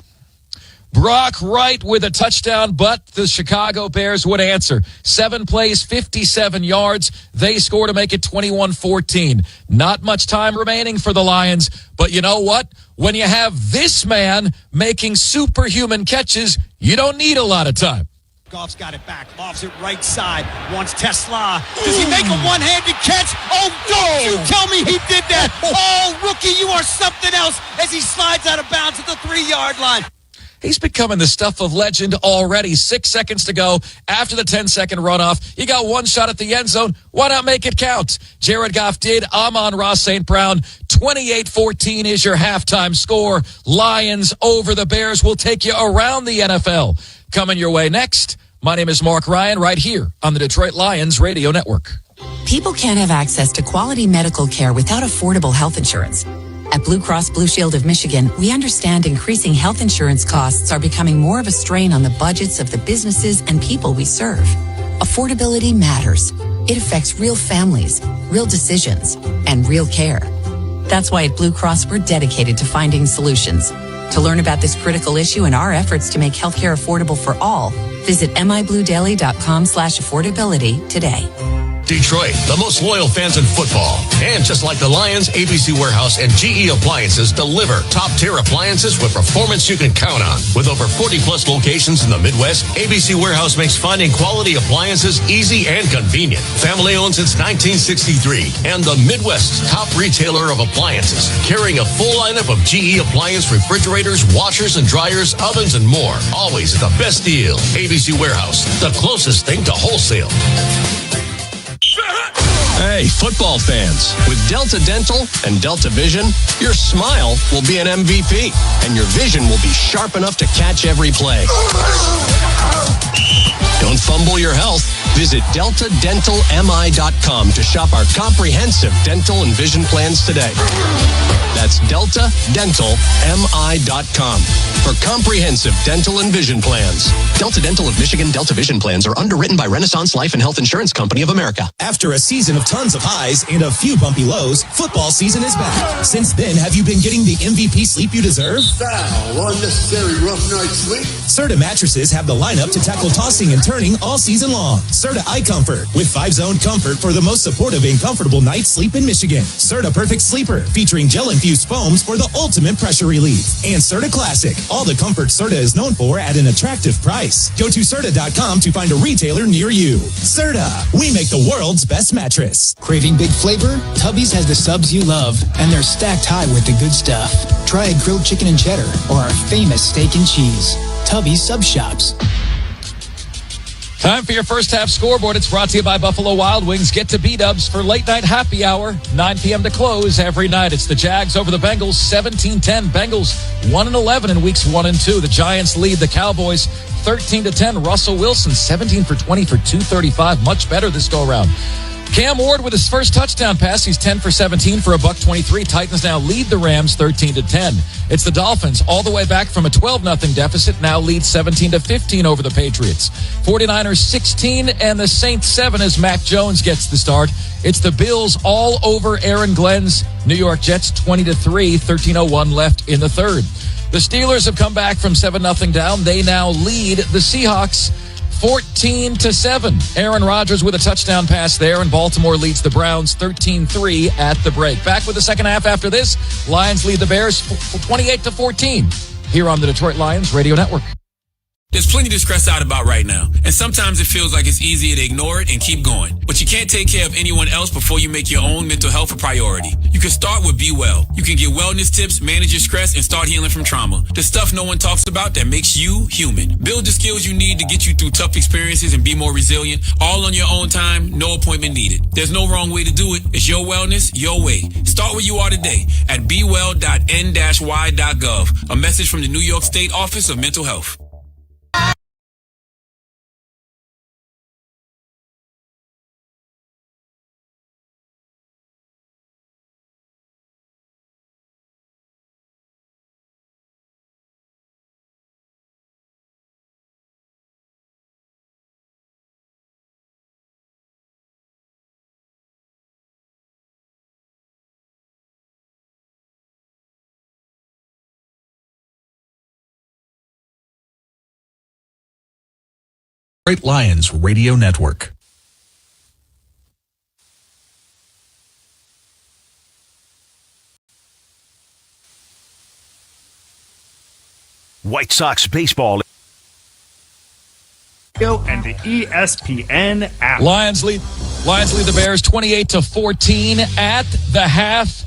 Brock Wright with a touchdown, but the Chicago Bears would answer. 7 plays, 57 yards. They score to make it 21-14. Not much time remaining for the Lions, but you know what? When you have this man making superhuman catches, you don't need a lot of time. Goff's got it back, lofts it right side, wants Tesla. Does he make a one-handed catch? Oh, don't you tell me he did that. Oh, rookie, you are something else as he slides out of bounds at the 3-yard line. He's becoming the stuff of legend already. 6 seconds to go after the 10-second runoff. You got one shot at the end zone. Why not make it count? Jared Goff did. Amon-Ra St. Brown. 28-14 is your halftime score. Lions over the Bears will take you around the NFL. Coming your way next, my name is Mark Ryan right here on the Detroit Lions Radio Network. People can't have access to quality medical care without affordable health insurance. At Blue Cross Blue Shield of Michigan, we understand increasing health insurance costs are becoming more of a strain on the budgets of the businesses and people we serve. Affordability matters. It affects real families, real decisions, and real care. That's why at Blue Cross, we're dedicated to finding solutions. To learn about this critical issue and our efforts to make healthcare affordable for all, visit mibluedaily.com/affordability today. Detroit, the most loyal fans in football. And just like the Lions, ABC Warehouse and GE Appliances deliver top-tier appliances with performance you can count on. With over 40-plus locations in the Midwest, ABC Warehouse makes finding quality appliances easy and convenient. Family-owned since 1963 and the Midwest's top retailer of appliances, carrying a full lineup of GE Appliance refrigerators, washers and dryers, ovens, and more. Always at the best deal. ABC Warehouse, the closest thing to wholesale. Hey, football fans, with Delta Dental and Delta Vision, your smile will be an MVP, and your vision will be sharp enough to catch every play. Don't fumble your health. Visit DeltaDentalMI.com to shop our comprehensive dental and vision plans today. That's DeltaDentalMI.com for comprehensive dental and vision plans. Delta Dental of Michigan Delta Vision plans are underwritten by Renaissance Life and Health Insurance Company of America. After a season of tons of highs and a few bumpy lows, football season is back. Since then, have you been getting the MVP sleep you deserve? Foul, unnecessary rough night's sleep. Serta mattresses have the lineup to tackle tossing and turning all season long. Serta iComfort with 5-zone comfort for the most supportive and comfortable night's sleep in Michigan. Serta Perfect Sleeper featuring gel-infused foams for the ultimate pressure relief. And Serta Classic, all the comfort Serta is known for at an attractive price. Go to Serta.com to find a retailer near you. Serta, we make the world's best mattress. Craving big flavor? Tubby's has the subs you love, and they're stacked high with the good stuff. Try a grilled chicken and cheddar or our famous steak and cheese. Tubby's Sub Shops. Time for your first half scoreboard. It's brought to you by Buffalo Wild Wings. Get to B-Dubs for late night happy hour, 9 p.m. to close every night. It's the Jags over the Bengals, 17-10. Bengals 1-11 in weeks 1 and 2. The Giants lead the Cowboys 13-10. Russell Wilson 17 for 20 for 235. Much better this go around. Cam Ward with his first touchdown pass. He's 10 for 17 for $123. Titans now lead the Rams 13-10. It's the Dolphins all the way back from a 12-0 deficit, now lead 17-15 over the Patriots. 49ers 16 and the Saints 7 as Mac Jones gets the start. It's the Bills all over Aaron Glenn's New York Jets 20-3, 13:01 left in the third. The Steelers have come back from 7-0 down. They now lead the Seahawks 14-7. Aaron Rodgers with a touchdown pass there, and Baltimore leads the Browns 13-3 at the break. Back with the second half after this. Lions lead the Bears 28-14 here on the Detroit Lions Radio Network. There's plenty to stress out about right now, and sometimes it feels like it's easier to ignore it and keep going. But you can't take care of anyone else before you make your own mental health a priority. You can start with Be Well. You can get wellness tips, manage your stress, and start healing from trauma. The stuff no one talks about that makes you human. Build the skills you need to get you through tough experiences and be more resilient, all on your own time, no appointment needed. There's no wrong way to do it. It's your wellness, your way. Start where you are today at bewell.n-y.gov. A message from the New York State Office of Mental Health. Detroit Lions Radio Network. White Sox baseball. radio and the ESPN app. Lions lead the Bears 28-14 at the half.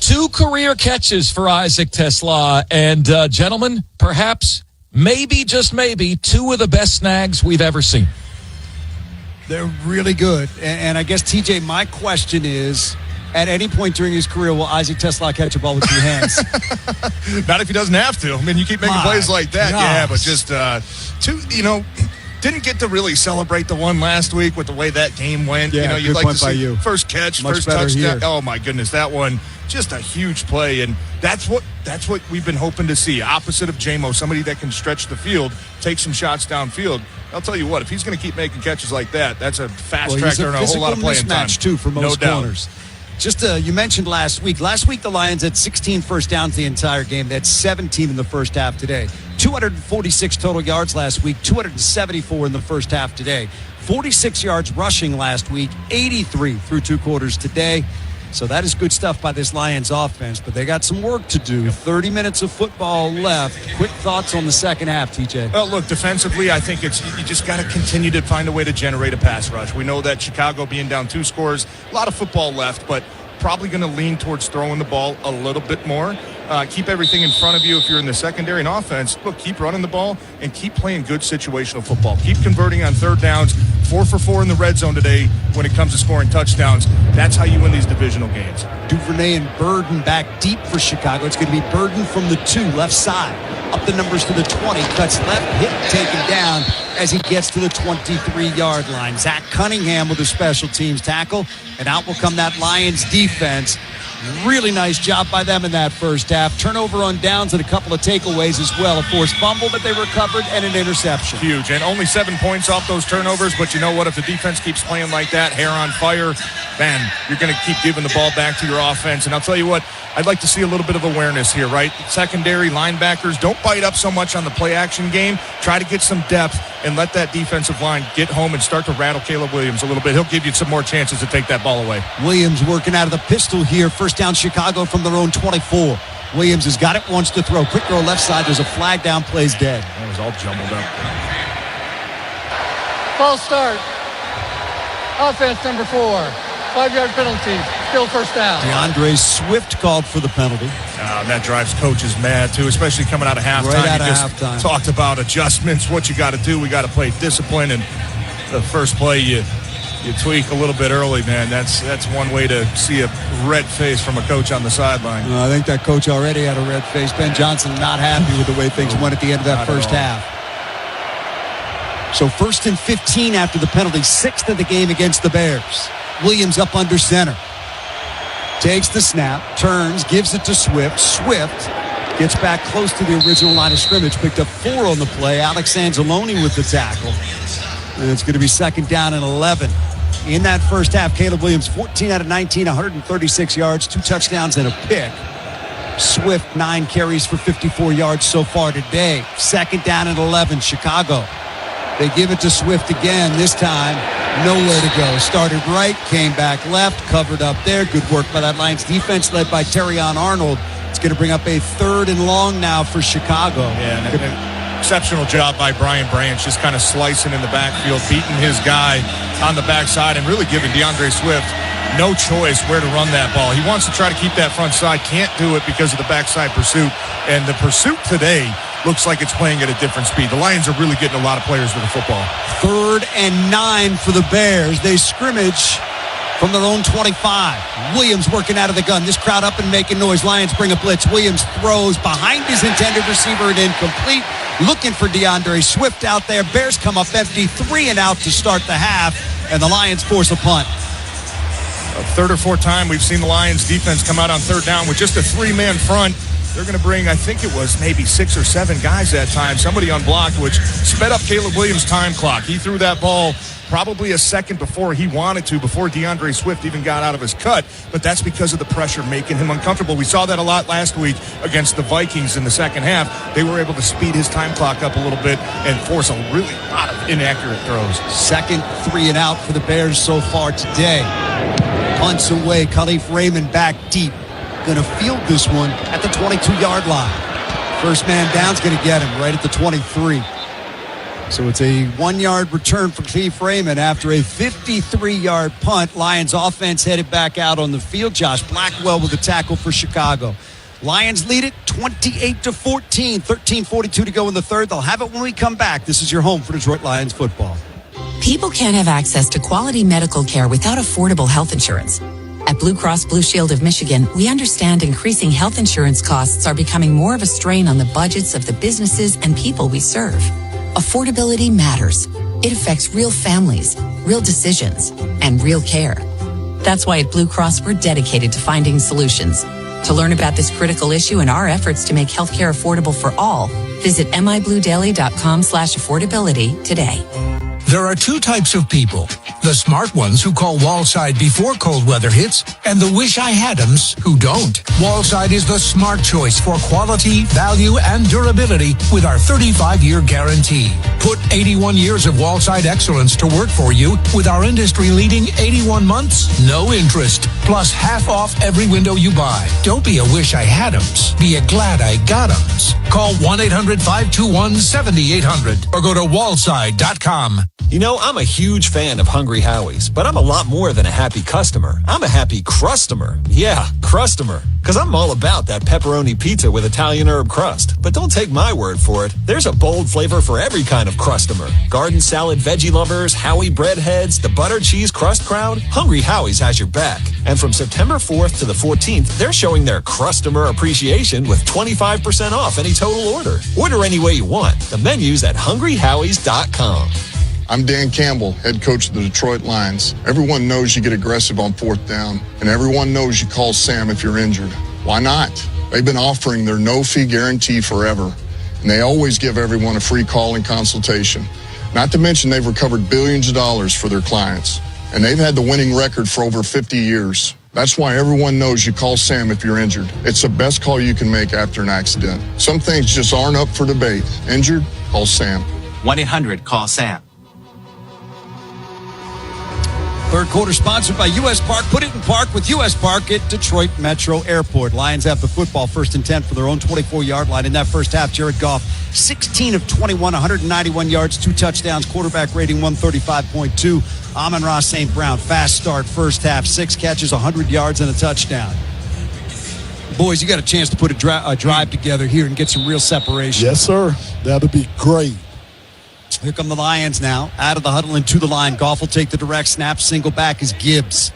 2 career catches for Isaac TeSlaa. And, gentlemen, perhaps, maybe, just maybe, 2 of the best snags we've ever seen. They're really good. And I guess, TJ, my question is, at any point during his career, will Isaac TeSlaa catch a ball with 2 hands? Not if he doesn't have to. I mean, you keep making plays like that. gosh. Yeah, but just, didn't get to really celebrate the one last week with the way that game went. Yeah, you'd like to see you. First catch, Much first better touchdown. here. Oh, my goodness, that one, just a huge play. And that's what we've been hoping to see. Opposite of JMO, somebody that can stretch the field, take some shots downfield. I'll tell you what, if he's going to keep making catches like that, that's a fast track and a whole lot of playing time. Mismatch, too, for most no corners. Just you mentioned last week. Last week, the Lions had 16 first downs the entire game. They had 17 in the first half today. 246 total yards last week, 274 in the first half today. 46 yards rushing last week, 83 through 2 quarters today. So that is good stuff by this Lions offense, but they got some work to do. 30 minutes of football left. Quick thoughts on the second half, TJ. Well, look, defensively, I think you just got to continue to find a way to generate a pass rush. We know that Chicago being down 2 scores, a lot of football left, but probably going to lean towards throwing the ball a little bit more. Keep everything in front of you if you're in the secondary and offense. Look, keep running the ball and keep playing good situational football. Keep converting on third downs. 4 for 4 in the red zone today when it comes to scoring touchdowns. That's how you win these divisional games. Duvernay and Burden back deep for Chicago. It's going to be Burden from the 2, left side. Up the numbers to the 20. Cuts left, hit, taken down as he gets to the 23-yard line. Zach Cunningham with a special teams tackle. And out will come that Lions defense. Really nice job by them in that first half. Turnover on downs and a couple of takeaways as well. A forced fumble that they recovered and an interception. Huge. And only 7 points off those turnovers. But you know what? If the defense keeps playing like that, hair on fire, man, you're going to keep giving the ball back to your offense. And I'll tell you what, I'd like to see a little bit of awareness here, right? Secondary linebackers, don't bite up so much on the play action game. Try to get some depth and let that defensive line get home and start to rattle Caleb Williams a little bit. He'll give you some more chances to take that ball away. Williams working out of the pistol here. First down Chicago from their own 24. Williams has got it, wants to throw. Quick throw left side. There's a flag down. Plays dead. That was all jumbled up. False start. Offense number 4. 5-yard penalty. Still first down. DeAndre Swift called for the penalty. That drives coaches mad, too, especially coming out of halftime. Right out of halftime. Talked about adjustments, what you got to do. We got to play discipline. And the first play, you tweak a little bit early, man. That's one way to see a red face from a coach on the sideline. I think that coach already had a red face. Ben Johnson not happy with the way things went at the end of that first half. So 1st and 15 after the penalty, 6th of the game against the Bears. Williams up under center. Takes the snap, turns, gives it to Swift. Swift gets back close to the original line of scrimmage. Picked up 4 on the play. Alex Anzalone with the tackle. And it's going to be 2nd down and 11. In that first half, Caleb Williams, 14 out of 19, 136 yards, 2 touchdowns and a pick. Swift, 9 carries for 54 yards so far today. 2nd down and 11, Chicago. They give it to Swift again. This time, nowhere to go. Started right, came back left, covered up there. Good work by that Lions defense led by Terrion Arnold. It's going to bring up a 3rd and long now for Chicago. Yeah, an exceptional job by Brian Branch, just kind of slicing in the backfield, beating his guy on the backside and really giving DeAndre Swift no choice where to run that ball. He wants to try to keep that front side, can't do it because of the backside pursuit. And the pursuit today looks like it's playing at a different speed. The Lions are really getting a lot of players with the football. 3rd and 9 for the Bears. They scrimmage from their own 25. Williams working out of the gun. This crowd up and making noise. Lions bring a blitz. Williams throws behind his intended receiver and incomplete. Looking for DeAndre Swift out there. Bears come up empty. 3 and out to start the half. And the Lions force a punt. A 3rd or 4th time we've seen the Lions defense come out on 3rd down with just a 3-man front. They're going to bring, I think it was maybe 6 or 7 guys that time. Somebody unblocked, which sped up Caleb Williams' time clock. He threw that ball probably a second before he wanted to, before DeAndre Swift even got out of his cut. But that's because of the pressure making him uncomfortable. We saw that a lot last week against the Vikings in the second half. They were able to speed his time clock up a little bit and force a really lot of inaccurate throws. 2nd 3 and out for the Bears so far today. Punts away. Khalif Raymond back deep. Going to field this one at the 22-yard line. First man down's going to get him right at the 23. So it's a 1-yard return for Cleve Raymond after a 53-yard punt. Lions offense headed back out on the field. Josh Blackwell with a tackle for Chicago. Lions lead it 28-14. 13:42 to go in the third. They'll have it when we come back. This is your home for Detroit Lions football. People can't have access to quality medical care without affordable health insurance. At Blue Cross Blue Shield of Michigan, we understand increasing health insurance costs are becoming more of a strain on the budgets of the businesses and people we serve. Affordability matters. It affects real families, real decisions, and real care. That's why at Blue Cross, we're dedicated to finding solutions. To learn about this critical issue and our efforts to make healthcare affordable for all, visit mibluedaily.com/affordability today. There are two types of people. The smart ones who call Wallside before cold weather hits, and the wish-I-had-ems who don't. Wallside is the smart choice for quality, value, and durability with our 35-year guarantee. Put 81 years of Wallside excellence to work for you with our industry-leading 81 months, no interest, plus half off every window you buy. Don't be a wish-I-had-ems. Be a glad I got-ems. Call 1-800-521-7800 or go to wallside.com. You know, I'm a huge fan of Hungry Howie's, but I'm a lot more than a happy customer. I'm a happy crustomer. Yeah, crustomer. Because I'm all about that pepperoni pizza with Italian herb crust. But don't take my word for it. There's a bold flavor for every kind of crustomer. Garden salad veggie lovers, Howie breadheads, the butter cheese crust crowd. Hungry Howie's has your back. And from September 4th to the 14th, they're showing their crustomer appreciation with 25% off any total order. Order any way you want. The menu's at hungryhowies.com. I'm Dan Campbell, head coach of the Detroit Lions. Everyone knows you get aggressive on 4th down, and everyone knows you call Sam if you're injured. Why not? They've been offering their no-fee guarantee forever, and they always give everyone a free call and consultation. Not to mention they've recovered billions of dollars for their clients, and they've had the winning record for over 50 years. That's why everyone knows you call Sam if you're injured. It's the best call you can make after an accident. Some things just aren't up for debate. Injured? Call Sam. 1-800-CALL-SAM. Third quarter sponsored by U.S. Park. Put it in park with U.S. Park at Detroit Metro Airport. Lions have the football 1st and 10 for their own 24-yard line. In that first half, Jared Goff, 16 of 21, 191 yards, 2 touchdowns, quarterback rating 135.2. Amon-Ra St. Brown, fast start, first half, 6 catches, 100 yards, and a touchdown. Boys, you got a chance to put a drive together here and get some real separation. Yes, sir. That'll be great. Here come the Lions now, out of the huddle and to the line. Goff will take the direct snap. Single back is Gibbs.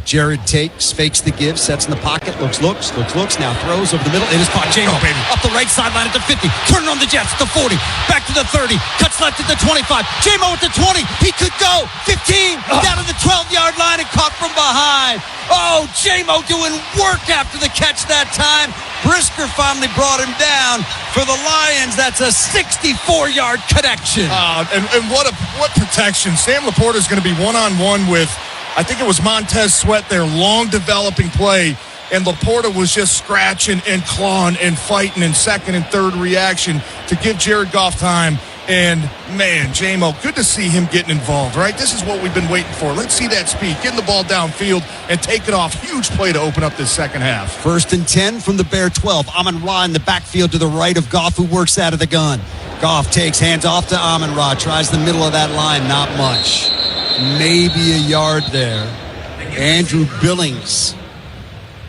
Jared takes, fakes the give, sets in the pocket, looks, now throws over the middle. It is caught. J-Mo up the right sideline at the 50, turning on the Jets, the 40, back to the 30, cuts left at the 25. J-Mo at the 20, he could go 15, down to the 12-yard line and caught from behind. Oh, J-Mo doing work after the catch that time. Brisker finally brought him down. For the Lions, that's a 64-yard connection. And what protection. Sam Laporta's going to be one-on-one with, I think it was Montez Sweat, their long developing play, and Laporta was just scratching and clawing and fighting in second and third reaction to give Jared Goff time. And, man, J-Mo, good to see him getting involved, right? This is what we've been waiting for. Let's see that speed, getting the ball downfield and take it off. Huge play to open up this second half. 1st and 10 from the Bear 12. Amon-Ra in the backfield to the right of Goff, who works out of the gun. Goff takes, hands off to Amon-Ra, tries the middle of that line, not much. Maybe a yard there. Andrew Billings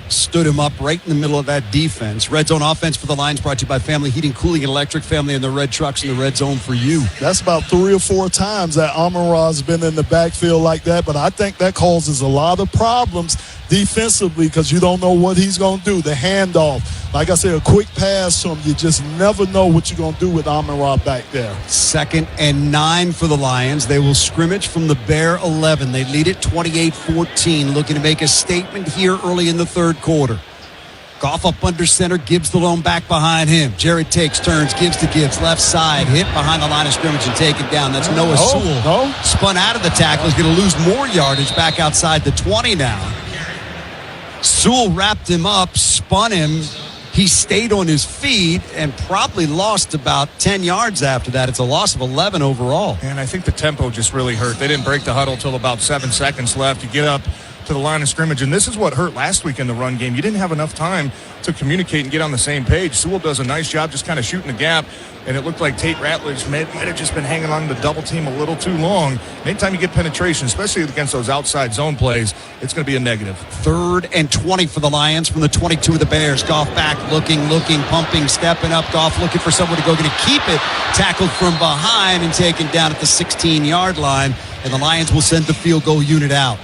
stood him up right in the middle of that defense. Red Zone offense for the Lions brought to you by Family Heating, Cooling, and Electric. Family and the red trucks in the red zone for you. That's about 3 or 4 times that Amon-Ra's been in the backfield like that, but I think that causes a lot of problems defensively because you don't know what he's going to do. The handoff, like I said, a quick pass to him. You just never know what you're going to do with Amon-Ra back there. 2nd and 9 for the Lions. They will scrimmage from the Bear 11. They lead it 28-14, looking to make a statement here early in the third quarter. Goff up under center, Gibbs the lone back behind him. Jared takes, turns, gives to Gibbs, left side, hit behind the line of scrimmage and taken down. That's Noah Sewell. Spun out of the tackle, is going to lose more yardage back outside the 20 now. Sewell wrapped him up, spun him. He stayed on his feet and probably lost about 10 yards after that. It's a loss of 11 overall. And I think the tempo just really hurt. They didn't break the huddle till about 7 seconds left. You get up to the line of scrimmage, and this is what hurt last week in the run game. You didn't have enough time to communicate and get on the same page. Sewell does a nice job just kind of shooting the gap, and it looked like Tate Ratledge might have just been hanging on to the double team a little too long. Anytime you get penetration, especially against those outside zone plays, it's going to be a negative. 3rd and 20 for the Lions from the 22 of the Bears. Goff back, looking, pumping, stepping up. Goff looking for somewhere to go, going to keep it. Tackled from behind and taken down at the 16-yard line, and the Lions will send the field goal unit out.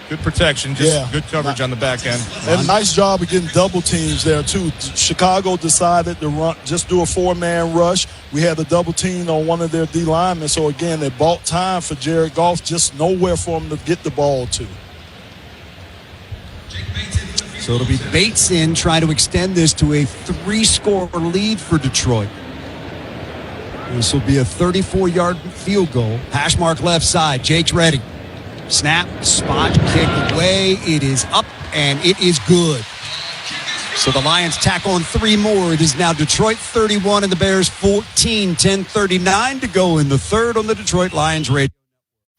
Good protection, just good coverage on the back end. And nice job of getting double teams there, too. Chicago decided to just do a 4-man rush. We had a double team on one of their D linemen. So, again, they bought time for Jared Goff, just nowhere for him to get the ball to. So it'll be Bates in, trying to extend this to a 3-score lead for Detroit. This will be a 34-yard field goal. Hash mark left side. Jake's ready. Snap, spot, kick away. It is up, and it is good. So the Lions tack on 3 more. It is now Detroit 31 and the Bears 14. 10:39 to go in the third on the Detroit Lions radio.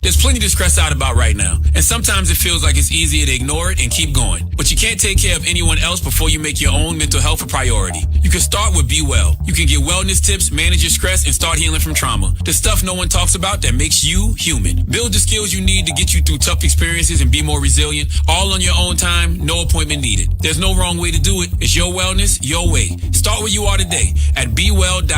There's plenty to stress out about right now, and sometimes it feels like it's easier to ignore it and keep going. But you can't take care of anyone else before you make your own mental health a priority. You can start with Be Well. You can get wellness tips, manage your stress, and start healing from trauma. The stuff no one talks about that makes you human. Build the skills you need to get you through tough experiences and be more resilient, all on your own time, no appointment needed. There's no wrong way to do it. It's your wellness, your way. Start where you are today at bewell.n-y.gov.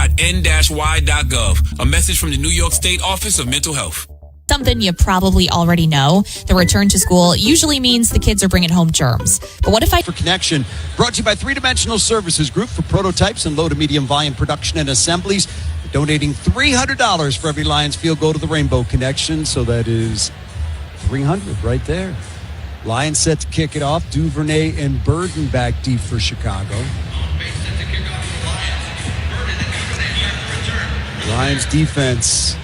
A message from the New York State Office of Mental Health. Something you probably already know. The return to school usually means the kids are bringing home germs. But what if For Connection, brought to you by 3-Dimensional Services Group for prototypes and low to medium volume production and assemblies. Donating $300 for every Lions field goal to the Rainbow Connection. So that is $300 right there. Lions set to kick it off. Duvernay and Burden back deep for Chicago. Lions defense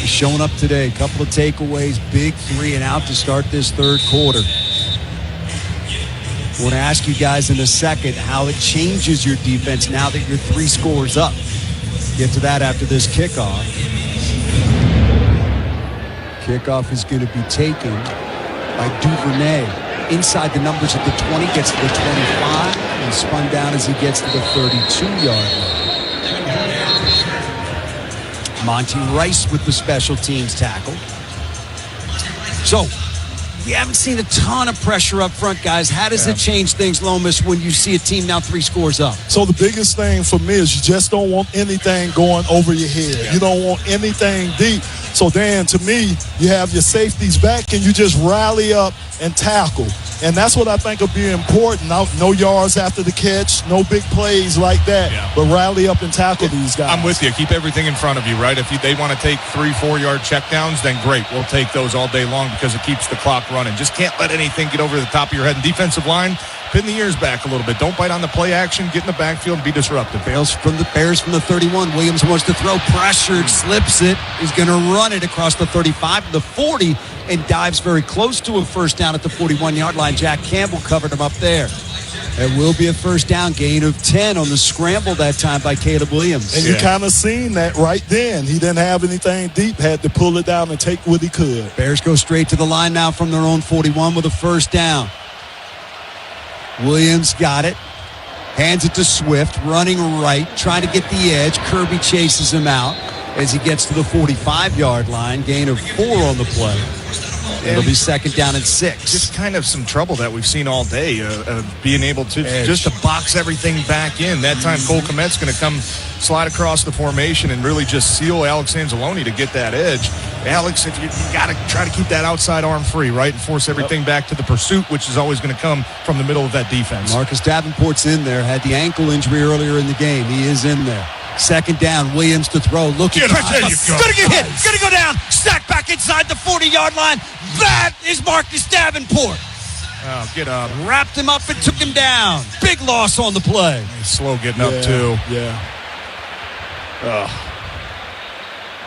showing up today. Couple of takeaways, big 3 and out to start this third quarter. I want to ask you guys in a second how it changes your defense now that you're 3 scores up. Get to that after this kickoff. Kickoff is going to be taken by Duvernay. Inside the numbers at the 20, gets to the 25, and spun down as he gets to the 32-yard line. Monty Rice with the special teams tackle. So, we haven't seen a ton of pressure up front, guys. How does it change things, Lomas, when you see a team now 3 scores up? So the biggest thing for me is you just don't want anything going over your head. Yeah. You don't want anything deep. So then, to me, you have your safeties back and you just rally up and tackle. And that's what I think will be important. No yards after the catch, no big plays like that, but rally up and tackle these guys. I'm with you. Keep everything in front of you, right? If they want to take 3-4 yard checkdowns, then great. We'll take those all day long because it keeps the clock running. Just can't let anything get over the top of your head. And defensive line, pin the ears back a little bit. Don't bite on the play action. Get in the backfield and be disruptive. Bears from the 31. Williams wants to throw, pressured, slips it. He's going to run it across the 35 to the 40 and dives very close to a first down at the 41-yard line. Jack Campbell covered him up there. There will be a first down, gain of 10 on the scramble that time by Caleb Williams. And you kind of seen that right then. He didn't have anything deep, had to pull it down and take what he could. Bears go straight to the line now from their own 41 with a first down. Williams got it. Hands it to Swift, running right, trying to get the edge. Kirby chases him out as he gets to the 45-yard line. Gain of 4 on the play. It'll be second down and 6. Just kind of some trouble that we've seen all day, being able to just to box everything back in. That time Cole Kmet's going to come slide across the formation and really just seal Alex Anzalone to get that edge. Alex, if you got to try to keep that outside arm free, right, and force everything back to the pursuit, which is always going to come from the middle of that defense. Marcus Davenport's in there, had the ankle injury earlier in the game. He is in there. Second down, Williams to throw. Looking. There you go. Gonna get hit. Gonna go down. Sack back inside the 40-yard line. That is Marcus Davenport. Oh, get up. Wrapped him up and took him down. Big loss on the play. He's slow getting up, too. Yeah.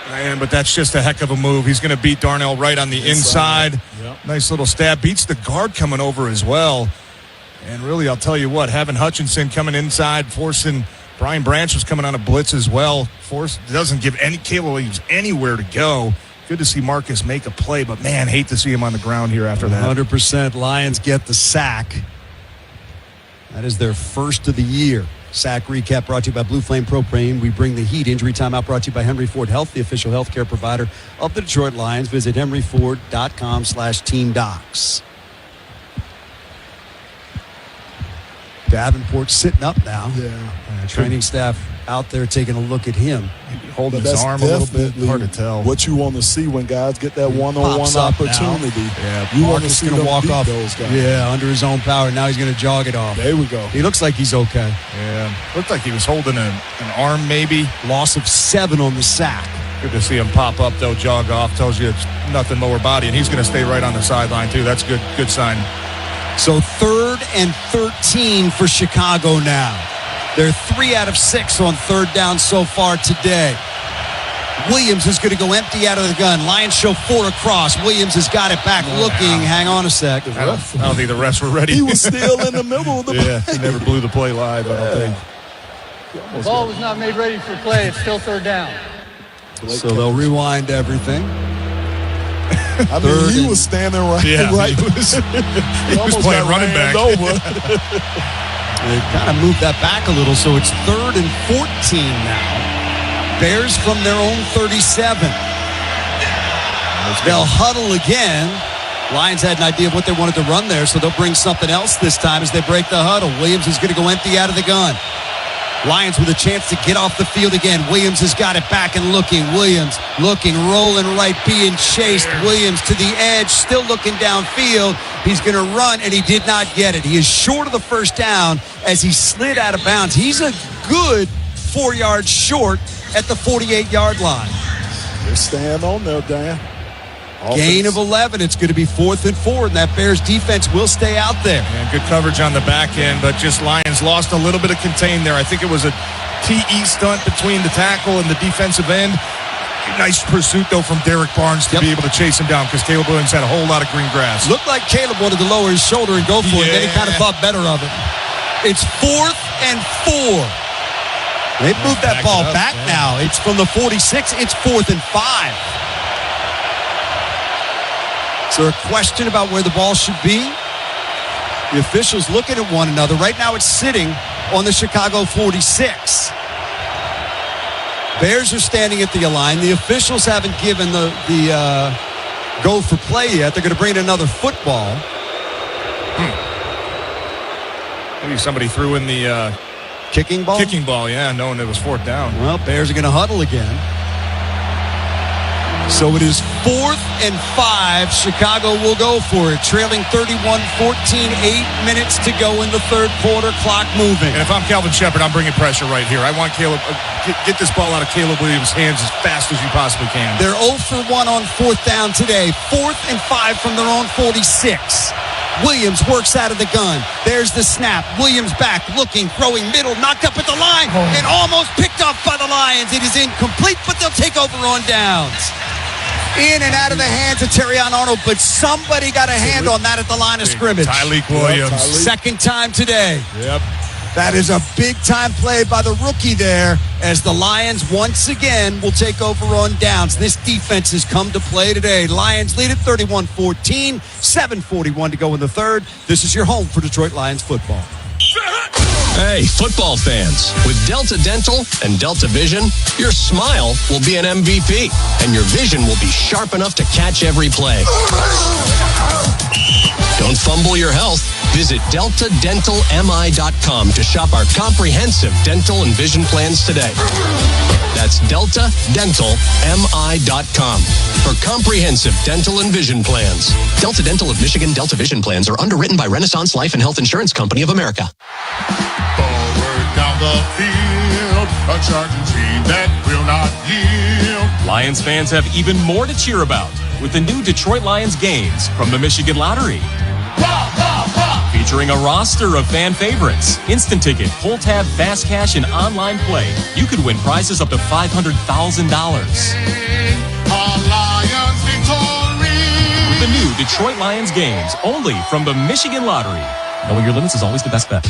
Man, but that's just a heck of a move. He's going to beat Darnell right on the inside. Yep. Nice little stab. Beats the guard coming over as well. And really, I'll tell you what, having Hutchinson coming inside, forcing Brian Branch was coming on a blitz as well. Doesn't give Caleb Williams anywhere to go. good to see Marcus make a play, but, man, hate to see him on the ground here after that. 100%. Lions get the sack. That is their first of the year. Sack recap brought to you by Blue Flame Propane. We bring the heat. Injury timeout brought to you by Henry Ford Health, the official healthcare provider of the Detroit Lions. Visit henryford.com/teamdocs. Davenport sitting up now. Yeah. Training staff out there taking a look at him. Holding his arm a little bit. Hard to tell. What you want to see when guys get that one-on-one opportunity. Yeah, you want to see going to walk off those guys. Yeah, under his own power. Now he's going to jog it off. There we go. He looks like he's okay. Yeah. Looked like he was holding an arm maybe. Loss of 7 on the sack. Good to see him pop up, though, jog off. Tells you it's nothing lower body, and he's going to stay right on the sideline, too. That's good sign. So 3rd and 13 for Chicago now. They're 3 out of 6 on 3rd down so far today. Williams is going to go empty out of the gun. Lions show 4 across. Williams has got it back looking. Hang on a sec. I don't think the refs were ready. He was still in the middle of the play. He never blew the play live, I don't think. The ball was not made ready for play. It's still 3rd down. So they'll rewind everything. I mean, he was standing right. Yeah, right. He was playing running back. They kind of moved that back a little, so it's 3rd and 14 now. Bears from their own 37. They'll huddle again. Lions had an idea of what they wanted to run there, so they'll bring something else this time as they break the huddle. Williams is going to go empty out of the gun. Lions with a chance to get off the field again. Williams has got it back and looking. Williams looking, rolling right, being chased. Williams to the edge, still looking downfield. He's going to run, and he did not get it. He is short of the first down as he slid out of bounds. He's a good 4 yards short at the 48-yard line. They're staying on there, Dan. Gain of 11. It's going to be 4th and 4, and that Bears defense will stay out there. And good coverage on the back end, but just Lions lost a little bit of contain there. I think it was a TE stunt between the tackle and the defensive end. Nice pursuit, though, from Derek Barnes to be able to chase him down because Caleb Williams had a whole lot of green grass. Looked like Caleb wanted to lower his shoulder and go for it. Then he kind of thought better of it. It's 4th and 4. They've moved that ball back now. It's from the 46. It's 4th and 5. Is there a question about where the ball should be? The officials looking at one another. Right now it's sitting on the Chicago 46. Bears are standing at the line. The officials haven't given the go for play yet. They're going to bring in another football. Maybe somebody threw in the kicking ball? Kicking ball, yeah, knowing it was 4th down. Well, Bears are going to huddle again. So it is 4th and 5. Chicago will go for it. Trailing 31-14, 8 minutes to go in the 3rd quarter. Clock moving. And if I'm Calvin Shepard, I'm bringing pressure right here. I want Caleb get this ball out of Caleb Williams' hands as fast as you possibly can. They're 0 for 1 on 4th down today. 4th and 5 from their own 46. Williams works out of the gun. There's the snap. Williams back, looking, throwing middle, knocked up at the line, and almost picked off by the Lions. It is incomplete, but they'll take over on downs. In and out of the hands of Terrion Arnold, but somebody got a hand on that at the line of scrimmage. Tyleek Williams. Second time today. Yep. That is a big-time play by the rookie there as the Lions once again will take over on downs. This defense has come to play today. Lions lead at 31-14, 7:41 to go in the 3rd. This is your home for Detroit Lions football. Hey, football fans, with Delta Dental and Delta Vision, your smile will be an MVP, and your vision will be sharp enough to catch every play. Don't fumble your health. Visit DeltaDentalMI.com to shop our comprehensive dental and vision plans today. That's DeltaDentalMI.com for comprehensive dental and vision plans. Delta Dental of Michigan Delta Vision plans are underwritten by Renaissance Life and Health Insurance Company of America. Forward down the field, a charging team that will not yield. Lions fans have even more to cheer about with the new Detroit Lions games from the Michigan Lottery. Featuring a roster of fan favorites, instant ticket, pull tab, fast cash, and online play, you could win prizes up to $500,000. With the new Detroit Lions games, only from the Michigan Lottery. Knowing your limits is always the best bet.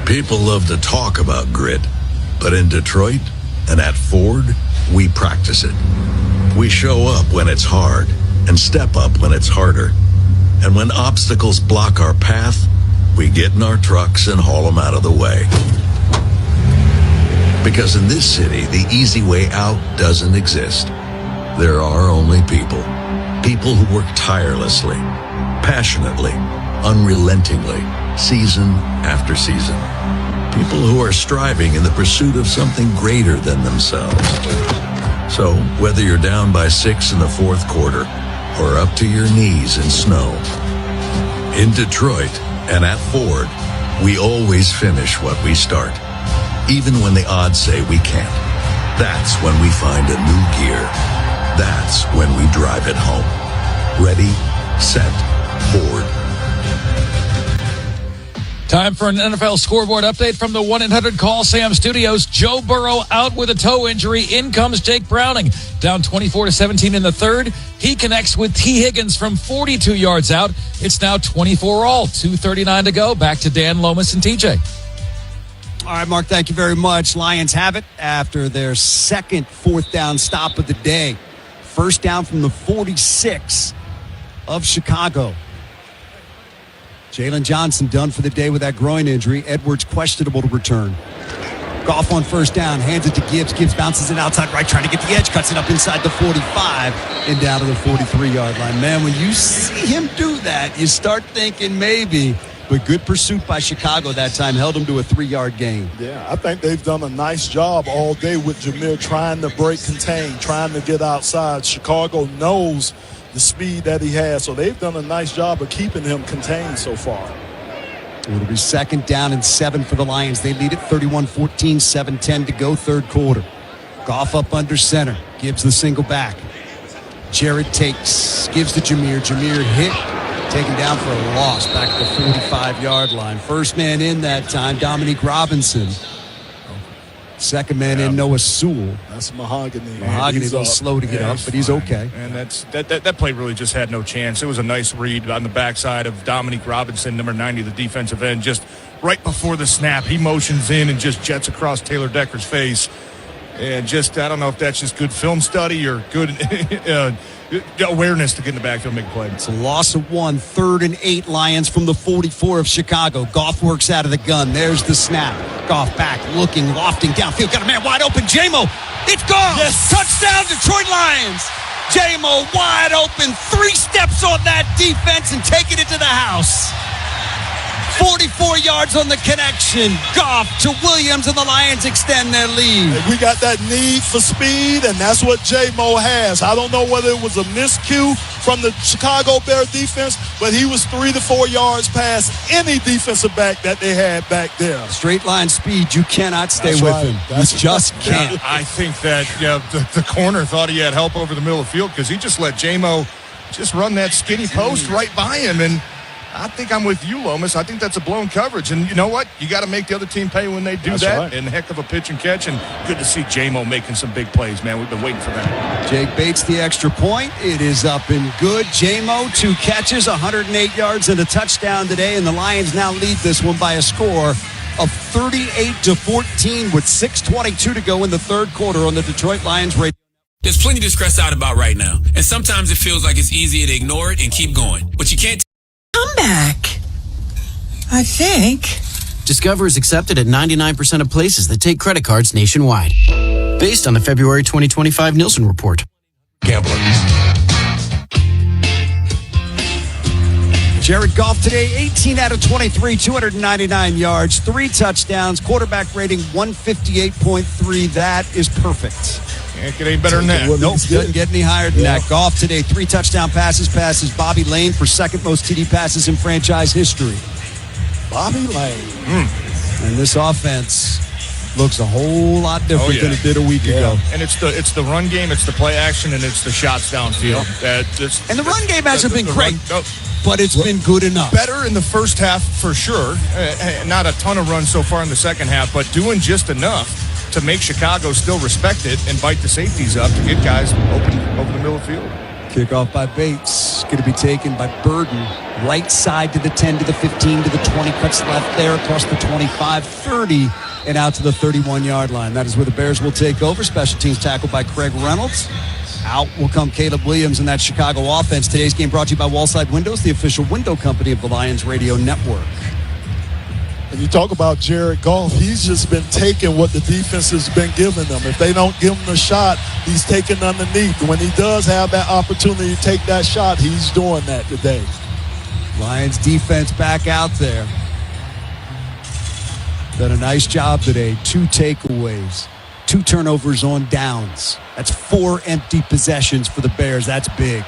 People love to talk about grit, but in Detroit and at Ford, we practice it. We show up when it's hard and step up when it's harder. And when obstacles block our path, we get in our trucks and haul them out of the way. Because in this city, the easy way out doesn't exist. There are only people. People who work tirelessly, passionately, unrelentingly, season after season. People who are striving in the pursuit of something greater than themselves. So, whether you're down by 6 in the fourth quarter or up to your knees in snow, in Detroit and at Ford, we always finish what we start, even when the odds say we can't. That's when we find a new gear. That's when we drive it home. Ready, set, Ford. Time for an NFL scoreboard update from the 1-800-CALL-SAM studios. Joe Burrow out with a toe injury. In comes Jake Browning. Down 24-17 in the third. He connects with T. Higgins from 42 yards out. It's now 24-all. 2:39 to go. Back to Dan Lomas and TJ. All right, Mark, thank you very much. Lions have it after their second fourth down stop of the day. First down from the 46 of Chicago. Jalen Johnson done for the day with that groin injury. Edwards questionable to return. Goff on first down, hands it to Gibbs. Gibbs bounces it outside right, trying to get the edge, cuts it up inside the 45 and down to the 43-yard line. Man, when you see him do that, you start thinking maybe. But good pursuit by Chicago that time, held him to a 3-yard gain. Yeah, I think they've done a nice job all day with Jameer trying to break contain, trying to get outside. Chicago knows the speed that he has, so they've done a nice job of keeping him contained so far. It'll be second down and 7 for the Lions. They lead it 31-14, 7:10 to go, third quarter. Goff up under center, gives the single back. Jared takes, gives to Jameer. Jameer hit, taken down for a loss back at the 45-yard line. First man in that time, Dominique Robinson. Second man in, Noah Sewell. That's Mahogany. Mahogany's a little slow to get up, but he's okay. And that play really just had no chance. It was a nice read on the backside of Dominique Robinson, number 90, the defensive end. Just right before the snap, he motions in and just jets across Taylor Decker's face. And just, I don't know if that's just good film study or good awareness to get in the backfield and make a play. It's a loss of 1, 3rd and 8, Lions from the 44 of Chicago. Goff works out of the gun. There's the snap. Goff back, looking, lofting downfield. Got a man wide open. J-Mo, it's gone. Yes. Touchdown, Detroit Lions. J-Mo wide open. 3 steps on that defense and taking it to the house. 44 yards on the connection. Goff to Williams, and the Lions extend their lead. We got that need for speed, and that's what J-Mo has. I don't know whether it was a miscue from the Chicago Bear defense, but he was 3 to 4 yards past any defensive back that they had back there. Straight line speed, you cannot stay that's with right. him. That's you just can't. Yeah, I think that the corner thought he had help over the middle of the field because he just let J-Mo just run that skinny post right by him, and I think I'm with you, Lomas. I think that's a blown coverage. And you know what? You got to make the other team pay when they do that's that. Right. And heck of a pitch and catch. And good to see J-Mo making some big plays, man. We've been waiting for that. Jake Bates, the extra point. It is up and good. J-Mo, 2 catches, 108 yards and a touchdown today. And the Lions now lead this one by a score of 38-14 with 6:22 to go in the third quarter on the Detroit Lions radio. There's plenty to stress out about right now. And sometimes it feels like it's easier to ignore it and keep going. But you can't. Come back, I think. Discover is accepted at 99% of places that take credit cards nationwide. Based on the February 2025 Nielsen report. Gambler. Jared Goff today, 18 out of 23, 299 yards, 3 touchdowns, quarterback rating 158.3. That is perfect. Can't get any better than that. Nope, doesn't get any higher than that. Goff today, 3 touchdown passes Bobby Lane for second most TD passes in franchise history. Bobby Lane. And this offense looks a whole lot different than it did a week ago. And it's the run game, it's the play action, and it's the shots downfield. And the run game hasn't been great, but it's been good enough. Better in the first half for sure. Not a ton of runs so far in the second half, but doing just enough to make Chicago still respect it and bite the safeties up to get guys open over the middle of the field. Kickoff by Bates. Going to be taken by Burden. Right side to the 10, to the 15, to the 20. Cuts left there across the 25, 30, and out to the 31-yard line. That is where the Bears will take over. Special teams tackled by Craig Reynolds. Out will come Caleb Williams in that Chicago offense. Today's game brought to you by Wallside Windows, the official window company of the Lions Radio Network. And you talk about Jared Goff, he's just been taking what the defense has been giving them. If they don't give him a shot, he's taking underneath. When he does have that opportunity to take that shot, he's doing that today. Lions defense back out there. Done a nice job today. 2 takeaways, 2 turnovers on downs. That's 4 empty possessions for the Bears. That's big.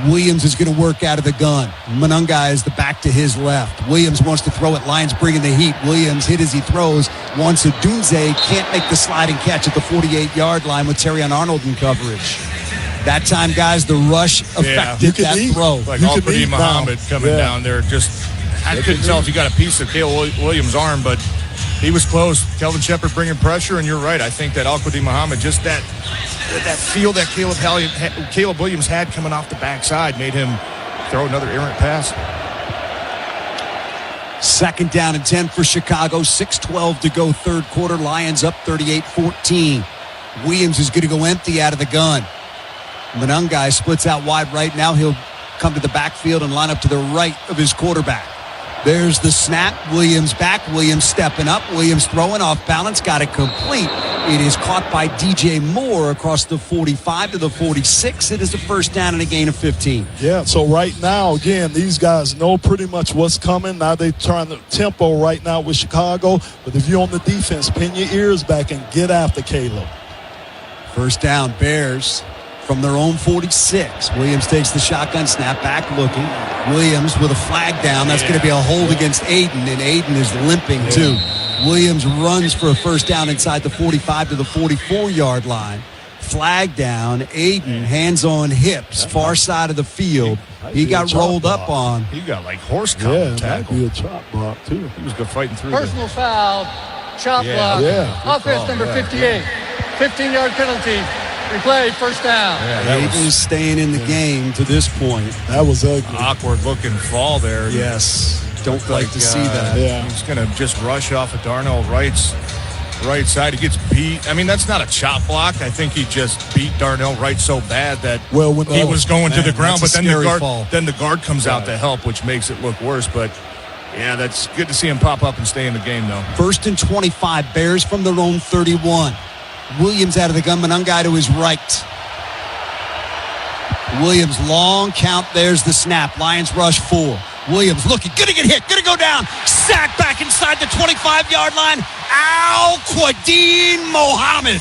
Williams is going to work out of the gun. Monangai is the back to his left. Williams wants to throw it. Lions bringing the heat. Williams hit as he throws. Wants a Dunze. Can't make the sliding catch at the 48-yard line with Terrion Arnold in coverage. That time, guys, the rush affected that throw. Like Al-Qadim Muhammad coming down there. I couldn't tell if he got a piece of Caleb Williams' arm, but he was close. Kelvin Shepard bringing pressure, and you're right. I think that Al-Qadim Muhammad, just that feel that Caleb Williams had coming off the backside made him throw another errant pass. 2nd down and 10 for Chicago. 6:12 to go, third quarter. Lions up 38-14. Williams is going to go empty out of the gun. Monangai splits out wide right. Now he'll come to the backfield and line up to the right of his quarterback. There's the snap. Williams back. Williams stepping up. Williams throwing off balance. Got it complete. It is caught by DJ Moore across the 45 to the 46. It is a first down and a gain of 15. Yeah, so right now, again, these guys know pretty much what's coming. Now they're trying to tempo right now with Chicago. But if you're on the defense, pin your ears back and get after Caleb. First down, Bears. From their own 46. Williams takes the shotgun snap, back looking. Williams with a flag down. That's going to be a hold against Aiden, and Aiden is limping too. Williams runs for a first down inside the 45 to the 44-yard line. Flag down. Aiden, hands on hips, far side of the field. He got rolled up on. He got like horse collar tackle. Might be a chop block too. He was good fighting through. Personal foul, chop block. Offense number 58. 15-yard penalty. Replay, first down. Aiden is staying in the game to this point. That was ugly. Awkward looking fall there. Yes. Don't like to see that. Yeah. He's going to just rush off of Darnell Wright's right side. He gets beat. I mean, that's not a chop block. I think he just beat Darnell Wright so bad that he was going to the ground, but then the guard comes out to help, which makes it look worse. But yeah, that's good to see him pop up and stay in the game, though. 1st and 25, Bears from their own 31. Williams out of the gun, Monangai to his right. Williams, long count. There's the snap. Lions rush 4. Williams looking, gonna get hit, gonna go down. Sack back inside the 25-yard line. Al-Qadim Muhammad.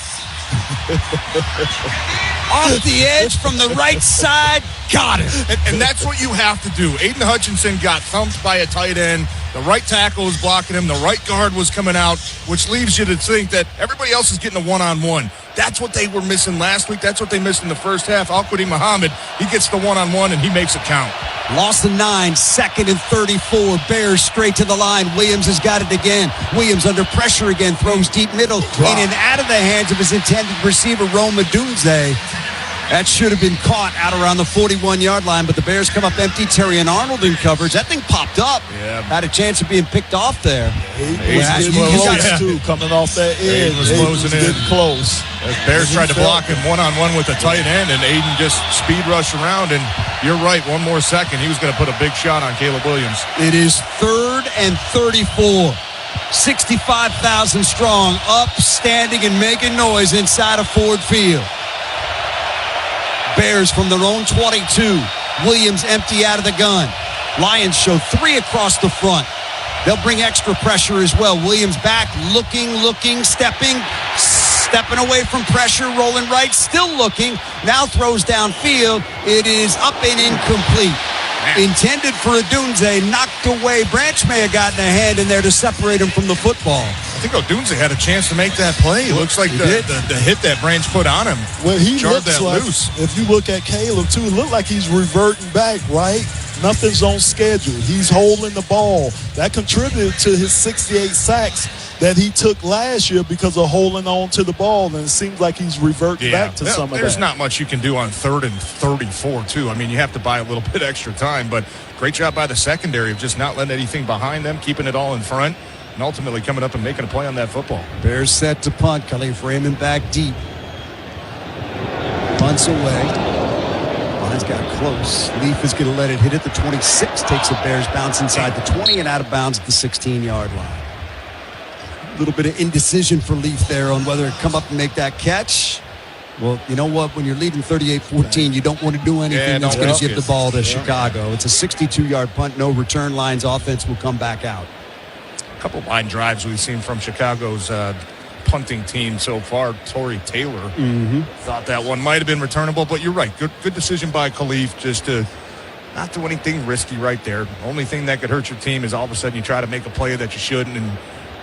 Off the edge from the right side. Got it. And that's what you have to do. Aiden Hutchinson got thumped by a tight end. The right tackle was blocking him. The right guard was coming out, which leaves you to think that everybody else is getting a one-on-one. That's what they were missing last week. That's what they missed in the first half. Al-Qadim Muhammad, he gets the one-on-one, and he makes it count. Lost the 9, 2nd and 34. Bears straight to the line. Williams has got it again. Williams under pressure again, throws deep middle, in and out of the hands of his intended receiver, Roma Dunze. That should have been caught out around the 41-yard line, but the Bears come up empty. Terrion Arnold in coverage. That thing popped up. Yeah. Had a chance of being picked off there. He got too, coming off that edge. Aiden was closing in. Getting close. As Bears tried to block him one-on-one with the tight end, and Aiden just speed rushed around. And you're right, one more second, he was going to put a big shot on Caleb Williams. It is 3rd and 34. 65,000 strong, up, standing, and making noise inside of Ford Field. Bears from their own 22. Williams empty out of the gun. Lions show 3 across the front. They'll bring extra pressure as well. Williams back, looking, stepping away from pressure, rolling right, still looking. Now throws downfield. It is up and incomplete. Intended for a Dunze, knocked away. Branch may have gotten a hand in there to separate him from the football. I think Odunze had a chance to make that play. It looks like the hit that Branch put on him. Well, he looks that like, loose. if you look at Caleb, too, it looked like he's reverting back, right? Nothing's on schedule. He's holding the ball. That contributed to his 68 sacks that he took last year because of holding on to the ball, and it seems like he's reverting back to some of that. There's not much you can do on 3rd and 34, too. I mean, you have to buy a little bit extra time, but great job by the secondary of just not letting anything behind them, keeping it all in front, and ultimately coming up and making a play on that football. Bears set to punt. Khalif Raymond back deep. Bunts away. Lions got close. Leaf is going to let it hit at the 26. Takes a Bears bounce inside the 20 and out of bounds at the 16-yard line. A little bit of indecision for Leaf there on whether to come up and make that catch. Well, you know what? When you're leading 38-14, you don't want to do anything that's going to give the ball to Chicago. It's a 62-yard punt, no return. Lions offense will come back out. A couple line drives we've seen from Chicago's punting team so far. Torrey Taylor thought that one might have been returnable, but you're right. Good decision by Khalif just to not do anything risky right there. Only thing that could hurt your team is all of a sudden you try to make a play that you shouldn't, and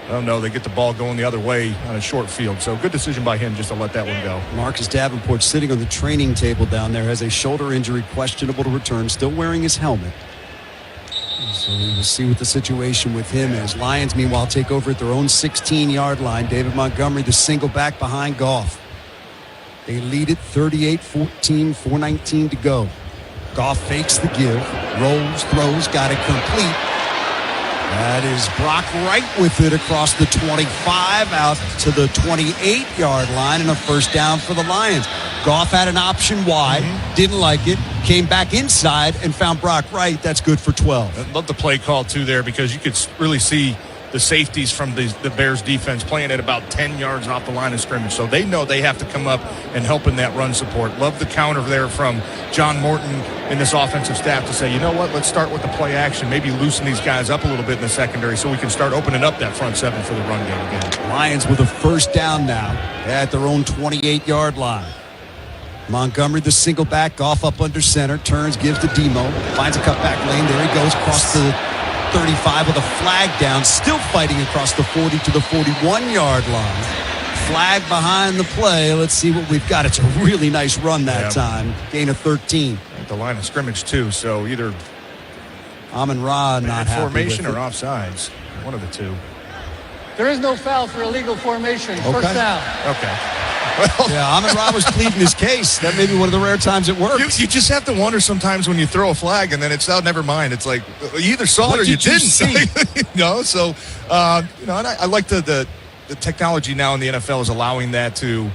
I don't know, they get the ball going the other way on a short field. So good decision by him just to let that one go. Marcus Davenport sitting on the training table down there, has a shoulder injury, questionable to return, still wearing his helmet. So we will see what the situation with him is. Lions, meanwhile, take over at their own 16-yard line. David Montgomery, the single back behind Goff. They lead it 38-14, 4:19 to go. Goff fakes the give, rolls, throws, got it complete. That is Brock Wright with it across the 25 out to the 28-yard line, and a first down for the Lions. Goff had an option wide, didn't like it, came back inside and found Brock Wright. That's good for 12. I love the play call, too, there, because you could really see the safeties from the Bears defense playing at about 10 yards off the line of scrimmage. So they know they have to come up and help in that run support. Love the counter there from John Morton and this offensive staff to say, you know what, let's start with the play action, maybe loosen these guys up a little bit in the secondary so we can start opening up that front seven for the run game again. Lions with a first down now at their own 28-yard line. Montgomery, the single back, Goff up under center, turns, gives to DOMO, finds a cutback lane. There he goes across the 35 with a flag down, still fighting across the 40 to the 41-yard line. Flag behind the play. Let's see what we've got. It's a really nice run that time. Gain of 13. At the line of scrimmage, too, so either Amon-Ra not happy formation with or it. offsides. One of the two. There is no foul for illegal formation. First down. Okay. Well, yeah, Amon-Ra was pleading his case. That may be one of the rare times it works. You just have to wonder sometimes when you throw a flag and then it's out, never mind. It's like you either saw it or you didn't. See? So, and I like the technology now in the NFL is allowing that to,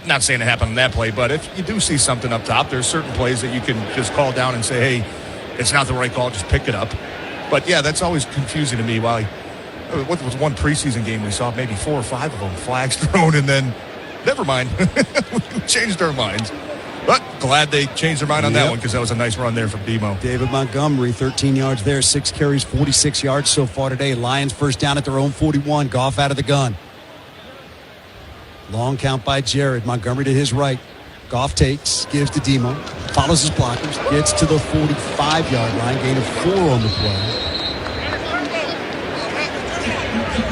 not saying it happened on that play, but if you do see something up top, there's certain plays that you can just call down and say, hey, it's not the right call, just pick it up. But, yeah, that's always confusing to me. What was one preseason game we saw, maybe 4 or 5 of them, flags thrown, and then never mind. We changed our minds. But glad they changed their mind on that one because that was a nice run there from DOMO. David Montgomery, 13 yards there, 6 carries, 46 yards so far today. Lions first down at their own 41. Goff out of the gun. Long count by Jared. Montgomery to his right. Goff takes, gives to DOMO, follows his blockers, gets to the 45-yard line, gain of 4 on the play.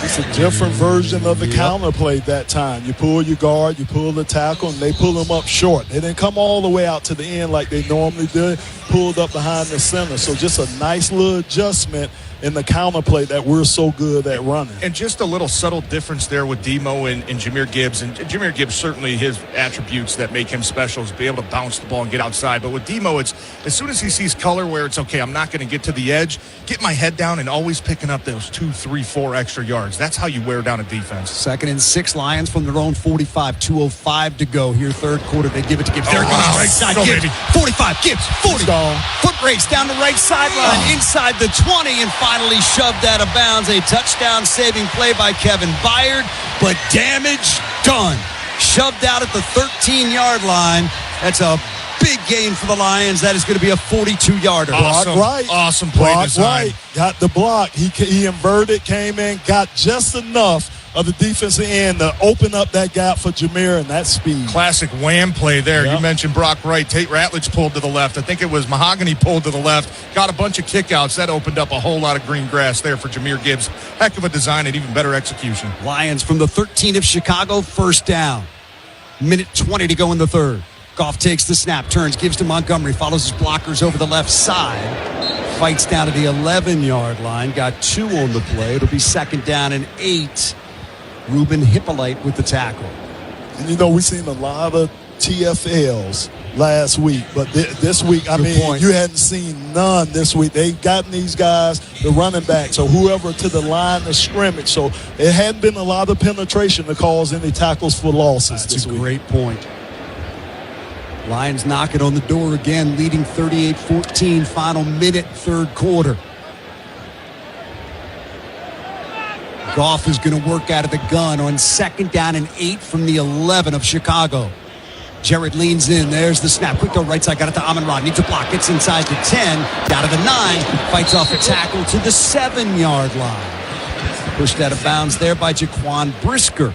It's a different version of the counter play that time. You pull your guard, you pull the tackle, and they pull them up short. They didn't come all the way out to the end like they normally did, pulled up behind the center. So just a nice little adjustment in the counter play that we're so good at running. And just a little subtle difference there with DOMO and Jahmyr Gibbs. And Jahmyr Gibbs, certainly his attributes that make him special is be able to bounce the ball and get outside. But with DOMO, it's as soon as he sees color where it's okay, I'm not going to get to the edge, get my head down and always picking up those 2, 3, 4 extra yards. That's how you wear down a defense. 2nd and 6, Lions from their own 45, 2:05 to go here, third quarter. They give it to Gibbs. There it goes, right side, Gibbs. 45, Gibbs, 40. Foot race down the right sideline, inside the 20, and finally shoved out of bounds. A touchdown-saving play by Kevin Byard, but damage done. Shoved out at the 13-yard line. That's a big gain for the Lions. That is going to be a 42-yarder. Awesome play design. Wright got the block. He inverted, came in, got just enough of the defensive end to open up that gap for Jahmyr and that speed. Classic wham play there. Yep. You mentioned Brock Wright. Tate Ratledge pulled to the left. I think it was Mahogany pulled to the left. Got a bunch of kickouts. That opened up a whole lot of green grass there for Jahmyr Gibbs. Heck of a design and even better execution. Lions from the 13 of Chicago, first down. Minute 20 to go in the third. Goff takes the snap, turns, gives to Montgomery, follows his blockers over the left side. Fights down to the 11-yard line. Got 2 on the play. It'll be 2nd down and 8. Ruben Hippolyte with the tackle. And, we've seen a lot of TFLs last week, but this week, you hadn't seen none this week. They've gotten these guys, the running backs, or whoever, to the line of scrimmage. So it hadn't been a lot of penetration to cause any tackles for losses. That's a great point. Lions knocking on the door again, leading 38-14, final minute, third quarter. Goff is going to work out of the gun on 2nd down and 8 from the 11 of Chicago. Jarrett leans in. There's the snap. Quick go right side. Got it to Amon-Ra. Needs a block. Gets inside the 10. Down to the 9. Fights off a tackle to the 7-yard line. Pushed out of bounds there by Jaquan Brisker.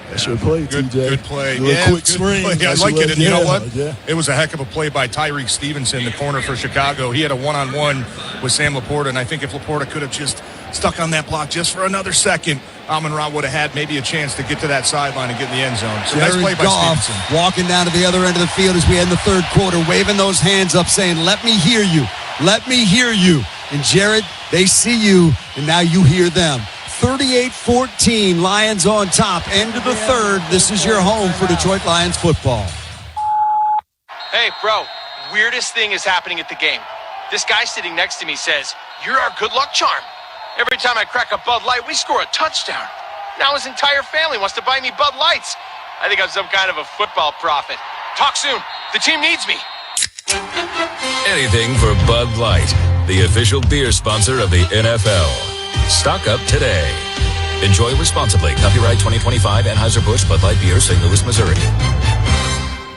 That's your play, TJ. Good play. Quick screen. I like it. And you know what? Yeah. It was a heck of a play by Tyreek Stevenson, the corner for Chicago. He had a one-on-one with Sam Laporta, and I think if Laporta could have just stuck on that block just for another second, Amon-Ra would have had maybe a chance to get to that sideline and get in the end zone. So nice play by Stevenson. Walking down to the other end of the field as we end the third quarter, waving those hands up, saying, "Let me hear you. Let me hear you." And Jared, they see you, and now you hear them. 38-14, Lions on top. End of the third. This is your home for Detroit Lions football. Hey, bro, weirdest thing is happening at the game. This guy sitting next to me says, "You're our good luck charm. Every time I crack a Bud Light, we score a touchdown." Now his entire family wants to buy me Bud Lights. I think I'm some kind of a football prophet. Talk soon. The team needs me. Anything for Bud Light, the official beer sponsor of the NFL. Stock up today. Enjoy responsibly. Copyright 2025 Anheuser-Busch Bud Light Beer, St. Louis, Missouri.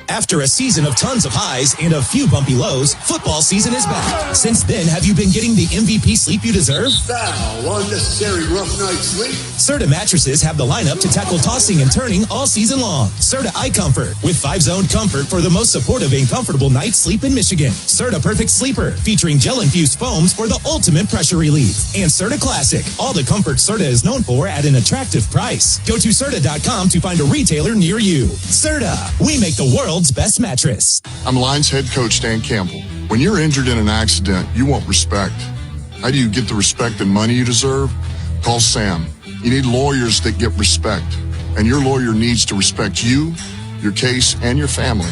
After a season of tons of highs and a few bumpy lows, football season is back. Since then, have you been getting the MVP sleep you deserve? Foul, unnecessary rough night sleep. Serta mattresses have the lineup to tackle tossing and turning all season long. Serta iComfort with 5-zone comfort for the most supportive and comfortable night's sleep in Michigan. Serta Perfect Sleeper featuring gel-infused foams for the ultimate pressure relief. And Serta Classic, all the comfort Serta is known for at an attractive price. Go to Serta.com to find a retailer near you. Serta, we make the world's best mattress. I'm Lions head coach Dan Campbell. When you're injured in an accident, you want respect. How do you get the respect and money you deserve? Call Sam. You need lawyers that get respect, and your lawyer needs to respect you, your case, and your family.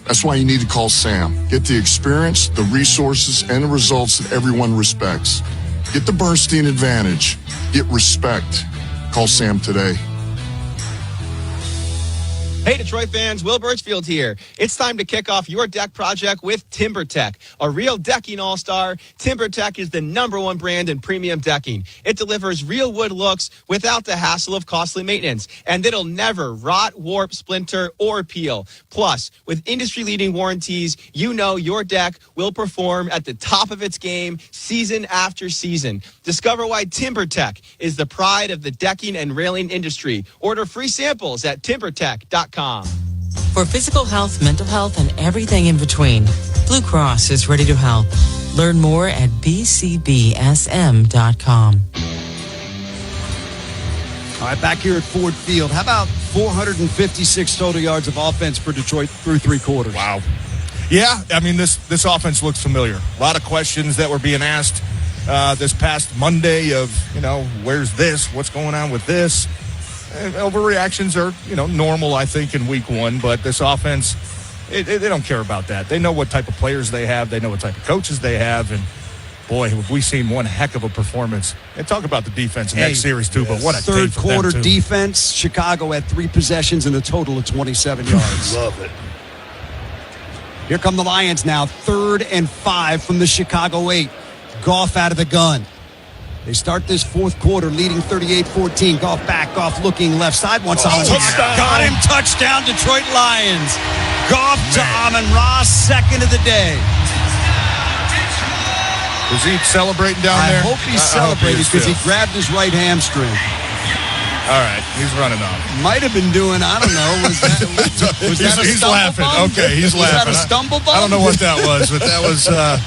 That's why you need to call Sam. Get the experience, the resources, and the results that everyone respects. Get the Bernstein advantage. Get respect. Call Sam today. Hey, Detroit fans, Will Birchfield here. It's time to kick off your deck project with TimberTech. A real decking all-star, TimberTech is the #1 brand in premium decking. It delivers real wood looks without the hassle of costly maintenance, and it'll never rot, warp, splinter, or peel. Plus, with industry-leading warranties, you know your deck will perform at the top of its game season after season. Discover why TimberTech is the pride of the decking and railing industry. Order free samples at timbertech.com. For physical health, mental health, and everything in between, Blue Cross is ready to help. Learn more at bcbsm.com. All right, back here at Ford Field. How about 456 total yards of offense for Detroit through 3 quarters? Wow. Yeah, I mean, this offense looks familiar. A lot of questions that were being asked this past Monday of, where's this? What's going on with this? And overreactions are, normal, I think, in week 1. But this offense, they don't care about that. They know what type of players they have. They know what type of coaches they have. And, boy, have we seen one heck of a performance. And talk about the defense in that series, too. But what a third day for quarter them, too. defense. Chicago had 3 possessions and a total of 27 yards. Love it. Here come the Lions now. 3rd and 5 from the Chicago 8. Goff out of the gun. They start this 4th quarter leading 38-14. Goff back, Goff looking left side. Once touchdown. Got him. Touchdown, Detroit Lions. Goff to Amon-Ra, 2nd of the day. Is he celebrating down there? I hope he's celebrating because he grabbed his right hamstring. All right, he's running off. Might have been doing, I don't know. Was that a he's stumble laughing. bump? Okay, he's was laughing. Was that a stumble bump? I don't know what that was, but that was... don't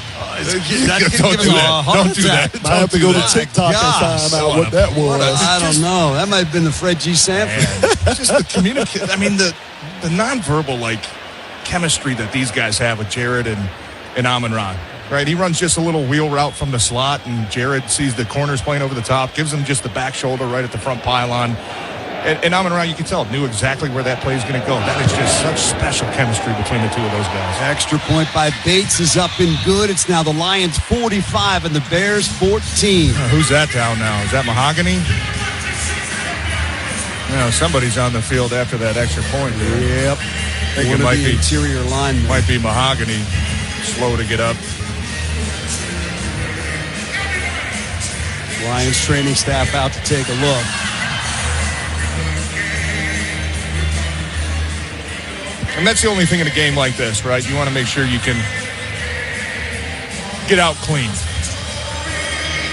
do that. I have to go to TikTok and find out what that was. I don't know. That might have been the Fred G. Sanford. Just the communication. I mean, the nonverbal, chemistry that these guys have with Jared and Amon-Ra. Right, he runs just a little wheel route from the slot, and Jared sees the corners playing over the top, gives him just the back shoulder right at the front pylon. And Amon-Ra, you can tell, knew exactly where that play is going to go. That is just such special chemistry between the two of those guys. Extra point by Bates is up and good. It's now the Lions 45 and the Bears 14. Who's that down now? Is that Mahogany? Somebody's on the field after that extra point. Yep. think One it of might the be interior linemen. Might be Mahogany, slow to get up. Lions training staff out to take a look. And that's the only thing in a game like this, right? You want to make sure you can get out clean.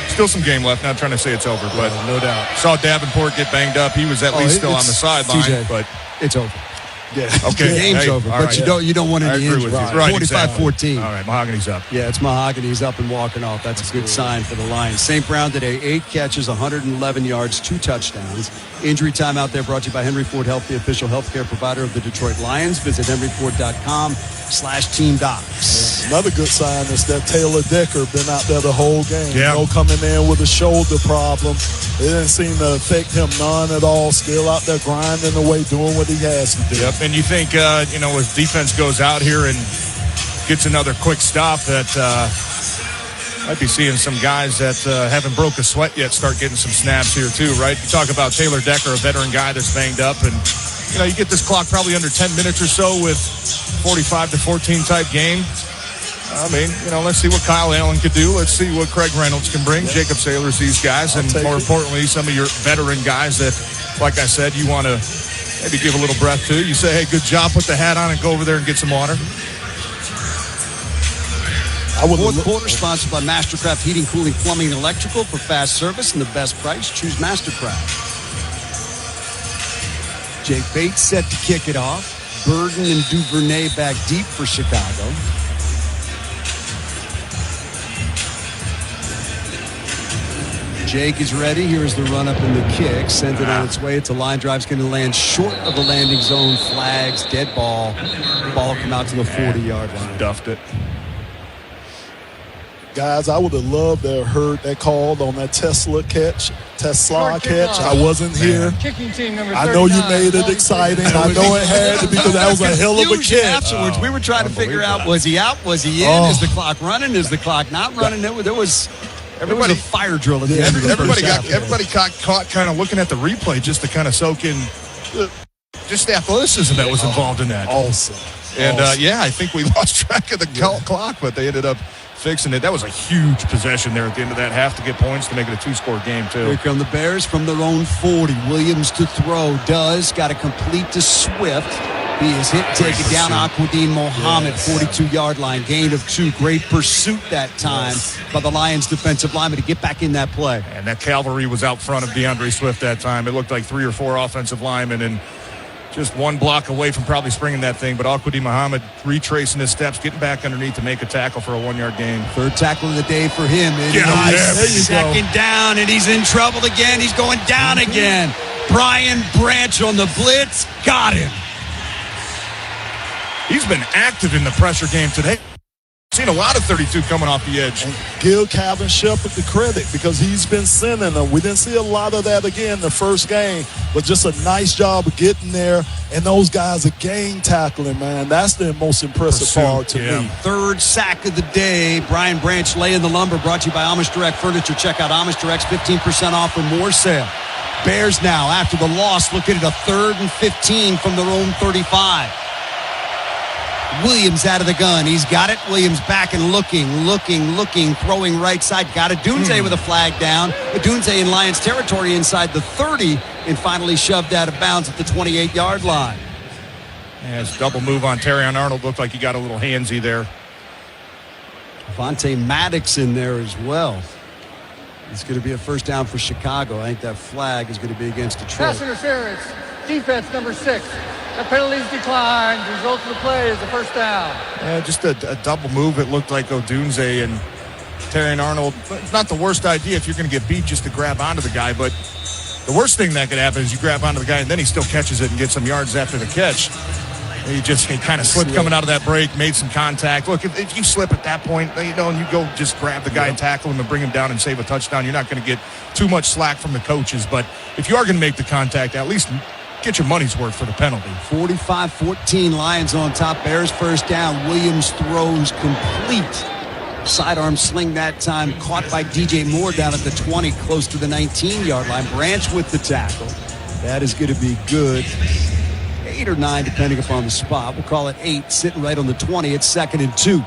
Still some game left. Not trying to say it's over, but no doubt. Saw Davenport get banged up. He was at least still on the sideline, TJ, but it's over. Yeah. Okay. The game's over, but right. you don't want any injuries. Right, 45-14. Exactly. All right, Mahogany's up. Yeah, it's Mahogany. He's up and walking off. That's a good sign for the Lions. St. Brown today, 8 catches, 111 yards, 2 touchdowns. Injury time out there brought to you by Henry Ford Health, the official healthcare provider of the Detroit Lions. Visit henryford.com/teamdocs. Another good sign is that Taylor Decker been out there the whole game. Yeah. Coming in with a shoulder problem. It didn't seem to affect him none at all. Still out there grinding away, doing what he has to do. Yep, and you think, as defense goes out here and gets another quick stop, that might be seeing some guys that haven't broke a sweat yet start getting some snaps here too, right? You talk about Taylor Decker, a veteran guy that's banged up, and you get this clock probably under 10 minutes or so with 45-14 type game. I mean, let's see what Kyle Allen could do. Let's see what Craig Reynolds can bring, Jacob Saylors, these guys, and more importantly, some of your veteran guys that, like I said, you want to maybe give a little breath to. You say, hey, good job, put the hat on and go over there and get some water. Fourth quarter sponsored by Mastercraft Heating, Cooling, Plumbing, and Electrical. For fast service and the best price, choose Mastercraft. Jake Bates set to kick it off. Burden and Duvernay back deep for Chicago. Jake is ready. Here's the run up and the kick. Sent it on its way. It's a line drive. It's going to land short of the landing zone. Flags, dead ball. Ball come out to the 40-yard line. Duffed it. Guys, I would have loved to have heard that call on that Tesla catch. I wasn't here. Kicking team number I know you made it exciting. I know it had to because that was a hell of a kick. Afterwards, we were trying to figure out, was he out? Was he in? Is the clock running? Is the clock not running? There was a fire drill at the end of the everybody first half. Everybody got caught kind of looking at the replay just to kind of soak in just the athleticism that was involved in that. Awesome. And, I think we lost track of the clock, but they ended up fixing it. That was a huge possession there at the end of that half to get points to make it a 2-score game, too. Here come the Bears from their own 40. Williams to throw. Got to complete to Swift. He is hit, taken down. Aquadine Mohammed, 42-yard line. Gain of 2. Great pursuit that time by the Lions defensive lineman to get back in that play. And that cavalry was out front of DeAndre Swift that time. It looked like 3 or 4 offensive linemen and just one block away from probably springing that thing. But Aquadine Mohammed retracing his steps, getting back underneath to make a tackle for a 1-yard gain. Third tackle of the day for him. Second down, and he's in trouble again. He's going down again. Brian Branch on the blitz. Got him. He's been active in the pressure game today. Seen a lot of 32 coming off the edge. And give Calvin Shepard the credit because he's been sending them. We didn't see a lot of that again the first game, but just a nice job of getting there. And those guys are game tackling, man. That's the most impressive part to me. Third sack of the day. Brian Branch laying the lumber. Brought to you by Amish Direct Furniture. Check out Amish Direct's 15% off or more sale. Bears now, after the loss, looking at a 3rd and 15 from their own 35. Williams out of the gun. He's got it. Williams back and looking, throwing right side. Got it. Dunze with a flag down. But Dunze in Lions territory inside the 30 and finally shoved out of bounds at the 28-yard line. His double move on Terrion Arnold looked like he got a little handsy there. Vontae Maddox in there as well. It's going to be a first down for Chicago. I think that flag is going to be against Detroit. Pass interference. Defense number 6. The penalties declined. The result of the play is a first down. Yeah, just a double move. It looked like Odunze and Terrion Arnold. It's not the worst idea if you're going to get beat just to grab onto the guy, but the worst thing that could happen is you grab onto the guy and then he still catches it and gets some yards after the catch. He kind of slipped coming out of that break, made some contact. Look, if you slip at that point, and you go just grab the guy and tackle him and bring him down and save a touchdown, you're not going to get too much slack from the coaches. But if you are going to make the contact, at least get your money's worth for the penalty. 45-14, Lions on top. Bears first down. Williams throws complete. Sidearm sling that time, caught by DJ Moore down at the 20, close to the 19-yard line. Branch with the tackle. That is going to be good. 8 or 9, depending upon the spot. We'll call it 8, sitting right on the 20. It's 2nd and 2.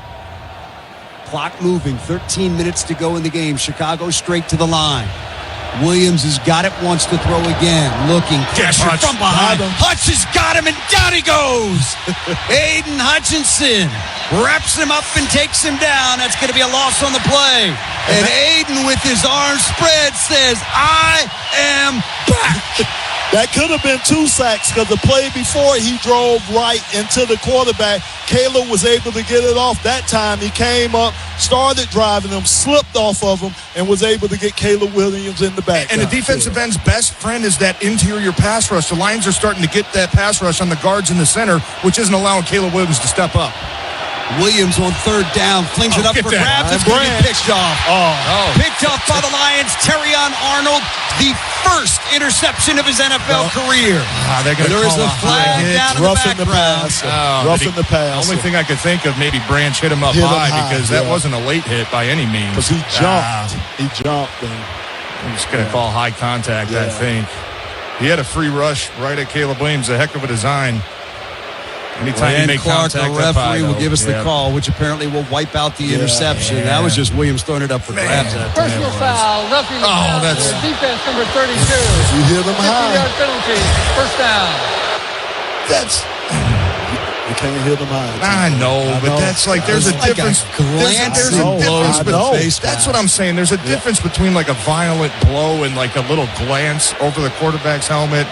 Clock moving, 13 minutes to go in the game. Chicago straight to the line. Williams has got it, wants to throw again. Looking, pressure from behind. Hutch has got him, and down he goes. Aiden Hutchinson wraps him up and takes him down. That's going to be a loss on the play. And Aiden, with his arms spread, says, I am back. That could have been 2 sacks because the play before he drove right into the quarterback. Caleb was able to get it off. That time he came up, started driving him, slipped off of him, and was able to get Caleb Williams in the back. And the defensive end's best friend is that interior pass rush. The Lions are starting to get that pass rush on the guards in the center, which isn't allowing Caleb Williams to step up. Williams on 3rd down, flings it up for grabs. It's going to be picked off. Picked off by the Lions. Terrion Arnold, the first interception of his NFL career. There is a flag down in the background. Roughing the pass. The only thing I could think of, maybe Branch hit him up high because that wasn't a late hit by any means. Because he jumped. He jumped. I'm just going to call high contact, I think. He had a free rush right at Caleb Williams. A heck of a design. Anytime you make Clark, contact, the referee, will give us the call, which apparently will wipe out the interception. That was just Williams throwing it up for grabs. Personal foul, roughing the that's defense number 32. You hit him high. 50-yard penalty, first down. You can't hit him high. I know, but that's like there's a difference. There's a difference. That's what I'm saying. There's a difference between like a violent blow and like a little glance over the quarterback's helmet.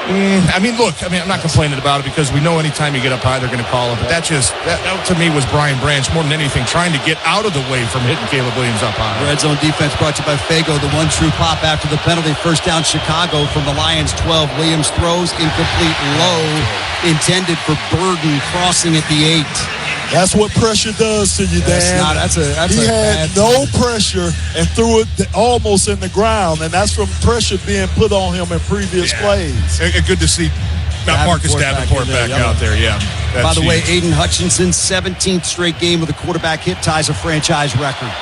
I'm not complaining about it because we know anytime you get up high, they're going to call it. But that to me was Brian Branch more than anything, trying to get out of the way from hitting Caleb Williams up high. Red zone defense brought to you by Fago, the one true pop after the penalty. First down, Chicago from the Lions 12. Williams throws incomplete, low, intended for Burden, crossing at the 8. That's what pressure does to you, Dan. He had no pressure and threw it almost in the ground, and that's from pressure being put on him in previous plays. Good to see Marcus Davenport back out there, By the way, Aiden Hutchinson's 17th straight game with a quarterback hit ties a franchise record.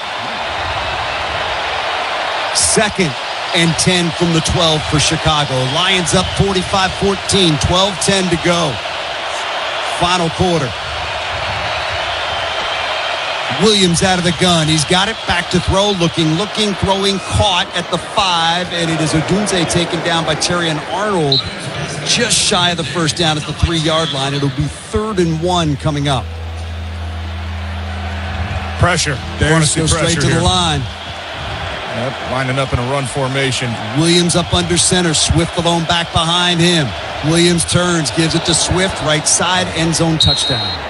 2nd and 10 from the 12 for Chicago. Lions up 45-14, 12-10 to go. Final quarter. Williams out of the gun. He's got it back to throw. Looking, throwing, caught at the 5. And it is Odunze taken down by Terrion Arnold. Just shy of the first down at the 3-yard line. It'll be 3rd and 1 coming up. Pressure. Bears go straight to the line. Yep, lining up in a run formation. Williams up under center. Swift alone back behind him. Williams turns, gives it to Swift. Right side, end zone touchdown.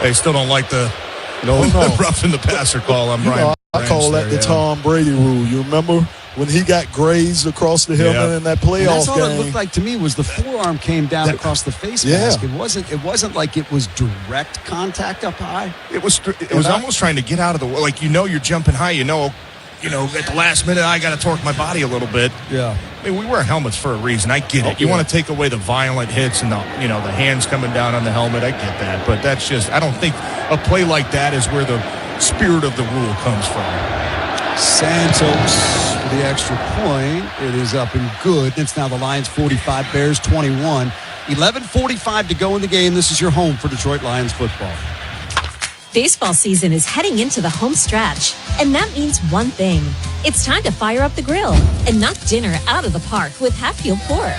They still don't like the roughing the passer call on Brian. I call that the Tom Brady rule. You remember when he got grazed across the helmet in that playoff game? That's all it looked like to me was the forearm came down across the face mask. It wasn't like it was direct contact up high. It was almost trying to get out of the way. Like, you're jumping high. At the last minute, I got to torque my body a little bit. Yeah. I mean, we wear helmets for a reason. I get it. You want to take away the violent hits and the hands coming down on the helmet. I get that. But that's just, I don't think a play like that is where the spirit of the rule comes from. Santos for the extra point. It is up and good. It's now the Lions 45, Bears 21. 11:45 to go in the game. This is your home for Detroit Lions football. Baseball season is heading into the home stretch, and that means one thing. It's time to fire up the grill and knock dinner out of the park with Hatfield Pork.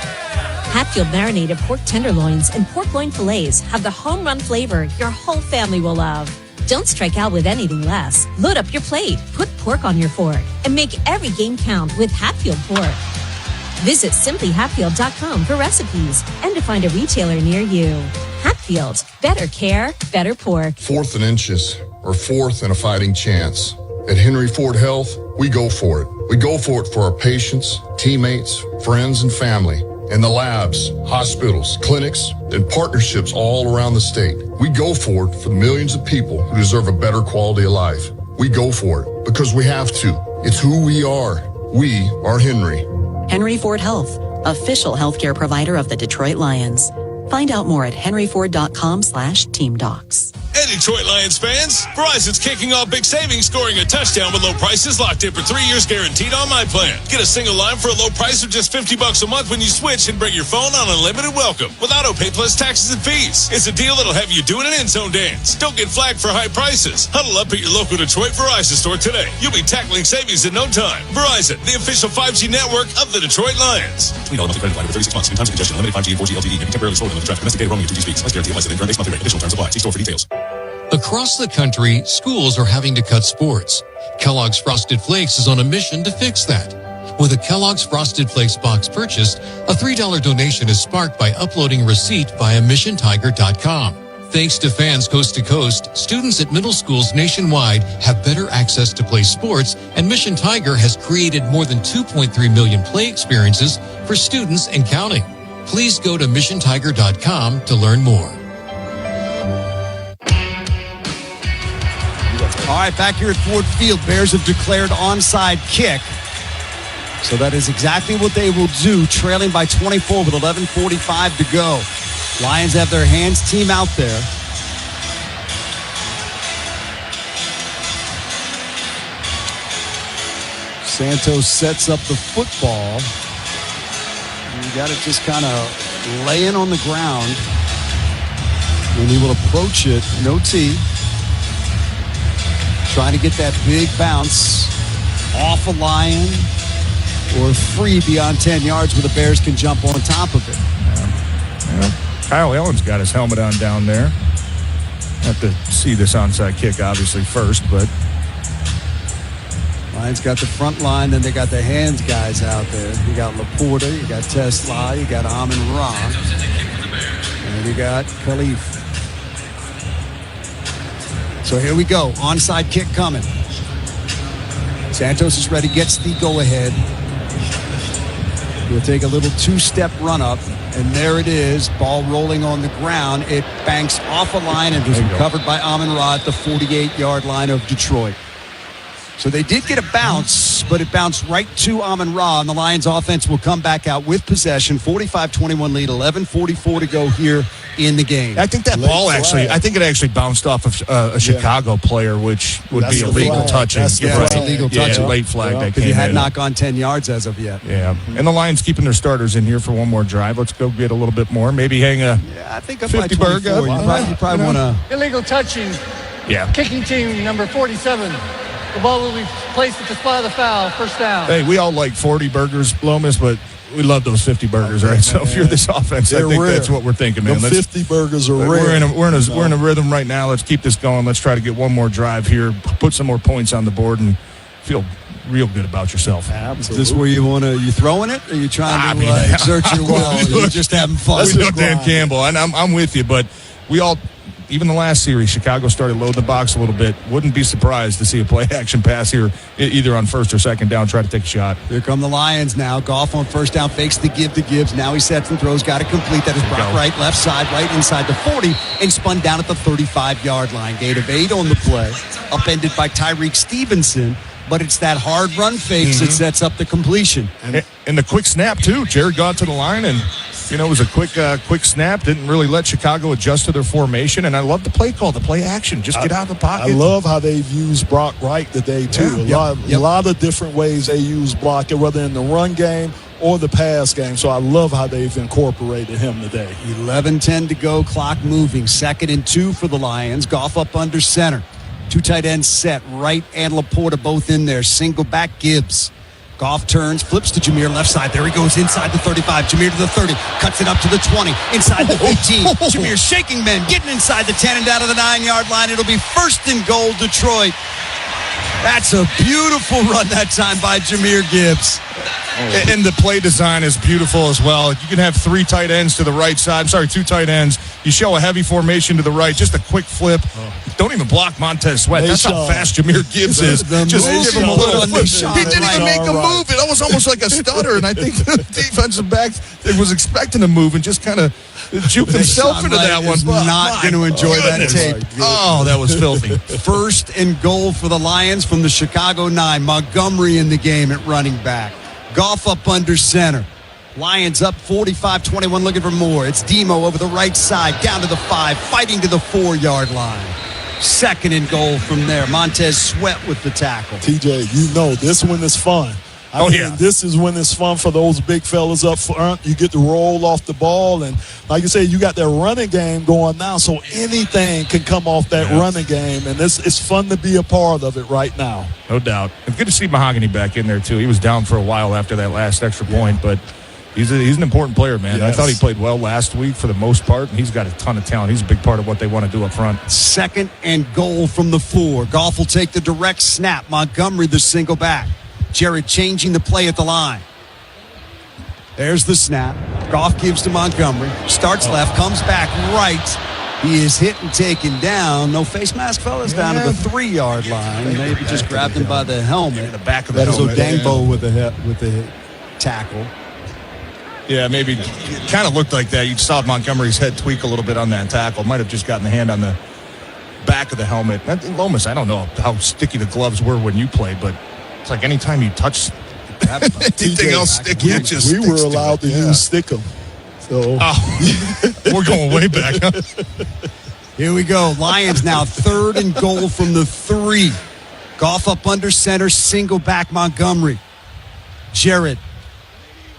Hatfield marinated pork tenderloins and pork loin fillets have the home run flavor your whole family will love. Don't strike out with anything less. Load up your plate, put pork on your fork, and make every game count with Hatfield Pork. Visit simplyhatfield.com for recipes and to find a retailer near you. Hatfield, better care, better pork. 4th and inches, or 4th and a fighting chance. At Henry Ford Health, we go for it. We go for it for our patients, teammates, friends, and family. In the labs, hospitals, clinics, and partnerships all around the state. We go for it for the millions of people who deserve a better quality of life. We go for it because we have to. It's who we are. We are Henry. Henry Ford Health, official healthcare provider of the Detroit Lions. Find out more at henryford.com/teamdocs. It Detroit Lions fans. Verizon's kicking off big savings, scoring a touchdown with low prices locked in for 3 years guaranteed on my plan. Get a single line for a low price of just $50 a month when you switch and bring your phone on unlimited welcome with auto pay plus taxes and fees. It's a deal that'll have you doing an end zone dance. Don't get flagged for high prices. Huddle up at your local Detroit Verizon store today. You'll be tackling savings in no time. Verizon, the official 5G network of the Detroit Lions. Tweet all monthly credit line over 36 months. In times of congestion, limited 5G and 4G LTE. May be temporarily stored with traffic. Domestic data roaming and 2G speeds. Less guarantee applies to the current base monthly rate. Additional terms apply. See store for details. Across the country, schools are having to cut sports. Kellogg's Frosted Flakes is on a mission to fix that. With a Kellogg's Frosted Flakes box purchased, a $3 donation is sparked by uploading a receipt via missiontiger.com. Thanks to fans coast to coast, students at middle schools nationwide have better access to play sports, and Mission Tiger has created more than 2.3 million play experiences for students and counting. Please go to missiontiger.com to learn more. All right, back here at Ford Field, Bears have declared onside kick. So that is exactly what they will do, trailing by 24 with 11:45 to go. Lions have their hands team out there. Santos sets up the football. You got it just kind of laying on the ground. And he will approach it, no tee. Trying to get that big bounce off a Lion or free beyond 10 yards where the Bears can jump on top of it. Yeah. Kyle Allen's got his helmet on down there. Have to see this onside kick, obviously, first, but Lions got the front line, then they got the hands guys out there. You got Laporta, you got Tesla, you got Amon-Ra, and you got Khalif. So here we go. Onside kick coming. Santos is ready, gets the go-ahead. He'll take a little two-step run-up, and there it is. Ball rolling on the ground. It banks off a line and was recovered by Amon-Ra at the 48-yard line of Detroit. So they did get a bounce, but it bounced right to Amon-Ra, and the Lions offense will come back out with possession. 45-21 lead, 11:44 to go here in the game. I think that ball actually bounced off of a Chicago player, which would be illegal touching. That's illegal touching. Late flag. Because he had not gone 10 yards as of yet. Yeah. And the Lions keeping their starters in here for one more drive. Let's go get a little bit more. Maybe hang a I think up 50 by 24. You probably want to. Illegal touching. Yeah. Kicking team number 47. The ball will be placed at the spot of the foul. First down. Hey, we all like 40 burgers, Lomas, but we love those 50 burgers, right? So if you're this offense, I think that's what we're thinking, man. 50 burgers are rare. We're in a rhythm right now. Let's keep this going. Let's try to get one more drive here, put some more points on the board, and feel real good about yourself. Absolutely. Is this where you throwing it, or are you trying to exert your will? You're just having fun. Let's look Dan Campbell, and I'm with you, but we all. Even the last series, Chicago started loading the box a little bit. Wouldn't be surprised to see a play-action pass here, either on first or second down, try to take a shot. Here come the Lions now. Goff on first down, fakes the give to Gibbs. Now he sets and throws, got it complete. That is Brock right, left side, right inside the 40, and spun down at the 35-yard line. Gain of 8 on the play, upended by Tyreek Stevenson. But it's that hard run fake that sets up the completion. And the quick snap, too. Jared got to the line, and it was a quick snap. Didn't really let Chicago adjust to their formation. And I love the play call, the play action. Just get out of the pocket. I love how they've used Brock Wright today, too. A lot of different ways they use Brock, whether in the run game or the pass game. So I love how they've incorporated him today. 11:10 to go, clock moving. 2nd and 2 for the Lions. Goff up under center. 2 tight ends set, Wright and Laporta both in there. Single back Gibbs. Goff turns, flips to Jameer left side. There he goes inside the 35. Jameer to the 30. Cuts it up to the 20. Inside the 15. Jameer shaking men. Getting inside the 10 and down to the 9-yard line. It'll be 1st and goal, Detroit. That's a beautiful run that time by Jameer Gibbs. And the play design is beautiful as well. You can have 3 tight ends to the right side. 2 tight ends. You show a heavy formation to the right. Just a quick flip. Don't even block Montez Sweat. That's how fast Jameer Gibbs is. Just give him a little flip. He didn't even make a move. It was almost like a stutter. And I think the defensive back was expecting to move and just kind of juked himself into that one. Not going to enjoy that tape. Oh, that was filthy. 1st and goal for the Lions from the Chicago 9. Montgomery in the game at running back. Goff up under center. Lions up 45-21, looking for more. It's DOMO over the right side, down to the 5, fighting to the 4-yard line. 2nd and goal from there. Montez Sweat with the tackle. TJ, you know this one is fun. I mean, this is when it's fun for those big fellas up front. You get to roll off the ball, and like you said, you got that running game going now, so anything can come off that running game, and it's fun to be a part of it right now. No doubt. It's good to see Mahogany back in there, too. He was down for a while after that last extra point, but he's an important player, man. Yes. I thought he played well last week for the most part, and he's got a ton of talent. He's a big part of what they want to do up front. 2nd and goal from the 4. Goff will take the direct snap. Montgomery the single back. Jared changing the play at the line. There's the snap. Goff gives to Montgomery. Starts left, comes back right. He is hit and taken down. No face mask, fellas, down to the 3-yard line. Maybe just grabbed him by the helmet. The back of the helmet. That is Odangbo with the tackle. Yeah, maybe it kind of looked like that. You saw Montgomery's head tweak a little bit on that tackle. Might have just gotten the hand on the back of the helmet. Lomas, I don't know how sticky the gloves were when you played, but it's like anytime you touch anything else sticky, it just we were allowed to use Stickum. So we're going way back. Here we go. Lions now 3rd and goal from the 3. Goff up under center, single back Montgomery. Jared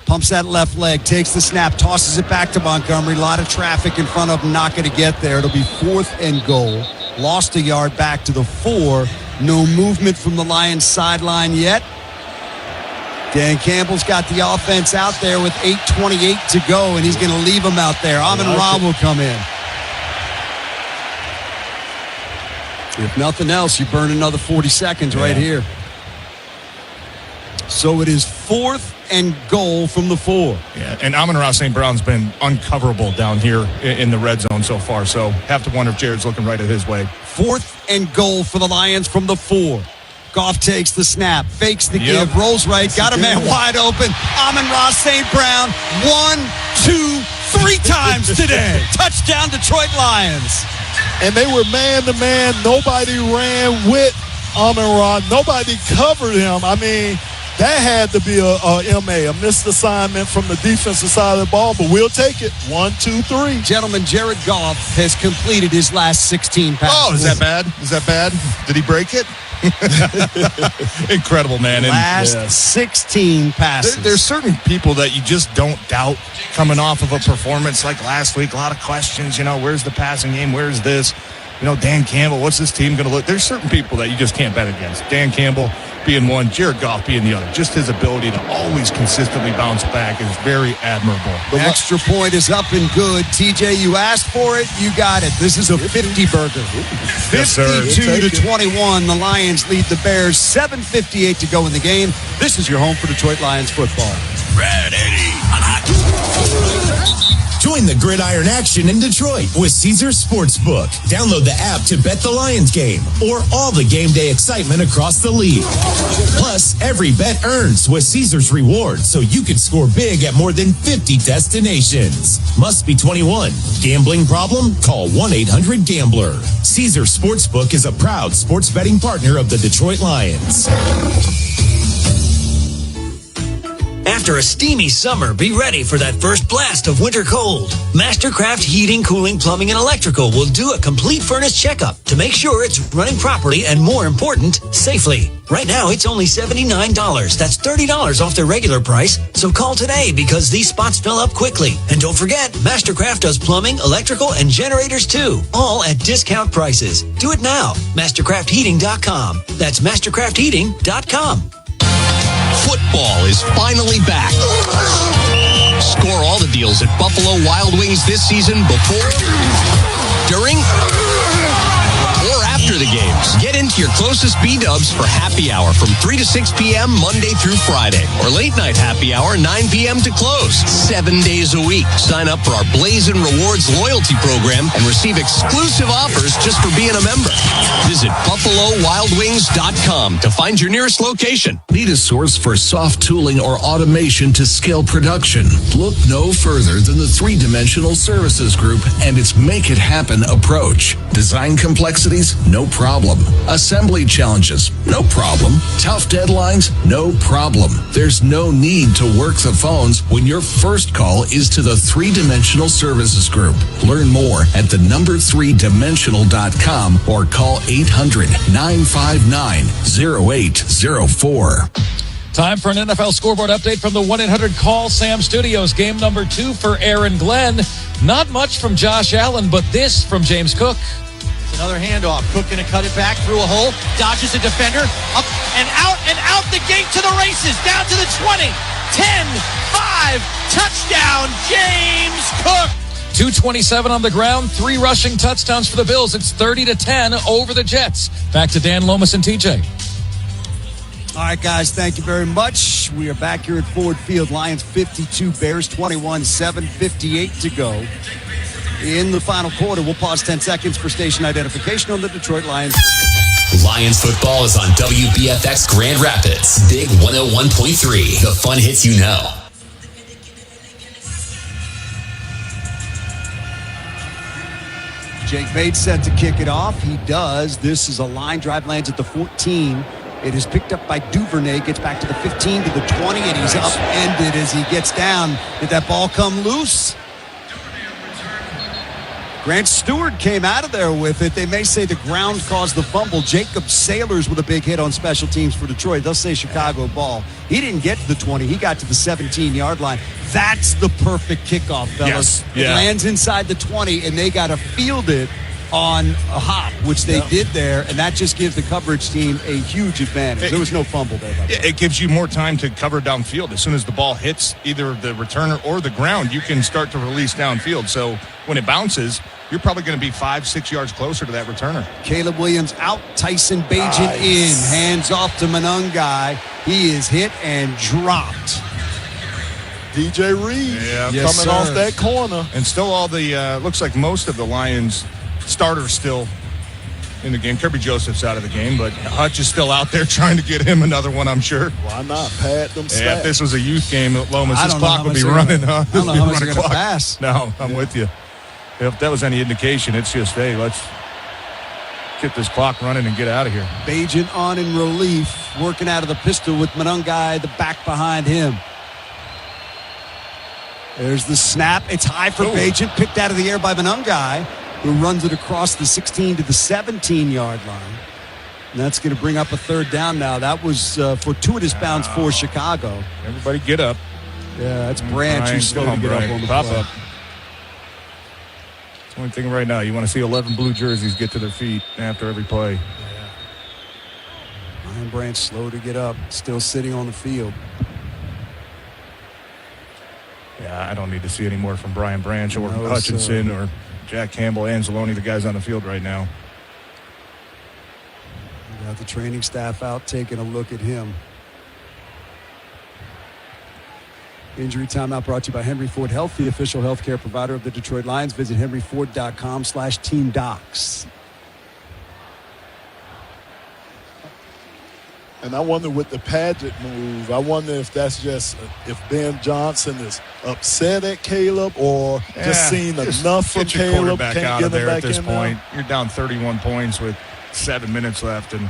pumps that left leg, takes the snap, tosses it back to Montgomery. A lot of traffic in front of him, not going to get there. It'll be 4th and goal. Lost a yard back to the 4. No movement from the Lions sideline yet. Dan Campbell's got the offense out there with 8:28 to go, and he's going to leave them out there. Amon-Ra will come in. If nothing else, you burn another 40 seconds right here. So it is 4th and goal from the 4. Yeah, and Amon-Ra St. Brown's been uncoverable down here in the red zone so far, so have to wonder if Jared's looking right at his way. 4th and goal for the Lions from the 4. Goff takes the snap, fakes the give, rolls right, got a man wide open. Amon-Ra St. Brown, 1, 2, 3 times today. Touchdown, Detroit Lions. And they were man-to-man. Nobody ran with Amon-Ra. Nobody covered him. I mean, that had to be a missed assignment from the defensive side of the ball, but we'll take it. 1, 2, 3. Gentlemen, Jared Goff has completed his last 16 passes. Oh, is that bad? Is that bad? Did he break it? Incredible, man. Last 16 passes. There's certain people that you just don't doubt coming off of a performance like last week. A lot of questions, where's the passing game? Where's this? Dan Campbell, what's this team going to look? There's certain people that you just can't bet against. Dan Campbell being one, Jared Goff being the other. Just his ability to always consistently bounce back is very admirable. The extra point is up and good. TJ, you asked for it. You got it. This is a 50-burger. 52-21. The Lions lead the Bears. 7:58 to go in the game. This is your home for Detroit Lions football. Red 80. Join the gridiron action in Detroit with Caesars Sportsbook. Download the app to bet the Lions game or all the game day excitement across the league. Plus, every bet earns with Caesars Rewards, so you can score big at more than 50 destinations. Must be 21. Gambling problem? Call 1-800-GAMBLER. Caesars Sportsbook is a proud sports betting partner of the Detroit Lions. After a steamy summer, be ready for that first blast of winter cold. Mastercraft Heating, Cooling, Plumbing, and Electrical will do a complete furnace checkup to make sure it's running properly and, more important, safely. Right now, it's only $79. That's $30 off their regular price. So call today because these spots fill up quickly. And don't forget, Mastercraft does plumbing, electrical, and generators too, all at discount prices. Do it now. MastercraftHeating.com. That's MastercraftHeating.com. Football is finally back. Score all the deals at Buffalo Wild Wings this season before, during, or after the games. Get into your closest B-dubs for happy hour from 3 to 6 p.m. Monday through Friday. Or late night happy hour 9 p.m. to close. 7 days a week. Sign up for our Blazin' Rewards loyalty program and receive exclusive offers just for being a member. Visit BuffaloWildWings.com to find your nearest location. Need a source for soft tooling or automation to scale production? Look no further than the 3-Dimensional Services Group and its Make It Happen approach. Design complexities? No problem. A Assembly challenges? No problem. Tough deadlines? No problem. There's no need to work the phones when your first call is to the 3-Dimensional Services Group. Learn more at the3dimensional.com or call 800-959-0804. Time for an NFL scoreboard update from the 1-800-CALL-SAM Studios. Game number 2 for Aaron Glenn. Not much from Josh Allen, but this from James Cook. Another handoff. Cook going to cut it back through a hole. Dodges a defender. Up and out the gate to the races. Down to the 20. 10, 5. Touchdown, James Cook. 227 on the ground, 3 rushing touchdowns for the Bills. It's 30-10 over the Jets. Back to Dan Lomas and TJ. All right, guys, thank you very much. We are back here at Ford Field. Lions 52, Bears 21, 7:58 to go. In the final quarter, we'll pause 10 seconds for station identification on the Detroit Lions. Lions football is on WBFX Grand Rapids. Big 101.3. The fun hits you know. Jake Bates set to kick it off. He does. This is a line drive, lands at the 14. It is picked up by Duvernay, gets back to the 15, to the 20, and he's upended as he gets down. Did that ball come loose? Grant Stewart came out of there with it. They may say the ground caused the fumble. Jacob Sailors with a big hit on special teams for Detroit. They'll say Chicago ball. He didn't get to the 20. He got to the 17-yard line. That's the perfect kickoff, fellas. Yes. Yeah. It lands inside the 20, and they got to field it on a hop, which they did there, and that just gives the coverage team a huge advantage. There was no fumble there. It gives you more time to cover downfield. As soon as the ball hits either the returner or the ground, you can start to release downfield. So when it bounces, you're probably going to be 5-6 yards closer to that returner. Caleb Williams out, Tyson Bagent in, hands off to Monangai. He is hit and dropped. DJ Reed coming off that corner. And still all the, looks like most of the Lions starters still in the game. Kirby Joseph's out of the game, but Hutch is still out there trying to get him another one, I'm sure. Why not? Pad them stats. Yeah, if this was a youth game, Lomas, this clock would be running, huh? I don't know how much they're going to pass. No, I'm with you. If that was any indication, it's just, hey, let's get this clock running and get out of here. Bagent on in relief, working out of the pistol with Monangai, the back behind him. There's the snap. It's high for Bagent, picked out of the air by Monangai, who runs it across the 16 to the 17-yard line. And that's going to bring up a third down now. That was fortuitous bounds for Chicago. Everybody get up. Yeah, that's Branch who's slow to get up on the pop play. up. It's the only thing right now. You want to see 11 blue jerseys get to their feet after every play. Ryan Branch slow to get up, still sitting on the field. Yeah, I don't need to see any more from Brian Branch or Hutchinson or Jack Campbell, Anzalone, the guys on the field right now. We got the training staff out taking a look at him. Injury timeout brought to you by Henry Ford Health, the official healthcare provider of the Detroit Lions. Visit henryford.com/teamdocs. And I wonder with the Padgett move, I wonder if that's just if Ben Johnson is upset at Caleb or just seen enough from Caleb. Can't out of there at this point. You're down 31 points with 7 minutes left, and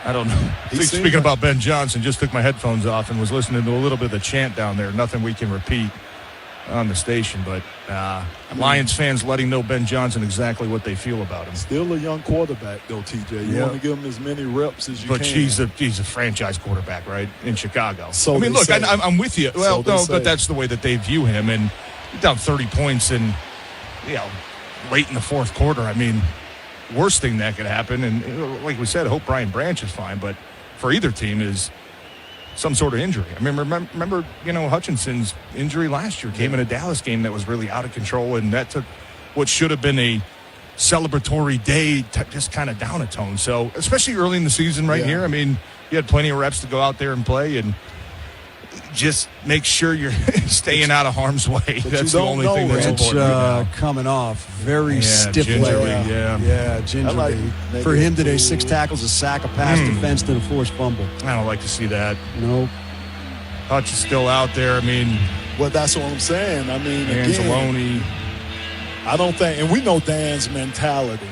I don't know. Speaking about Ben Johnson, just took my headphones off and was listening to a little bit of the chant down there. Nothing we can repeat on the station, but Lions fans letting know Ben Johnson exactly what they feel about him. Still a young quarterback, though, TJ. You want to give him as many reps as you can. But he's a franchise quarterback, right, in Chicago. So I mean, look, I'm with you. Well, no, but that's the way that they view him. And you're down 30 points and, late in the fourth quarter. I mean, worst thing that could happen, and like we said, I hope Brian Branch is fine, but for either team is some sort of injury. I mean, remember Hutchinson's injury last year came in a Dallas game that was really out of control, and that took what should have been a celebratory day to just kind of down a tone. So, especially early in the season here, I mean, you had plenty of reps to go out there and play, and just make sure you're staying out of harm's way. That's the only thing that's important. Coming off very stiffly. Gingerly. For him today, 6 tackles, a sack, a pass defense, and a forced fumble. I don't like to see that. Nope. Hutch is still out there. I mean, well, that's what I'm saying. I mean, Anzalone. I don't think, and we know Dan's mentality.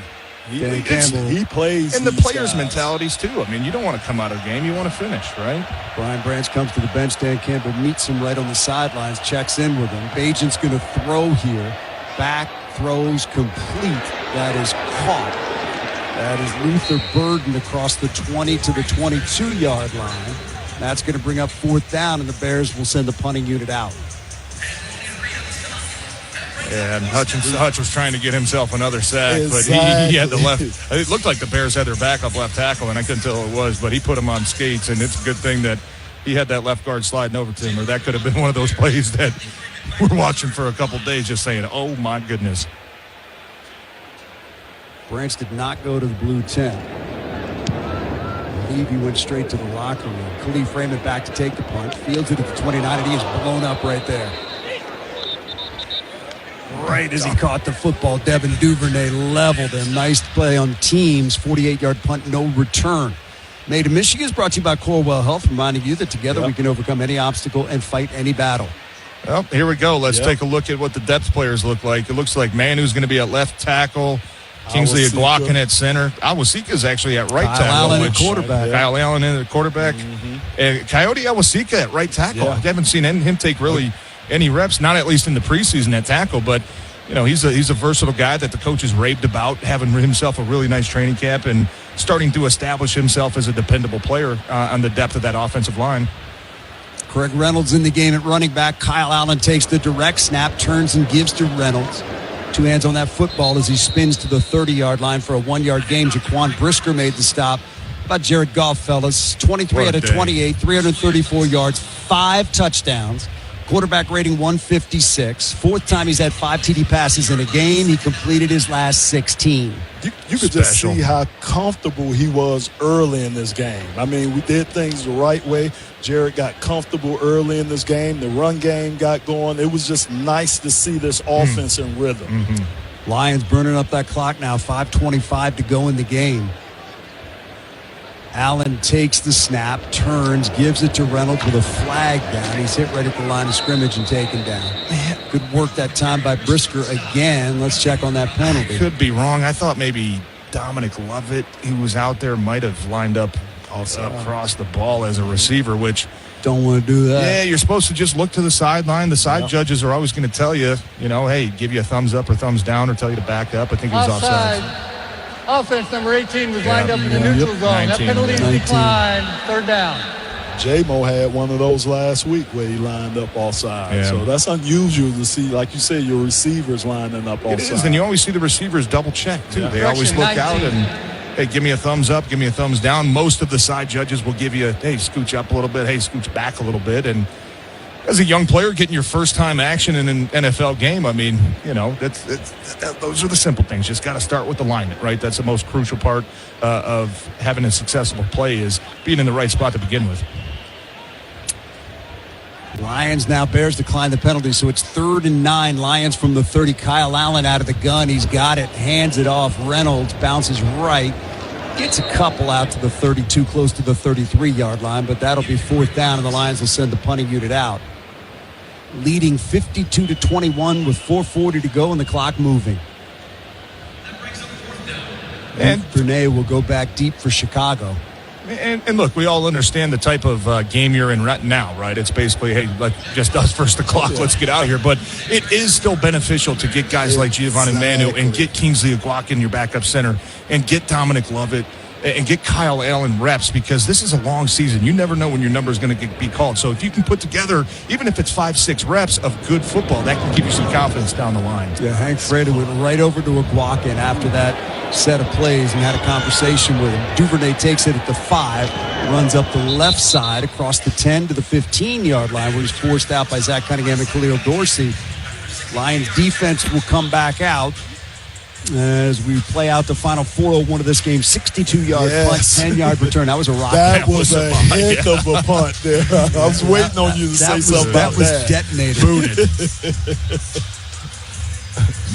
He plays. And the players' mentalities, too. I mean, you don't want to come out of the game. You want to finish, right? Brian Branch comes to the bench. Dan Campbell meets him right on the sidelines, checks in with him. Bagent's going to throw here. Back, throws complete. That is caught. That is Luther Burden across the 20 to the 22-yard line. That's going to bring up 4th down, and the Bears will send the punting unit out. Yeah, and Hutch was trying to get himself another sack, but he had the left. It looked like the Bears had their backup left tackle, and I couldn't tell who it was, but he put him on skates, and it's a good thing that he had that left guard sliding over to him, or that could have been one of those plays that we're watching for a couple days just saying, oh, my goodness. Branch did not go to the blue 10. I believe he went straight to the locker room. Khalif Raymond back to take the punt. Fields it at the 29, and he is blown up right there. Right as he caught the football, Devin Duvernay leveled him. Nice play on teams. 48-yard punt, no return. Made in Michigan is brought to you by Corewell Health, reminding you that together we can overcome any obstacle and fight any battle. Well, here we go. Let's take a look at what the depth players look like. It looks like Manu's going to be at left tackle. Kingsley Aguakin at center. Awosika is actually at right tackle. Kyle Allen at quarterback. Kyle Allen in the quarterback. And Coyote Awosika at right tackle. I haven't seen him take really any reps, not at least in the preseason at tackle, but you know, he's a versatile guy that the coaches raved about, having himself a really nice training camp and starting to establish himself as a dependable player on the depth of that offensive line. Craig Reynolds in the game at running back. Kyle Allen takes the direct snap, turns and gives to Reynolds. 2 hands on that football as he spins to the 30-yard line for a 1-yard gain. Jaquan Brisker made the stop. How about Jared Goff, fellas? 23 out of 28, 334 yards, 5 touchdowns. Quarterback rating 156. 4th time he's had 5 TD passes in a game. He completed his last 16. You could just see how comfortable he was early in this game. I mean, we did things the right way. Jared got comfortable early in this game. The run game got going. It was just nice to see this offense in rhythm. Lions burning up that clock now. 5:25 to go in the game. Allen takes the snap, turns, gives it to Reynolds with a flag down. He's hit right at the line of scrimmage and taken down. Good work that time by Brisker again. Let's check on that penalty. Could be wrong. I thought maybe Dominic Lovett, who was out there, might have lined up across the ball as a receiver, which don't want to do that. Yeah, you're supposed to just look to the sideline. The side judges are always going to tell you, hey, give you a thumbs up or thumbs down or tell you to back up. I think he was offside. Offense number 18 was lined up in the neutral zone. 19, that penalty is declined. 3rd down. J-Mo had one of those last week where he lined up offside. So that's unusual to see, like you said, your receivers lining up offside. It is, and you always see the receivers double check, too. They always look 19. Out and, hey, give me a thumbs up, give me a thumbs down. Most of the side judges will give you, hey, scooch up a little bit, hey, scooch back a little bit. And as a young player getting your first time action in an NFL game, I mean, those are the simple things. Just got to start with alignment, right? That's the most crucial part of having a successful play is being in the right spot to begin with. Lions now, Bears decline the penalty, so it's 3rd and 9. Lions from the 30. Kyle Allen out of the gun. He's got it, hands it off. Reynolds bounces right. Gets a couple out to the 32, close to the 33-yard line, but that'll be 4th down, and the Lions will send the punting unit out. Leading 52-21 with 4:40 to go and the clock moving. And Bernay will go back deep for Chicago. And look, we all understand the type of game you're in right now, right? It's basically, hey, just us versus the clock. Let's get out of here. But it is still beneficial to get guys like Giovanni Manu and get Kingsley Aguakin, your backup center, and get Dominic Lovett and get Kyle Allen reps because this is a long season. You never know when your number is going to be called. So if you can put together, even if it's 5-6 reps of good football, that can give you some confidence down the line. Yeah, Hank Freda went right over to Aguakin after that set of plays and had a conversation with him. Duvernay takes it at the 5, runs up the left side across the 10 to the 15-yard line where he's forced out by Zach Cunningham and Khalil Dorsey. Lions defense will come back out as we play out the final 4:01 of this game. 62-yard punt, 10-yard return. That was a rock. That was a heck of a punt there. I was waiting on you to say something about that. That was detonated. Booted.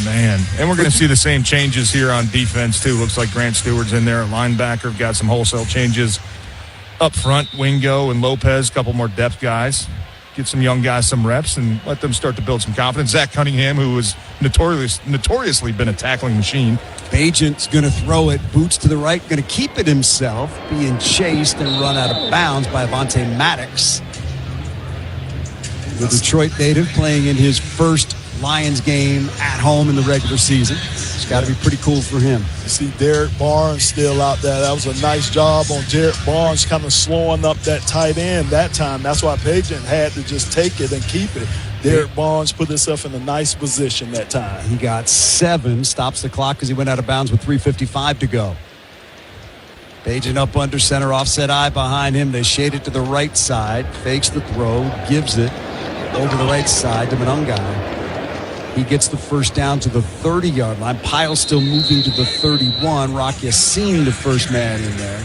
Man. And we're going to see the same changes here on defense, too. Looks like Grant Stewart's in there at linebacker. We've got some wholesale changes up front. Wingo and Lopez, a couple more depth guys. get some young guys some reps and let them start to build some confidence. Zach Cunningham, who has notoriously been a tackling machine. Bagent's going to throw it, boots to the right, going to keep it himself, being chased and run out of bounds by Avonte Maddox. The Detroit native playing in his first Lions game at home in the regular season. It's got to be pretty cool for him. You see Derek Barnes still out there. That was a nice job on Derek Barnes, kind of slowing up that tight end that time. That's why Bagent had to just take it and keep it. Derek Barnes put himself in a nice position that time. He got 7, stops the clock because he went out of bounds with 3:55 to go. Bagent up under center, offset eye behind him. They shade it to the right side, fakes the throw, gives it over the right side to Monangai. He gets the first down to the 30-yard line. Pyle still moving to the 31. Rock Yassin, the first man in there.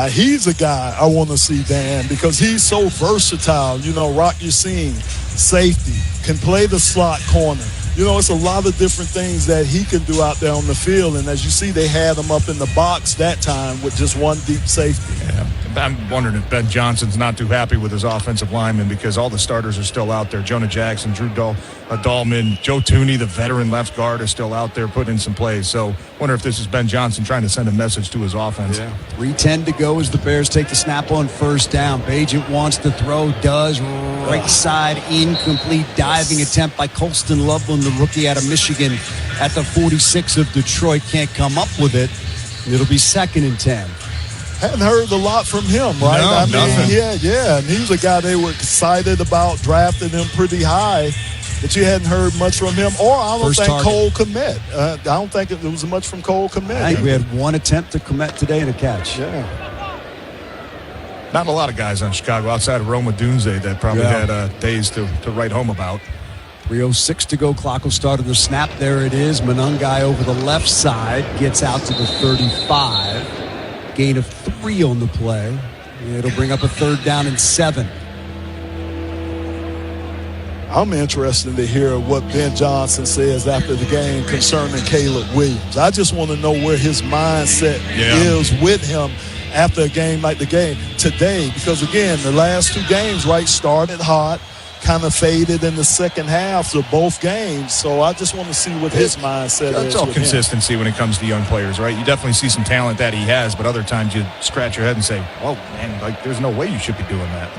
He's a guy I want to see, Dan, because he's so versatile. You know, Rock Yassin, safety, can play the slot corner. You know, it's a lot of different things that he can do out there on the field. And as you see, they had him up in the box that time with just one deep safety. Yeah. I'm wondering if Ben Johnson's not too happy with his offensive linemen because all the starters are still out there. Jonah Jackson, Drew Dahlman, Joe Tooney, the veteran left guard, is still out there putting in some plays. So wonder if this is Ben Johnson trying to send a message to his offense. Yeah. 3:10 to go as the Bears take the snap on first down. Bagent wants to throw, does. Right side, incomplete. Diving attempt by Colston Loveland, the rookie out of Michigan at the 46 of Detroit. Can't come up with it. It'll be 2nd and 10. Hadn't heard a lot from him, right? No, nothing. Yeah. And he was a guy they were excited about, drafting him pretty high, but you hadn't heard much from him. Or I don't think Cole Kmet. I don't think it was much from Cole Kmet. I think we had one attempt to Kmet today and a catch. Yeah. Not a lot of guys on Chicago outside of Roma Dunze that probably had days to write home about. 3:06 to go. Clock will start on the snap. There it is. Monangai over the left side. Gets out to the 35. Gain of 3 on the play. It'll bring up a 3rd down and 7. I'm interested to hear what Ben Johnson says after the game concerning Caleb Williams. I just want to know where his mindset is with him after a game like the game today. Because, again, the last 2 games, right, started hot, kind of faded in the second halves of both games. So I just want to see what his mindset is. It's all consistency when it comes to young players, right? You definitely see some talent that he has, but other times you scratch your head and say, oh, man, like there's no way you should be doing that.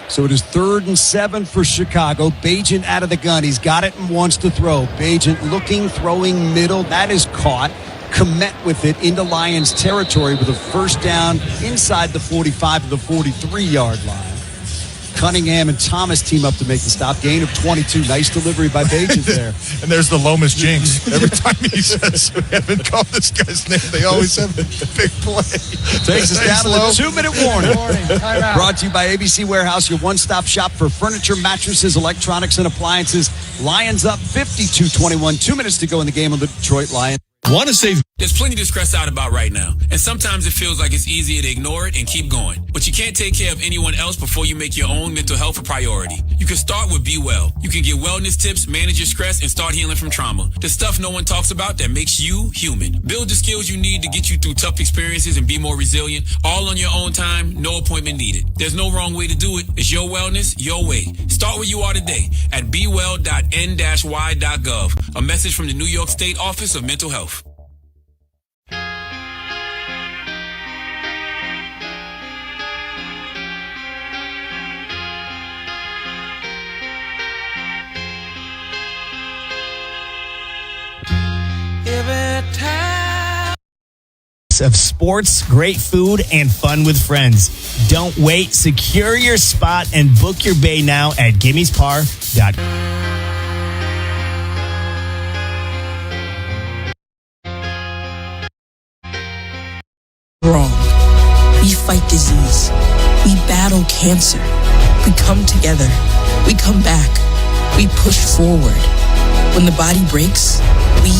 So it is 3rd and 7 for Chicago. Bagent out of the gun. He's got it and wants to throw. Bagent looking, throwing middle. That is caught. Kmet with it into Lions territory with a first down inside the 45 to the 43-yard line. Cunningham and Thomas team up to make the stop. Gain of 22. Nice delivery by Bagent there. And there's the Lomas jinx. Every time he says we haven't called this guy's name, they always have a big play. Takes us down to the 2-minute warning. Brought to you by ABC Warehouse, your one-stop shop for furniture, mattresses, electronics, and appliances. Lions up 52-21. 2 minutes to go in the game on the Detroit Lions. Want to save? There's plenty to stress out about right now, and sometimes it feels like it's easier to ignore it and keep going. But you can't take care of anyone else before you make your own mental health a priority. You can start with Be Well. You can get wellness tips, manage your stress, and start healing from trauma. The stuff no one talks about that makes you human. Build the skills you need to get you through tough experiences and be more resilient, all on your own time, no appointment needed. There's no wrong way to do it. It's your wellness, your way. Start where you are today at bewell.n-y.gov. A message from the New York State Office of Mental Health. Of sports, great food, and fun with friends. Don't wait. Secure your spot and book your bay now at gimmespar.com. Wrong. We fight disease. We battle cancer. We come together. We come back. We push forward. When the body breaks, we